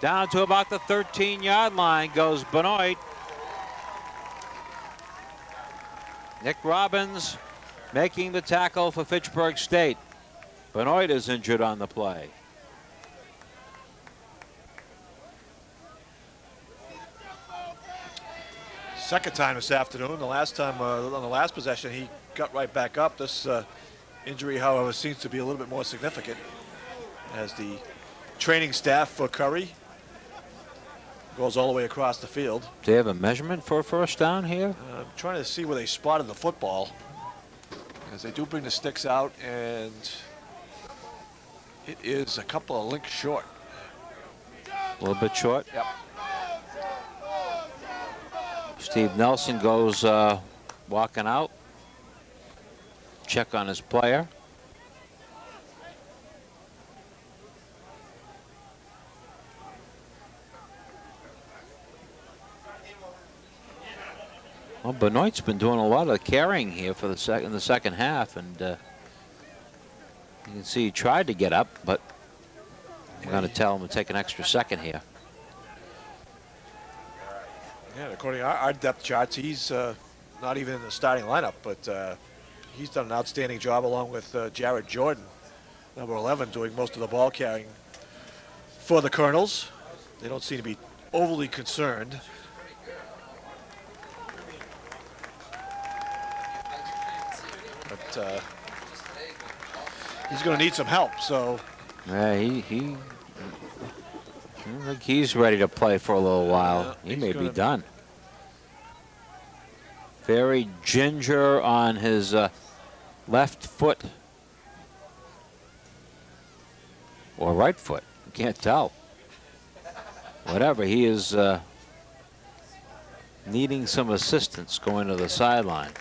down to about the 13-yard line goes Benoit. Nick Robbins making the tackle for Fitchburg State. Benoit is injured on the play. Second time this afternoon. The last time on the last possession he got right back up. This injury, however, seems to be a little bit more significant as the training staff for Curry goes all the way across the field. Do they have a measurement for a first down here? I'm trying to see where they spotted the football, as they do bring the sticks out, and it is a couple of links short. A little bit short? Yep. Steve Nelson goes walking out. Check on his player. Well, Benoit's been doing a lot of carrying here for the second half, and you can see he tried to get up, but we're going to tell him to take an extra second here. Yeah, according to our depth charts, he's not even in the starting lineup, but he's done an outstanding job along with Jared Jordan, number 11, doing most of the ball carrying for the Colonels. They don't seem to be overly concerned. But he's going to need some help, so. Yeah, I think he's ready to play for a little while. Yeah, he may be done. Very ginger on his left foot. Or right foot. You can't tell. Whatever, he is needing some assistance going to the sideline.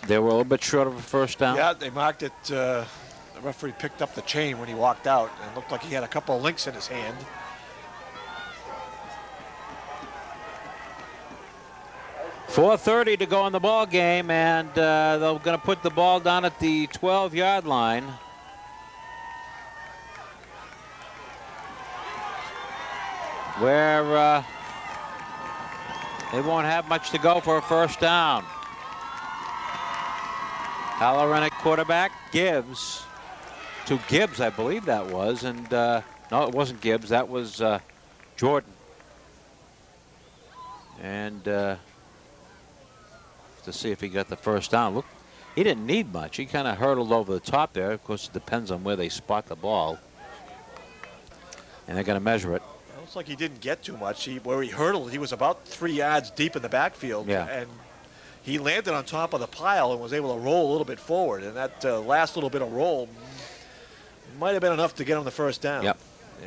They were a little bit short of a first down. Yeah, they marked it. The referee picked up the chain when he walked out, and it looked like he had a couple of links in his hand. .430 to go in the ball game, and they're going to put the ball down at the 12-yard line. Where they won't have much to go for a first down. Halloran at quarterback. Gibbs. To Gibbs, I believe that was. And no, it wasn't Gibbs. That was Jordan. And to see if he got the first down. Look, he didn't need much. He kind of hurdled over the top there. Of course, it depends on where they spot the ball. And they're going to measure it. Looks like he didn't get too much. Where he hurdled, he was about 3 yards deep in the backfield. Yeah. And he landed on top of the pile and was able to roll a little bit forward. And that last little bit of roll might have been enough to get him the first down. Yep.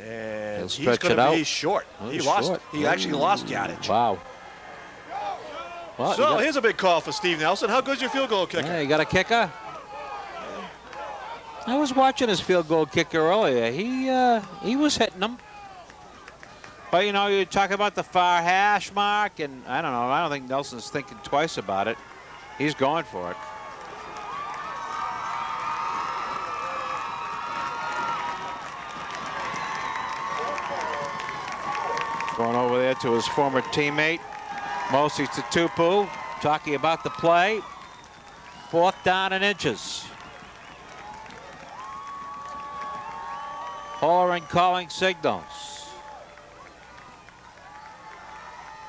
And He's going to be out. short. Short. He actually lost yardage. Wow. Well, so here's a big call for Steve Nelson. How good's your field goal kicker? Yeah, you got a kicker? I was watching his field goal kicker earlier. He was hitting them. But, you know, you talk about the far hash mark, and I don't know. I don't think Nelson's thinking twice about it. He's going for it. Going over there to his former teammate, Mosi Tutupu, talking about the play. 4th down and inches. Halloran calling signals.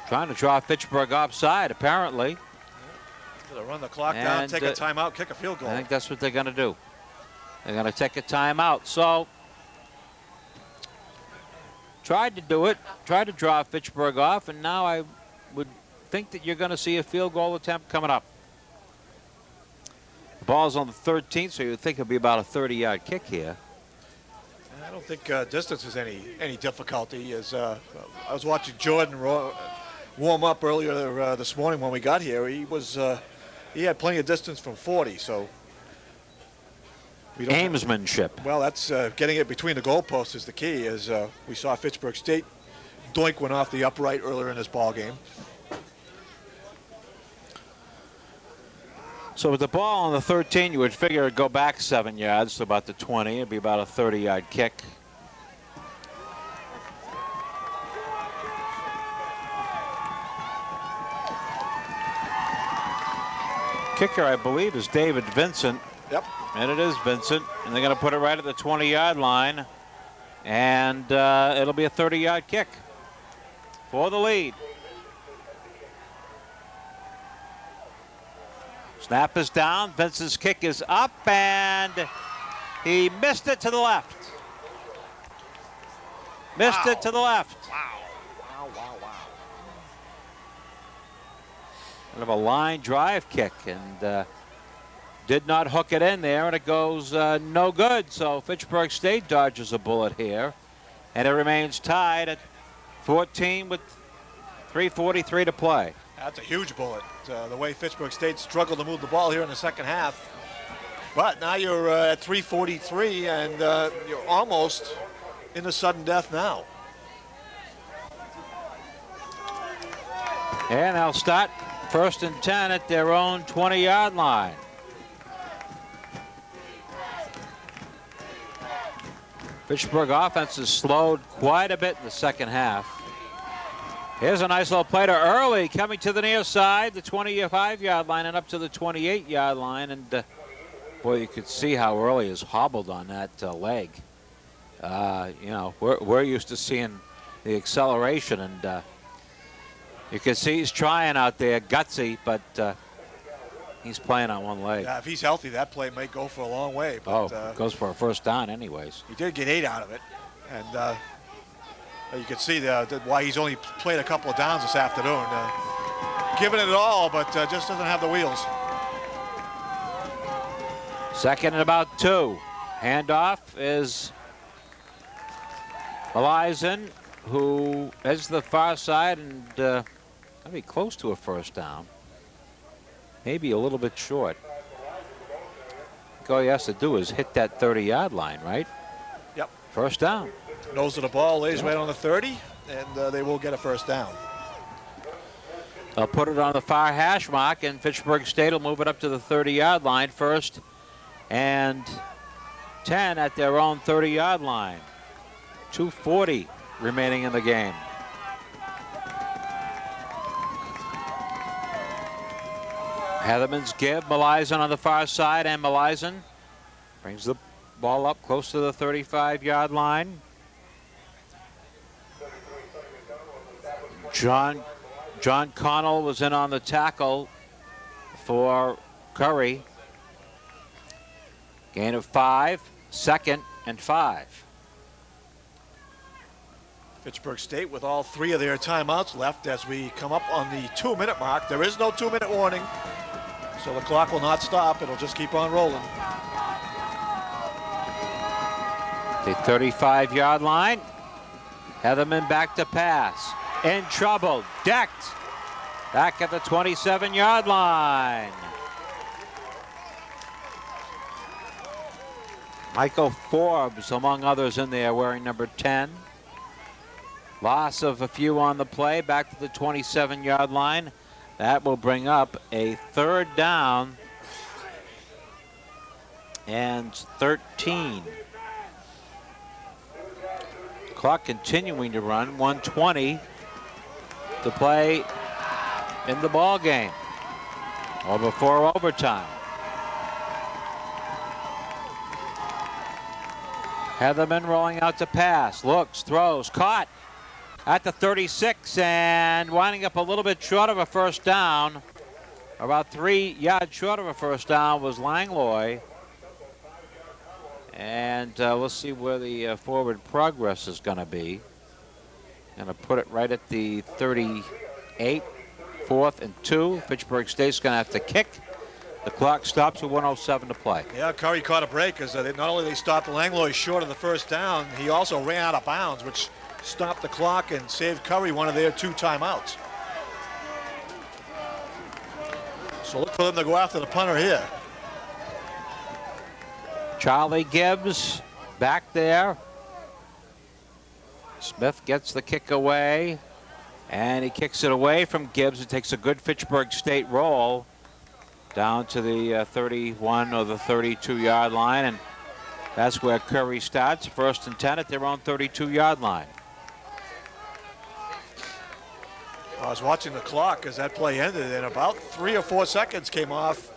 Trying to draw Fitchburg offside, apparently. Going to run the clock down, take a timeout, kick a field goal. I think that's what they're going to do. They're going to take a timeout. So, tried to do it, tried to draw Fitchburg off, and now I would think that you're going to see a field goal attempt coming up. The ball's on the 13th, so you would think it'd be about a 30-yard kick here. I don't think distance is any difficulty. As I was watching Jordan warm up earlier this morning when we got here, he had plenty of distance from 40. So Gamesmanship. Well, that's getting it between the goalposts is the key. As we saw Fitchburg State doink went off the upright earlier in this ball game. So with the ball on the 13, you would figure it'd go back 7 yards to about the 20. It'd be about a 30-yard kick. Kicker, I believe, is David Vincent. Yep. And it is Vincent. And they're going to put it right at the 20-yard line. And it'll be a 30-yard kick for the lead. Snap is down. Vincent's kick is up, and he missed it to the left. Missed it to the left. Wow. Kind of a line drive kick, and did not hook it in there, and it goes no good. So Fitchburg State dodges a bullet here, and it remains tied at 14 with 3:43 to play. That's a huge bullet. The way Fitchburg State struggled to move the ball here in the second half. But now you're at 3:43, and you're almost in the sudden death now. And they'll start 1st and 10 at their own 20-yard line. Fitchburg offense has slowed quite a bit in the second half. Here's a nice little play to Early coming to the near side, the 25-yard line and up to the 28-yard line. And boy, you could see how Early is hobbled on that leg. You know, we're used to seeing the acceleration, and you can see he's trying out there, gutsy, but he's playing on one leg. Yeah, if he's healthy, that play may go for a long way. But, goes for a first down anyways. He did get 8 out of it, and you can see why he's only played a couple of downs this afternoon. Giving it all, but just doesn't have the wheels. 2nd and about 2. Handoff is Elizen, who heads to the far side, and that'll be close to a first down. Maybe a little bit short. All he has to do is hit that 30-yard line, right? Yep. First down. Nose of the ball lays right on the 30, and they will get a first down. They'll put it on the far hash mark, and Fitchburg State will move it up to the 30-yard line. 1st and 10 at their own 30-yard line. 2:40 remaining in the game. Heatherman's give, Malizan on the far side, and Malizan brings the ball up close to the 35-yard line. John Connell was in on the tackle for Curry. Gain of 5, 2nd and 5. Fitchburg State with all 3 of their timeouts left as we come up on the 2-minute mark. There is no 2-minute warning, so the clock will not stop. It'll just keep on rolling. The 35-yard line. Heatherman back to pass. In trouble. Decked. Back at the 27-yard line. Michael Forbes, among others, in there wearing number 10. Loss of a few on the play. Back to the 27-yard line. That will bring up a 3rd down and 13. Clock continuing to run. 1:20 to play in the ball game, or before overtime. Heatherman rolling out to pass. Looks, throws, caught at the 36, and winding up a little bit short of a first down. About 3 yards short of a first down was Langlois. And we'll see where the forward progress is going to be. Going to put it right at the 38, 4th and 2. Fitchburg State's going to have to kick. The clock stops with 1:07 to play. Yeah, Curry caught a break as not only they stopped Langlois short of the first down, he also ran out of bounds, which stopped the clock and saved Curry one of their 2 timeouts. So look for them to go after the punter here. Charlie Gibbs back there. Smith gets the kick away, and he kicks it away from Gibbs. It takes a good Fitchburg State roll down to the 31 or the 32-yard line, and that's where Curry starts. 1st and 10 at their own 32-yard line. I was watching the clock as that play ended, and about 3 or 4 seconds came off.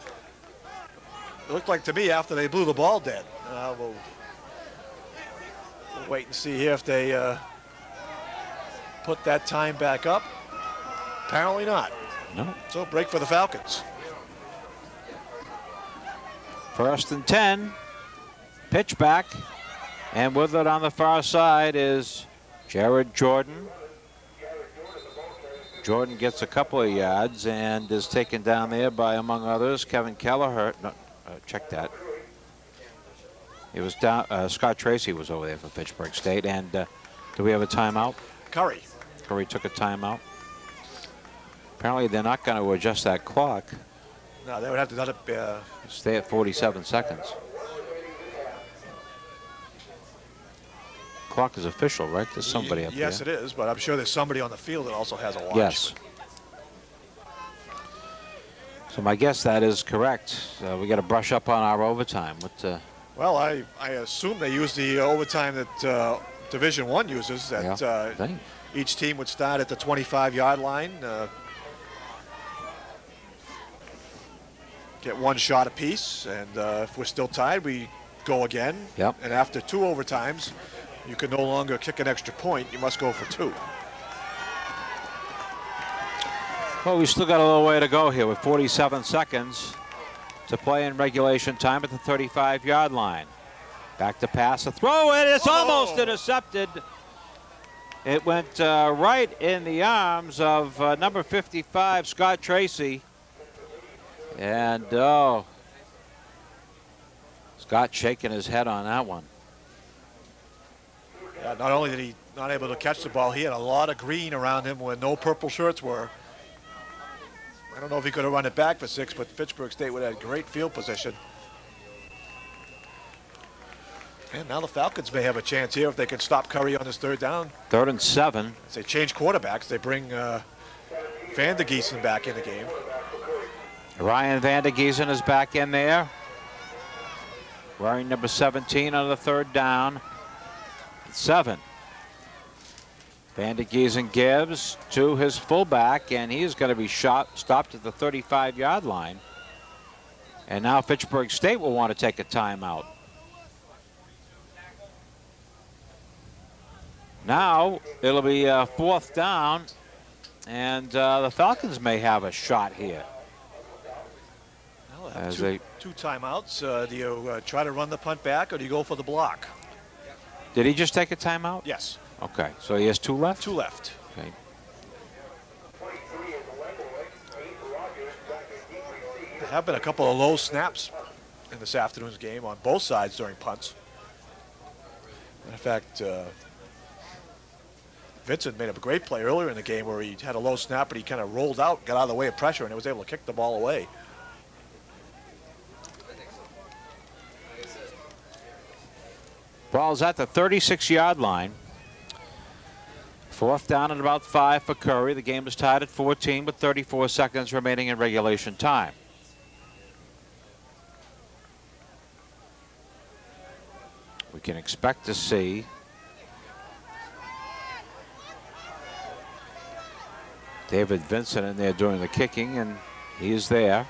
It looked like to me after they blew the ball dead. We'll wait and see here if they put that time back up. Apparently not. No. So break for the Falcons. 1st and 10. Pitch back. And with it on the far side is Jared Jordan. Jordan gets a couple of yards and is taken down there by, among others, Kevin Kelleher. No, check that. It was down. Scott Tracy was over there for Fitchburg State. And do we have a timeout? Curry. Curry took a timeout. Apparently they're not going to adjust that clock. No, they would have to let it stay at 47 seconds. Clock is official, right? There's somebody up there. Yes, it is, but I'm sure there's somebody on the field that also has a watch. Yes. So my guess that is correct. We got to brush up on our overtime. Well, I assume they use the overtime that Division I uses. That each team would start at the 25-yard line, get 1 shot apiece, and if we're still tied, we go again. Yep. And after 2 overtimes, you can no longer kick an extra point. You must go for 2. Well, we still got a little way to go here with 47 seconds to play in regulation time at the 35-yard line. Back to pass, a throw, and it's almost intercepted. It went right in the arms of number 55, Scott Tracy. And, Scott shaking his head on that one. Yeah, not only did he not able to catch the ball, he had a lot of green around him where no purple shirts were. I don't know if he could have run it back for 6, but Fitchburg State would have had great field position. And now the Falcons may have a chance here if they can stop Curry on this 3rd down. 3rd and 7. As they change quarterbacks, they bring Van de Giesen back in the game. Ryan Van de Giesen is back in there, wearing number 17 on the 3rd down. 7. Van de Giesen gives to his fullback, and he's going to be stopped at the 35-yard line. And now Fitchburg State will want to take a timeout. Now it'll be 4th down, and the Falcons may have a shot here. Well, have two timeouts. Do you try to run the punt back, or do you go for the block? Did he just take a timeout? Yes. Okay, so he has 2 left? 2 left. Okay. There have been a couple of low snaps in this afternoon's game on both sides during punts. In fact, Vincent made a great play earlier in the game where he had a low snap, but he kind of rolled out, got out of the way of pressure, and was able to kick the ball away. Ball's at the 36-yard line. 4th down and about 5 for Curry. The game is tied at 14 with 34 seconds remaining in regulation time. We can expect to see David Vincent in there doing the kicking, and he is there.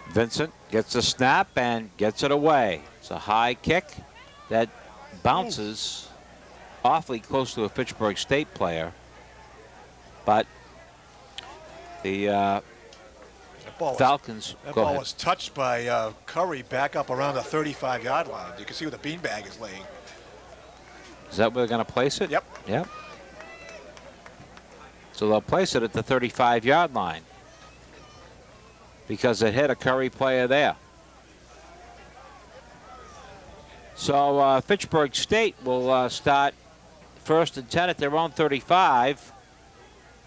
Vincent gets a snap and gets it away. It's a high kick that bounces awfully close to a Fitchburg State player, but the Falcons. That ball was touched by Curry back up around the 35-yard line. You can see where the beanbag is laying. Is that where they're going to place it? Yep. Yep. So they'll place it at the 35-yard line because it hit a Curry player there. So Fitchburg State will start 1st and 10 at their own 35.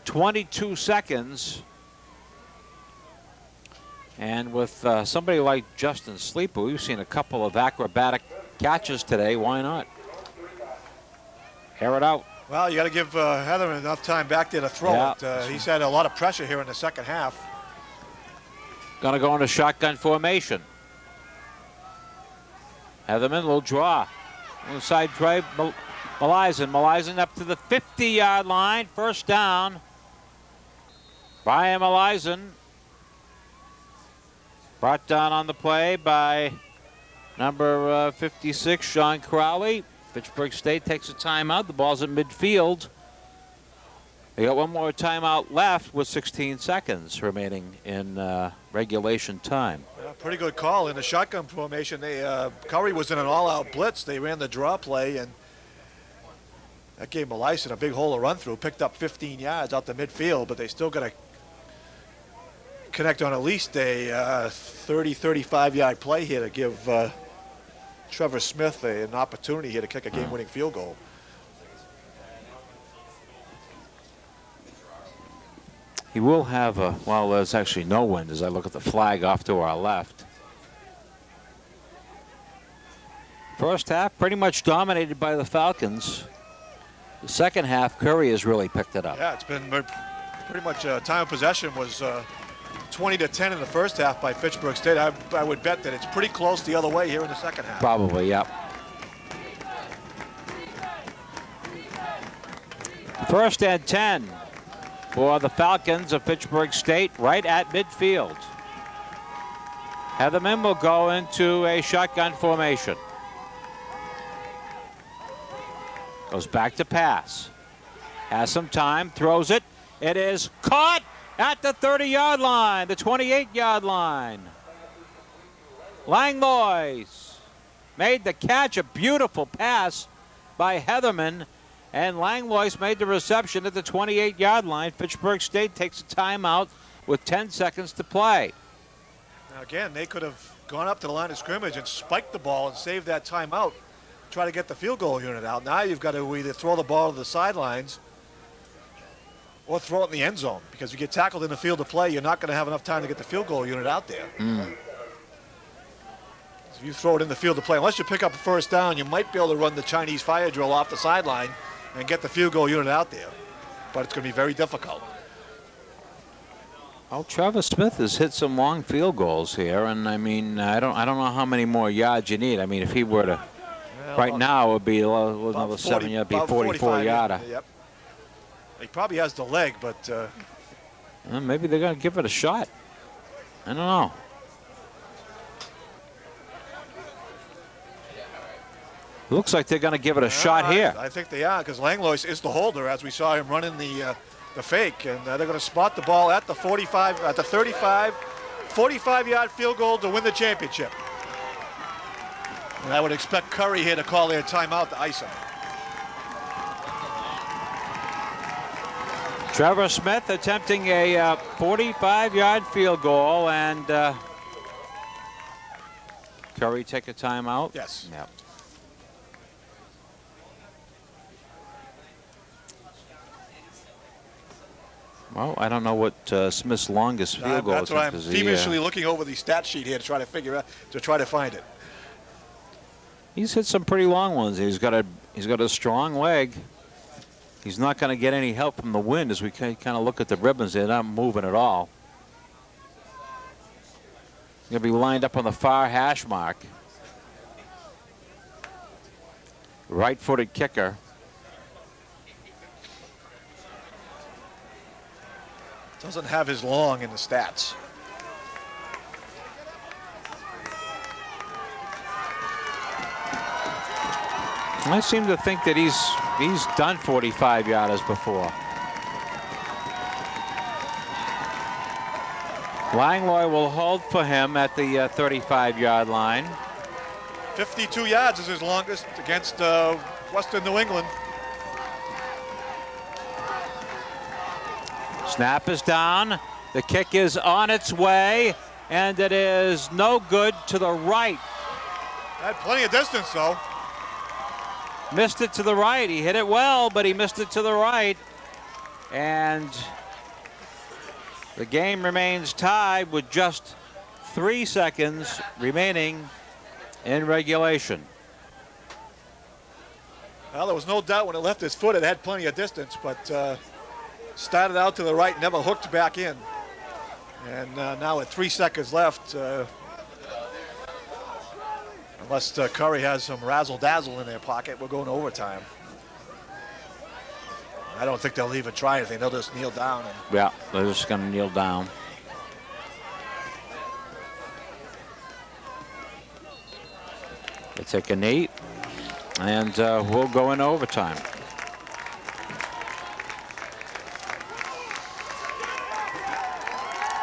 22 seconds. And with somebody like Justin Sleeper, we've seen a couple of acrobatic catches today. Why not? Air it out. Well, you got to give Heather enough time back there to throw it. He's had a lot of pressure here in the second half. Going to go into shotgun formation. Heatherman, little draw. Inside drive, Malizan up to the 50-yard line. 1st down. Brian Malizan. Brought down on the play by number 56, Sean Crowley. Fitchburg State takes a timeout. The ball's at midfield. They got one more timeout left with 16 seconds remaining in regulation time. Yeah, pretty good call in the shotgun formation. Curry was in an all-out blitz. They ran the draw play, and that gave Malison a big hole to run through. Picked up 15 yards out the midfield, but they still got to connect on at least a 30, 35-yard play here to give Trevor Smith an opportunity here to kick a game-winning field goal. He will have a, well, there's actually no wind as I look at the flag off to our left. First half pretty much dominated by the Falcons. The second half, Curry has really picked it up. Yeah, it's been pretty much time of possession was 20-10 in the first half by Fitchburg State. I would bet that it's pretty close the other way here in the second half. Probably, yep. 1st and 10 for the Falcons of Fitchburg State, right at midfield. Heatherman will go into a shotgun formation. Goes back to pass. Has some time, throws it. It is caught at the 30-yard line, the 28-yard line. Langlois made the catch, a beautiful pass by Heatherman, and Langlois made the reception at the 28-yard line. Fitchburg State takes a timeout with 10 seconds to play. Now again, they could have gone up to the line of scrimmage and spiked the ball and saved that timeout, try to get the field goal unit out. Now you've got to either throw the ball to the sidelines or throw it in the end zone, because if you get tackled in the field of play, you're not going to have enough time to get the field goal unit out there. So if you throw it in the field of play, unless you pick up a 1st down, you might be able to run the Chinese fire drill off the sideline and get the field goal unit out there. But it's going to be very difficult. Well, Trevor Smith has hit some long field goals here, and I mean, I don't know how many more yards you need. I mean, if he were to, right now, it would be another 7 yards, be 44-yarder. Yep. He probably has the leg, but maybe they're going to give it a shot. I don't know. Looks like they're going to give it a shot here. I think they are, because Langlois is the holder, as we saw him running the fake, and they're going to spot the ball at the 45, at the 35, 45-yard field goal to win the championship. And I would expect Curry here to call their timeout to ice him. Trevor Smith attempting a 45-yard field goal, and Curry take a timeout. Yes. Yep. Well, I don't know what Smith's longest field goal is. That's why I'm feverishly looking over the stat sheet here to try to figure out, to try to find it. He's hit some pretty long ones. He's got a strong leg. He's not going to get any help from the wind as we kind of look at the ribbons. They're not moving at all. Going to be lined up on the far hash mark. Right-footed kicker. Doesn't have his long in the stats. I seem to think that he's done 45-yarders before. Langlois will hold for him at the 35-yard line. 52 yards is his longest against Western New England. Snap is down. The kick is on its way, and it is no good to the right. Had plenty of distance, though. Missed it to the right. He hit it well, but he missed it to the right. And the game remains tied with just 3 seconds remaining in regulation. Well, there was no doubt when it left his foot, it had plenty of distance, but started out to the right, never hooked back in. And now with 3 seconds left, unless Curry has some razzle-dazzle in their pocket, we're going to overtime. I don't think they'll even try anything. They'll just kneel down. Yeah, they're just going to kneel down. They take a knee, and we'll go into overtime.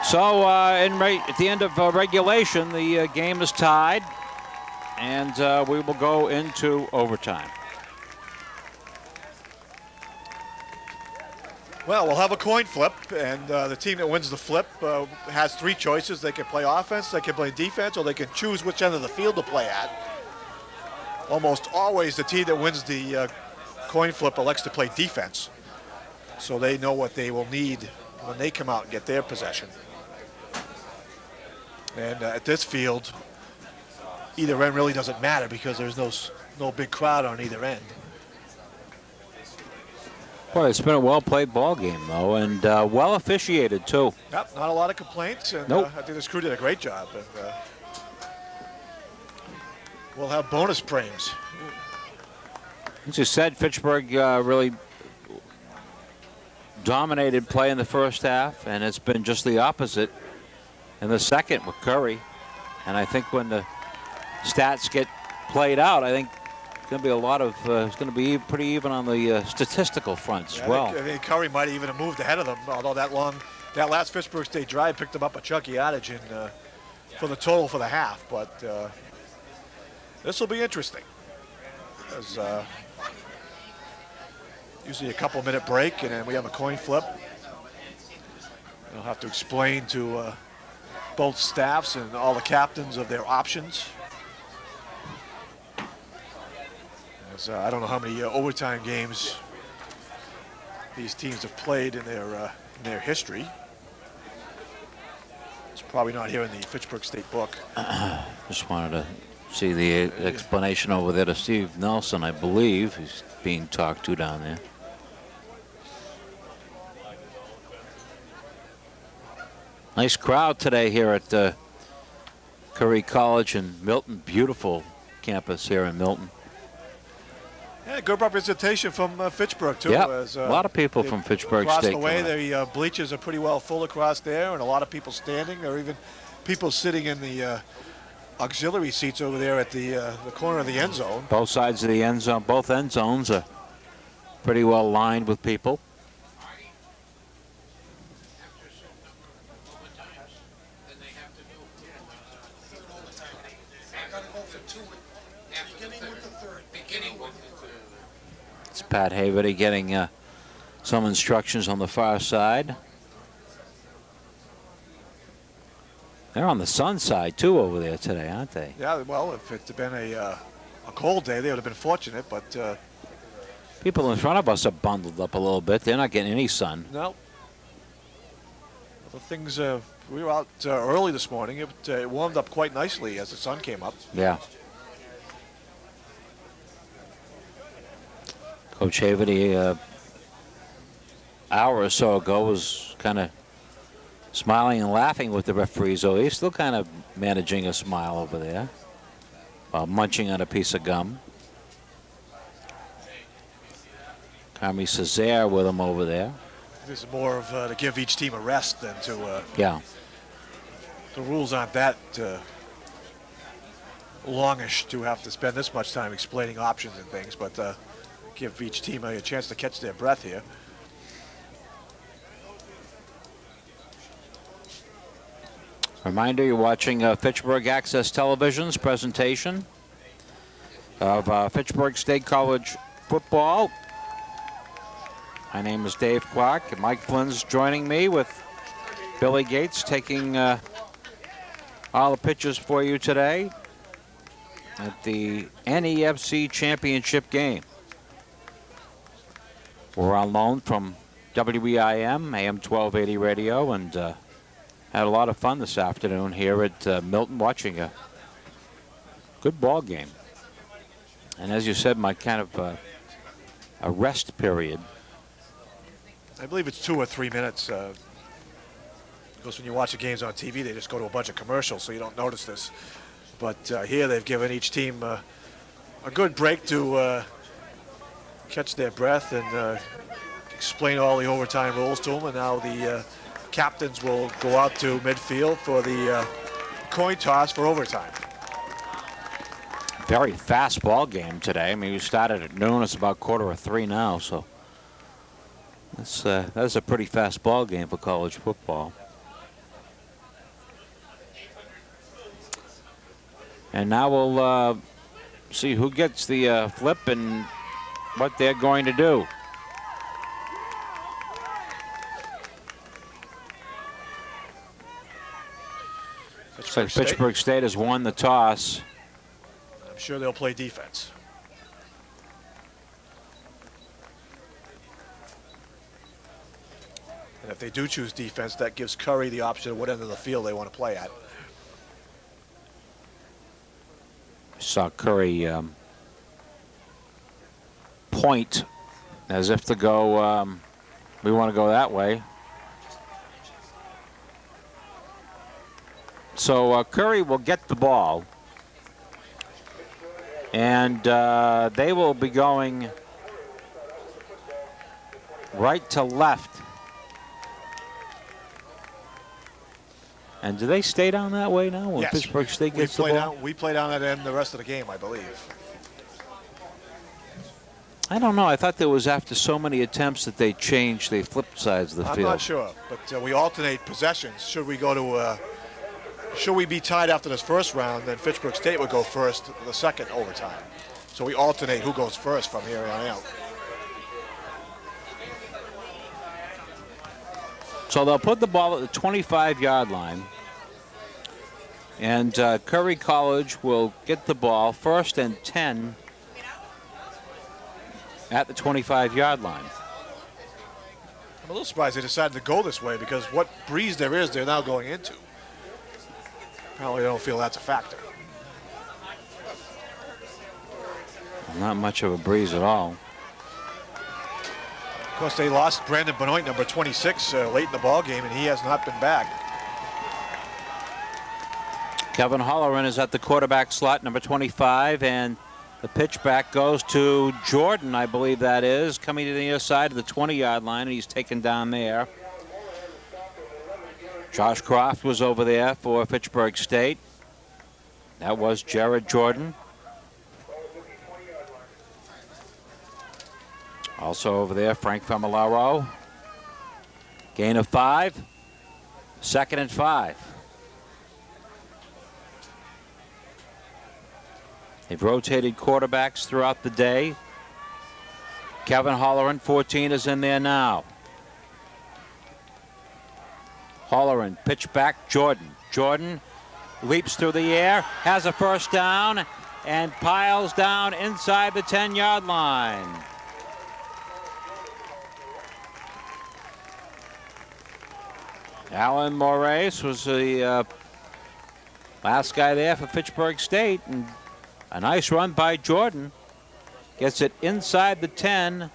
So at the end of regulation, the game is tied, and we will go into overtime. Well, we'll have a coin flip, and the team that wins the flip has 3 choices. They can play offense, they can play defense, or they can choose which end of the field to play at. Almost always the team that wins the coin flip elects to play defense, so they know what they will need when they come out and get their possession. And at this field, either end really doesn't matter because there's no big crowd on either end. Well, it's been a well-played ball game, though, and well officiated, too. Yep, not a lot of complaints, and nope. I think this crew did a great job. And we'll have bonus frames. As you said, Fitchburg really dominated play in the first half, and it's been just the opposite in the second with Curry. And I think when the stats get played out, I think it's going to be a lot of, it's going to be pretty even on the statistical front as well. I think Curry might even have moved ahead of them, although that last Fitchburg State drive picked them up a chunky yardage for the total for the half. But this will be interesting. There's usually a couple-minute break, and then we have a coin flip. We'll have to explain to both staffs and all the captains of their options. As, I don't know how many overtime games these teams have played in their history. It's probably not here in the Fitchburg State book. Just wanted to see the explanation over there to Steve Nelson, I believe. He's being talked to down there. Nice crowd today here at Curry College in Milton. Beautiful campus here in Milton. Yeah, good representation from Fitchburg, too. Yeah, a lot of people from Fitchburg State. Across the way, the bleachers are pretty well full across there, and a lot of people standing. They're even people sitting in the auxiliary seats over there at the corner of the end zone. Both sides of the end zone, both end zones are pretty well lined with people. It's Pat Haverty getting some instructions on the far side. They're on the sun side too over there today, aren't they? Yeah, well, if it had been a cold day, they would have been fortunate, but people in front of us are bundled up a little bit. They're not getting any sun. no. The things, we were out early this morning. It warmed up quite nicely as the sun came up. Yeah. Coach Haverty, hour or so ago, was kind of smiling and laughing with the referees. So he's still kind of managing a smile over there while munching on a piece of gum. Carmi Cesare with him over there. This is more of to give each team a rest than to. Yeah. The rules aren't that longish to have to spend this much time explaining options and things, but give each team a chance to catch their breath here. Reminder, you're watching Fitchburg Access Television's presentation of Fitchburg State College football. My name is Dave Clark, and Mike Flynn's joining me with Billy Gates taking all the pictures for you today at the NEFC championship game. We're on loan from WEIM, AM 1280 radio, and had a lot of fun this afternoon here at Milton watching a good ball game. And as you said, Mike, kind of a rest period. I believe it's 2 or 3 minutes. Because when you watch the games on TV, they just go to a bunch of commercials, so you don't notice this. But here they've given each team a good break to catch their breath and explain all the overtime rules to them. And now the captains will go out to midfield for the coin toss for overtime. Very fast ball game today. I mean, we started at noon. It's about 2:45 now, so that's a pretty fast ball game for college football. And now we'll see who gets the flip and what they're going to do. Looks like Fitchburg State has won the toss. I'm sure they'll play defense. And if they do choose defense, that gives Curry the option of what end of the field they want to play at. Saw Curry point as if to go, we want to go that way. So Curry will get the ball, and they will be going right to left. And do they stay down that way now when Fitchburg State gets the ball? We play down that end the rest of the game, I believe. I don't know. I thought there was, after so many attempts, that they changed, they flipped sides of the field. I'm not sure, but we alternate possessions. Should we go to, should we be tied after this first round, then Fitchburg State would go first the second overtime. So we alternate who goes first from here on out. So they'll put the ball at the 25-yard line. And Curry College will get the ball 1st and 10 at the 25-yard line. I'm a little surprised they decided to go this way because what breeze there is, they're now going into. Apparently they don't feel that's a factor. Not much of a breeze at all. Of course, they lost Brandon Benoit, number 26, late in the ball game, and he has not been back. Kevin Holloran is at the quarterback slot, number 25, and the pitch back goes to Jordan, I believe that is, coming to the near side of the 20-yard line, and he's taken down there. Josh Croft was over there for Fitchburg State. That was Jared Jordan. Also over there, Frank Famolaro. Gain of 5. 2nd and 5. They've rotated quarterbacks throughout the day. Kevin Holleran, 14, is in there now. Holleran, pitch back, Jordan. Jordan leaps through the air, has a first down, and piles down inside the 10-yard line. Alan Moraes was the last guy there for Fitchburg State, and a nice run by Jordan. Gets it inside the 10.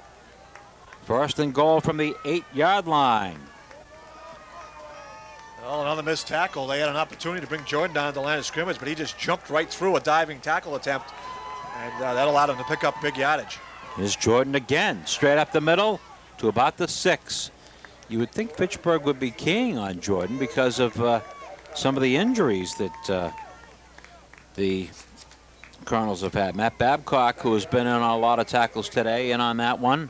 1st and goal from the 8-yard line. Well, another missed tackle. They had an opportunity to bring Jordan down to the line of scrimmage, but he just jumped right through a diving tackle attempt, and that allowed him to pick up big yardage. Here's Jordan again, straight up the middle to about the 6. You would think Fitchburg would be keying on Jordan because of some of the injuries that the Colonels have had. Matt Babcock, who has been in on a lot of tackles today, in on that one.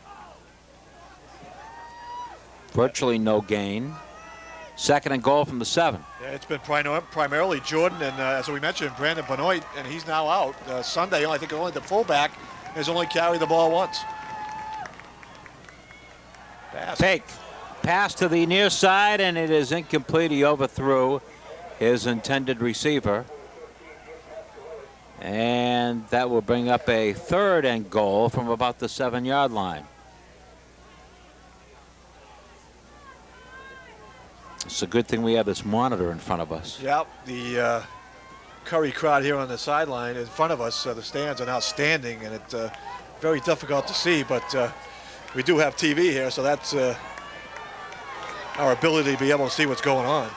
Virtually no gain. 2nd and goal from the 7. Yeah, it's been primarily Jordan and, as we mentioned, Brandon Benoit, and he's now out. Sunday, I think only the fullback has only carried the ball once. Fake. Pass to the near side, and it is incomplete. He overthrew his intended receiver. And that will bring up a 3rd and goal from about the 7-yard line. It's a good thing we have this monitor in front of us. Yep, the Curry crowd here on the sideline in front of us. The stands are now standing, and it's very difficult to see, but we do have TV here, so that's our ability to be able to see what's going on.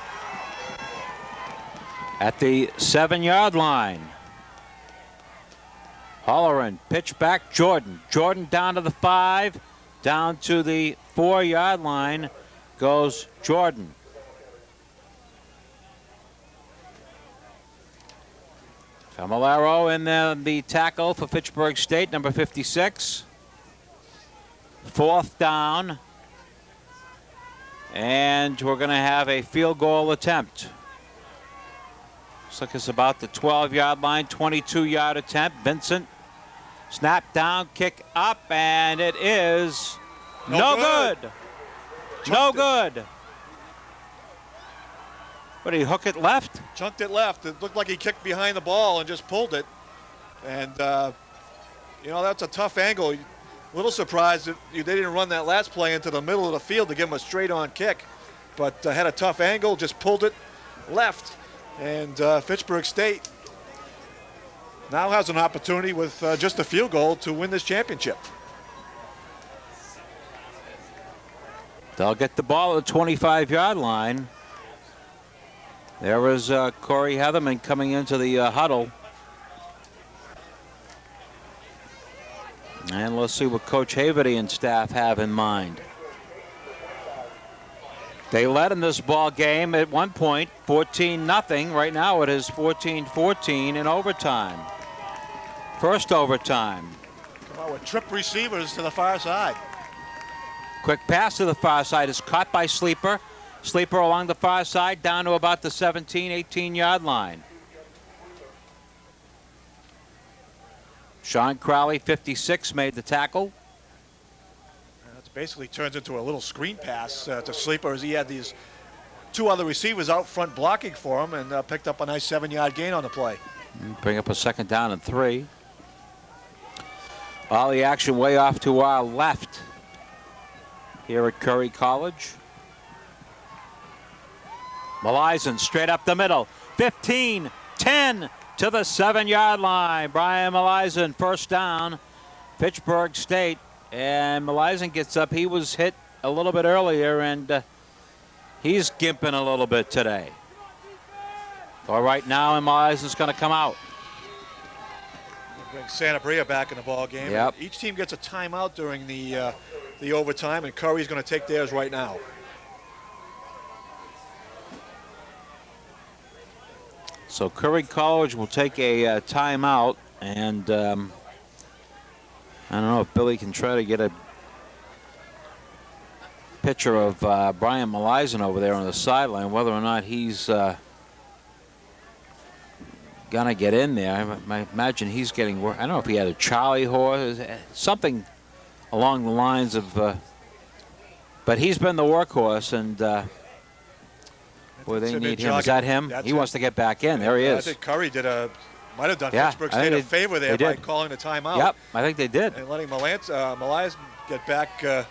At the 7-yard line, Holleran, pitch back, Jordan. Jordan down to the 5, down to the 4-yard line goes Jordan. Famolaro in the tackle for Fitchburg State, number 56. 4th down. And we're going to have a field goal attempt. Looks like it's about the 12-yard line, 22-yard attempt. Vincent, snap down, kick up, and it is no good. No good. What, did he hook it left? Chunked it left. It looked like he kicked behind the ball and just pulled it. And, that's a tough angle. A little surprised that they didn't run that last play into the middle of the field to give him a straight-on kick. But had a tough angle, just pulled it left. And Fitchburg State now has an opportunity with just a field goal to win this championship. They'll get the ball at the 25-yard line. There is Corey Heatherman coming into the huddle. And let's see what Coach Haverty and staff have in mind. They led in this ball game at one point, 14-0. Right now it is 14-14 in overtime. First overtime. Come on with trip receivers to the far side. Quick pass to the far side is caught by Sleeper. Sleeper along the far side down to about the 17, 18-yard line. Sean Crowley, 56, made the tackle. It basically turns into a little screen pass to Sleeper as he had these 2 other receivers out front blocking for him and picked up a nice 7-yard gain on the play. Bring up a 2nd down and 3. All the action way off to our left here at Curry College. Melizan straight up the middle. 15, 10 to the 7-yard line. Brian Melizan, first down. Fitchburg State. And Melizan gets up. He was hit a little bit earlier, and he's gimping a little bit today. All right now, and Melizan's going to come out. Bring Santa Bria back in the ball game. Yep. Each team gets a timeout during the overtime, and Curry's going to take theirs right now. So Curry College will take a timeout, and I don't know if Billy can try to get a picture of Brian Malisen over there on the sideline, whether or not he's gonna get in there. I imagine he's getting work. I don't know if he had a Charlie horse, something along the lines of, but he's been the workhorse, and boy, they need him. Is that him? He wants to get back in. There he is. I think Curry might have done Pittsburgh State a favor there by calling the timeout. Yep, I think they did. And letting Malisen get back to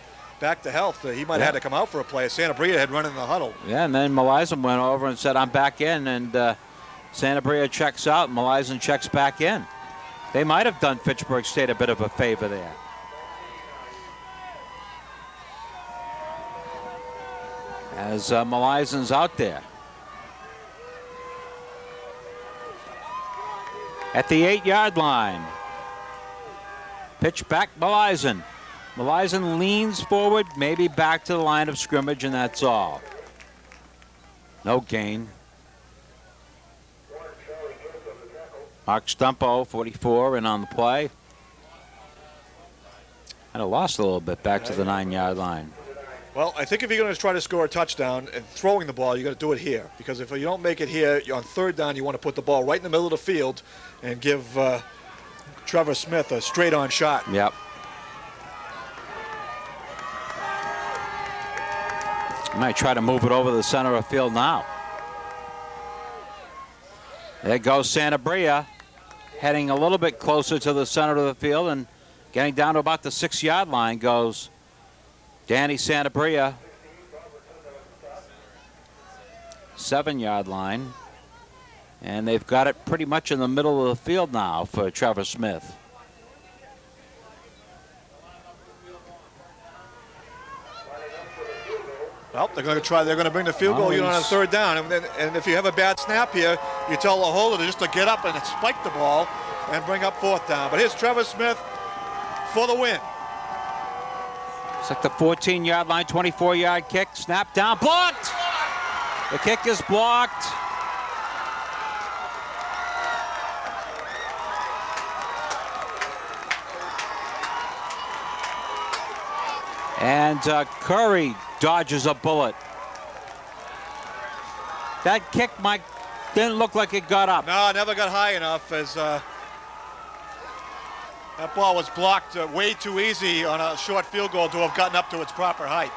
health. He might have had to come out for a play. Santa Bria had run in the huddle. Yeah, and then Malisen went over and said, I'm back in, and Santa Bria checks out, and Malisen checks back in. They might have done Fitchburg State a bit of a favor there. As Malisen's out there. At the 8-yard line. Pitch back, Malisen. Malisen leans forward, maybe back to the line of scrimmage, and that's all. No gain. Mark Stumpo, 44, in on the play. And it lost a little bit back to the 9-yard line. Well, I think if you're going to try to score a touchdown and throwing the ball, you got to do it here. Because if you don't make it here, on third down, you want to put the ball right in the middle of the field and give Trevor Smith a straight-on shot. Yep. Might try to move it over the center of the field now. There goes Santa Bria, heading a little bit closer to the center of the field, and getting down to about the 6-yard line goes Danny Santa Bria. 7-yard line. And they've got it pretty much in the middle of the field now for Trevor Smith. Well, they're going to bring the field goal unit on third down. And if you have a bad snap here, you tell the holder just to get up and spike the ball and bring up fourth down. But here's Trevor Smith for the win. It's like the 14-yard line, 24-yard kick. Snap down, blocked. The kick is blocked. And Curry dodges a bullet. That kick, Mike, didn't look like it got up. No, it never got high enough, as that ball was blocked way too easy on a short field goal to have gotten up to its proper height.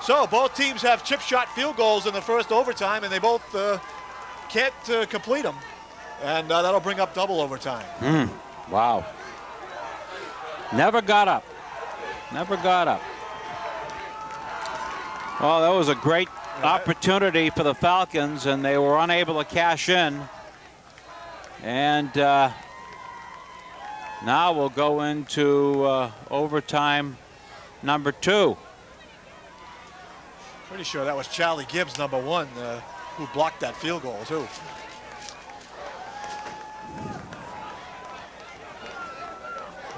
So both teams have chip shot field goals in the first overtime, and they both can't complete them. And that'll bring up double overtime. Wow. Never got up. Never got up. Well, that was a great opportunity for the Falcons, and they were unable to cash in. And now we'll go into overtime number 2. Pretty sure that was Charlie Gibbs, number 1, who blocked that field goal, too.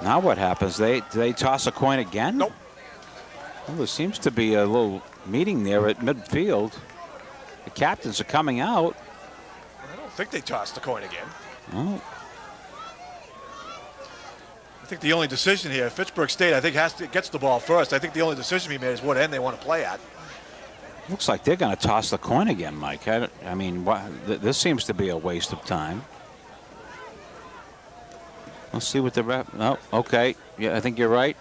Now what happens? Do they toss a coin again? Nope. Well, there seems to be a little meeting there at midfield. The captains are coming out. I don't think they tossed the coin again. Oh. I think the only decision here, Fitchburg State, I think gets the ball first. I think the only decision to be made is what end they want to play at. Looks like they're going to toss the coin again, Mike. I mean, this seems to be a waste of time. Let's see what the ref. No, okay. Yeah, I think you're right.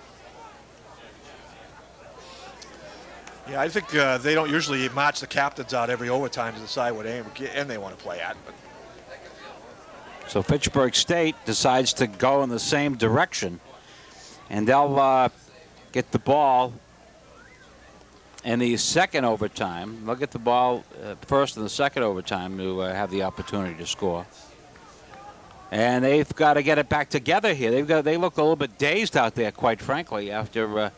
Yeah, I think they don't usually match the captains out every overtime to decide what end they want to play at. But. So Fitchburg State decides to go in the same direction, and they'll get the ball in the second overtime. They'll get the ball first in the second overtime to have the opportunity to score. And they've got to get it back together here. They looked a little bit dazed out there, quite frankly, after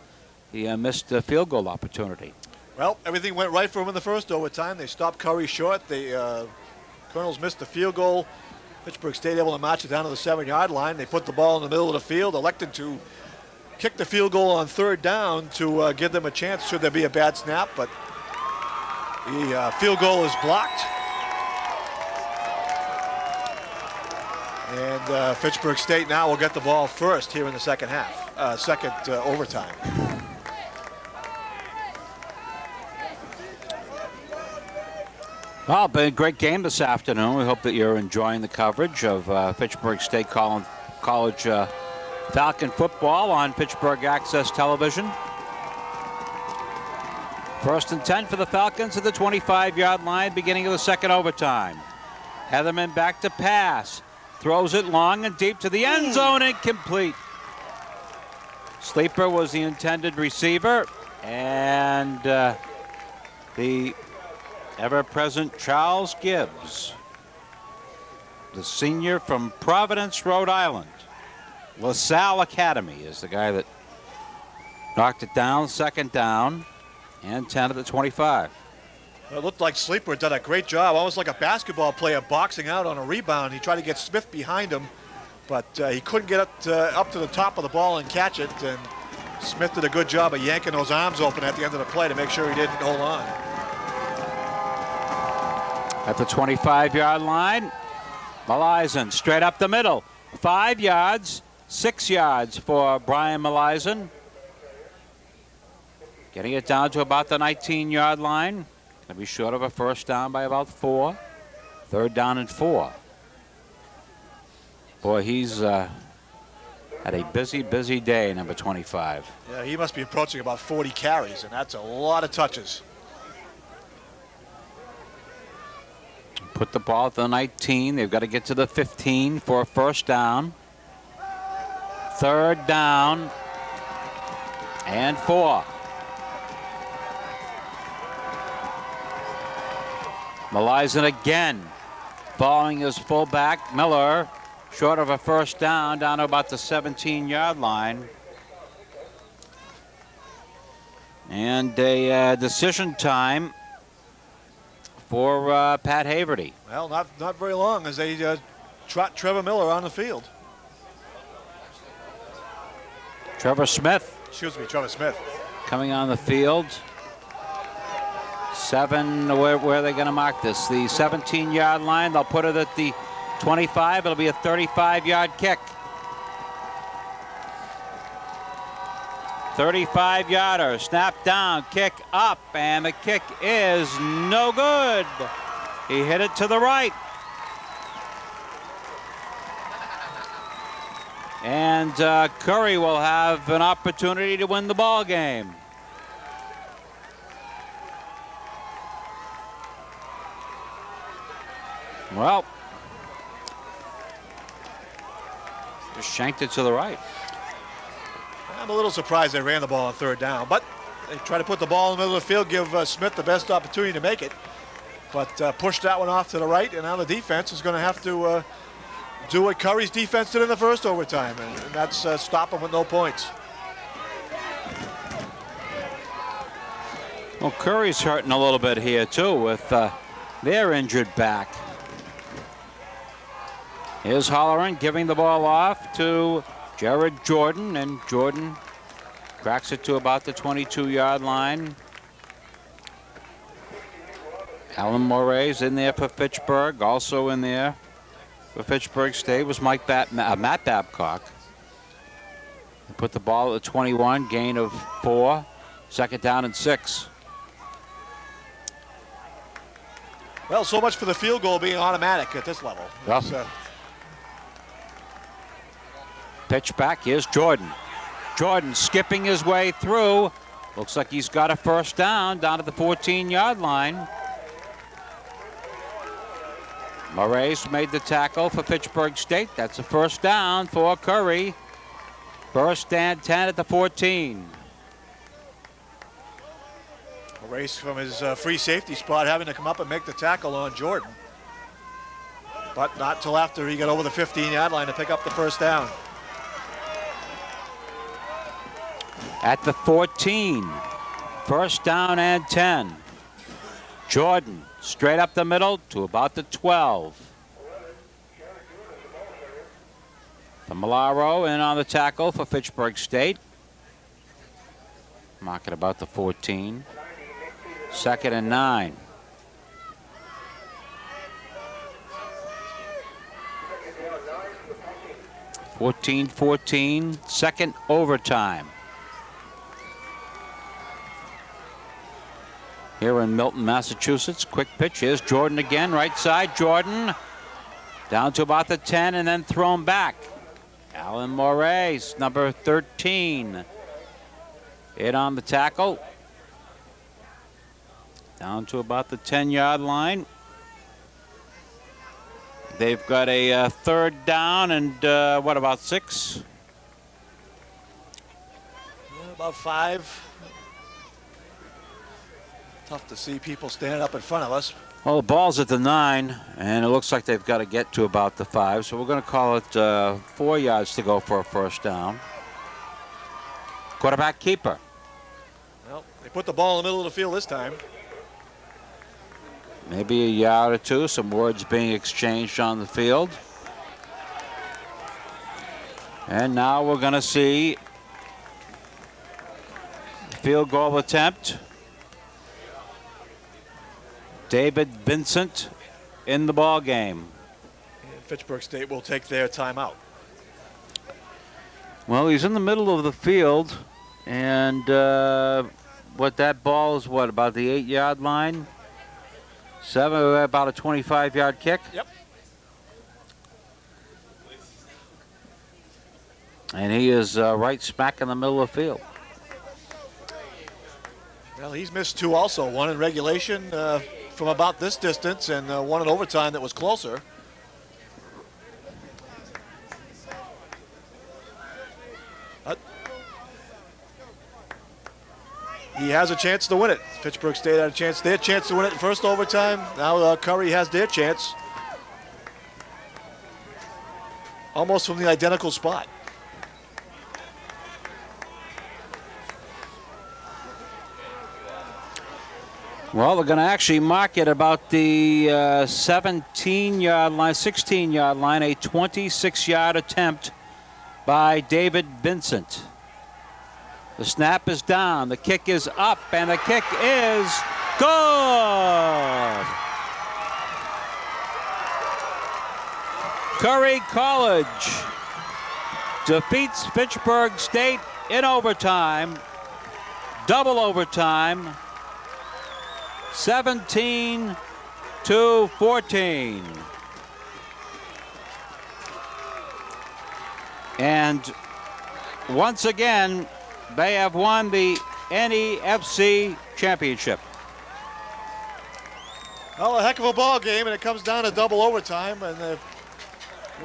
the missed field goal opportunity. Well, everything went right for them in the first overtime. They stopped Curry short. The Colonels missed the field goal. Fitchburg State able to match it down to the 7-yard line. They put the ball in the middle of the field, elected to kick the field goal on third down to give them a chance should there be a bad snap, but the field goal is blocked. And Fitchburg State now will get the ball first here in the second half, second overtime. Well, been a great game this afternoon. We hope that you're enjoying the coverage of Fitchburg State College Falcon football on Fitchburg Access Television. 1st and 10 for the Falcons at the 25-yard line, beginning of the second overtime. Heatherman back to pass. Throws it long and deep to the end zone, incomplete. Sleeper was the intended receiver, and the ever-present Charles Gibbs, the senior from Providence, Rhode Island. LaSalle Academy is the guy that knocked it down. 2nd down and 10 at the 25. It looked like Sleeper did a great job, almost like a basketball player boxing out on a rebound. He tried to get Smith behind him, but he couldn't get up to the top of the ball and catch it. And Smith did a good job of yanking those arms open at the end of the play to make sure he didn't hold on. At the 25-yard line, Malizan straight up the middle. 5 yards, 6 yards for Brian Malizan. Getting it down to about the 19-yard line. Going to be short of a first down by about 4. 3rd down and 4. Boy, he's had a busy day, number 25. Yeah, he must be approaching about 40 carries, and that's a lot of touches. Put the ball at the 19. They've got to get to the 15 for a first down. 3rd down and 4. Malizan again, following his fullback, Miller, short of a first down to about the 17-yard line. And a decision time for Pat Haverty. Well, not very long as they trot Trevor Miller on the field. Trevor Smith coming on the field. 7, where are they going to mark this? The 17-yard line. They'll put it at the 25. It'll be a 35-yard kick. 35-yarder, snap down, kick up, and the kick is no good. He hit it to the right. And Curry will have an opportunity to win the ball game. Well, just shanked it to the right. I'm a little surprised they ran the ball on 3rd down, but they try to put the ball in the middle of the field, give Smith the best opportunity to make it. But pushed that one off to the right, and now the defense is going to have to do what Curry's defense did in the first overtime, and that's stop them with no points. Well, Curry's hurting a little bit here, too, with their injured back. Here's Holleran giving the ball off to Jared Jordan, and Jordan cracks it to about the 22-yard line. Alan Moray's in there for Fitchburg. Also in there for Fitchburg State was Matt Babcock. They put the ball at the 21, gain of 4, 2nd down and 6. Well, so much for the field goal being automatic at this level. Yep. Pitch back, here's Jordan. Jordan skipping his way through. Looks like he's got a first down to the 14-yard line. Moraes made the tackle for Fitchburg State. That's a first down for Curry. 1st and 10 at the 14. A race from his free safety spot, having to come up and make the tackle on Jordan. But not till after he got over the 15-yard line to pick up the first down. At the 14, 1st down and 10. Jordan straight up the middle to about the 12. Malaro in on the tackle for Fitchburg State. Mark at about the 14. 2nd and 9. 14-14, second overtime. Here in Milton, Massachusetts. Quick pitch. Here's Jordan again, right side. Jordan down to about the 10 and then thrown back. Alan Moraes, number 13. Hit on the tackle. Down to about the 10-yard line. They've got a third down and what, about 6? About 5. Tough to see people standing up in front of us. Well, the ball's at the 9, and it looks like they've got to get to about the 5. So we're going to call it 4 yards to go for a first down. Quarterback keeper. Well, they put the ball in the middle of the field this time. Maybe a yard or two. Some words being exchanged on the field. And now we're going to see the field goal attempt. David Vincent in the ball game. And Fitchburg State will take their timeout. Well, he's in the middle of the field, and what that ball is, what, about the 8-yard line? 7, about a 25-yard kick. Yep. And he is right smack in the middle of the field. Well, he's missed 2 also. 1 in regulation from about this distance, and 1 in overtime that was closer. He has a chance to win it. Fitchburg State had a chance. Their chance to win it in first overtime. Now Curry has their chance. Almost from the identical spot. Well, they're going to actually mark it about the 17-yard line, 16-yard line, a 26-yard attempt by David Vincent. The snap is down, the kick is up, and the kick is good. Curry College defeats Fitchburg State in overtime, double overtime, 17-14. And once again, they have won the NEFC championship. Well, a heck of a ball game, and it comes down to double overtime. And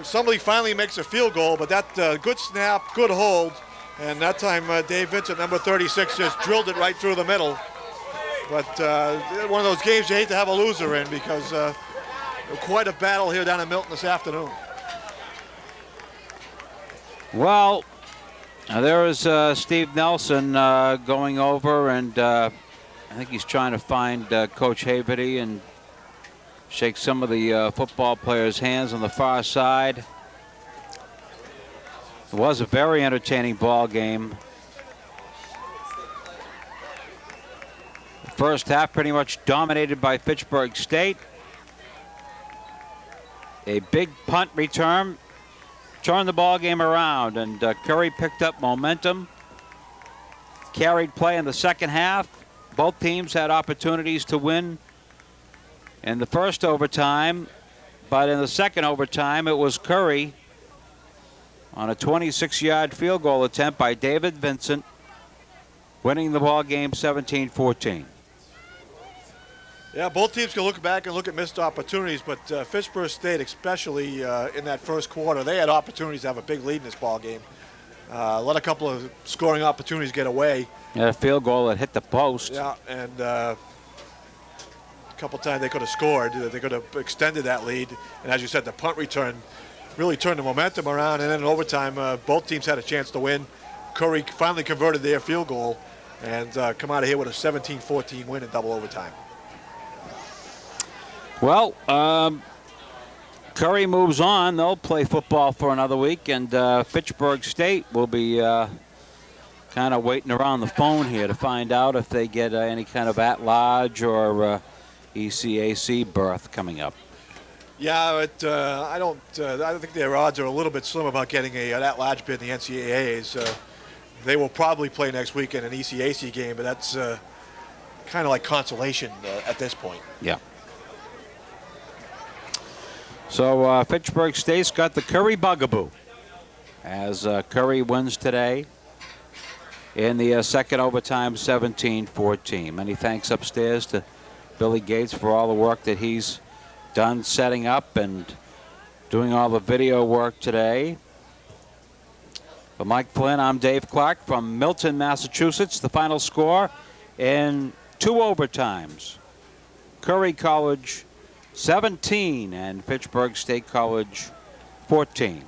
somebody finally makes a field goal, but that good snap, good hold. And that time, Dave Vincent, number 36, just drilled it right through the middle. But one of those games you hate to have a loser in, because quite a battle here down in Milton this afternoon. Well, there is Steve Nelson going over, and I think he's trying to find Coach Haverty and shake some of the football players' hands on the far side. It was a very entertaining ball game. The first half pretty much dominated by Fitchburg State. A big punt return turned the ball game around, and Curry picked up momentum, carried play in the second half. Both teams had opportunities to win in the first overtime, but in the second overtime it was Curry on a 26-yard field goal attempt by David Vincent, winning the ball game 17-14. Yeah, both teams can look back and look at missed opportunities, but Fitchburg State, especially in that first quarter, they had opportunities to have a big lead in this ball game. Let a couple of scoring opportunities get away. Yeah, a field goal that hit the post. Yeah, and a couple times they could have scored. They could have extended that lead. And as you said, the punt return really turned the momentum around. And then in overtime, both teams had a chance to win. Curry finally converted their field goal and come out of here with a 17-14 win in double overtime. Well, Curry moves on. They'll play football for another week, and Fitchburg State will be kind of waiting around the phone here to find out if they get any kind of at-large or ECAC berth coming up. Yeah, but I don't. I think their odds are a little bit slim about getting a that large bid in the NCAAs. They will probably play next week in an ECAC game, but that's kind of like consolation at this point. Yeah. So Fitchburg State's got the Curry bugaboo as Curry wins today in the second overtime, 17-14. Many thanks upstairs to Billy Gates for all the work that he's done setting up and doing all the video work today. For Mike Flynn, I'm Dave Clark from Milton, Massachusetts. The final score in 2 overtimes. Curry College 17 and Fitchburg State College 14.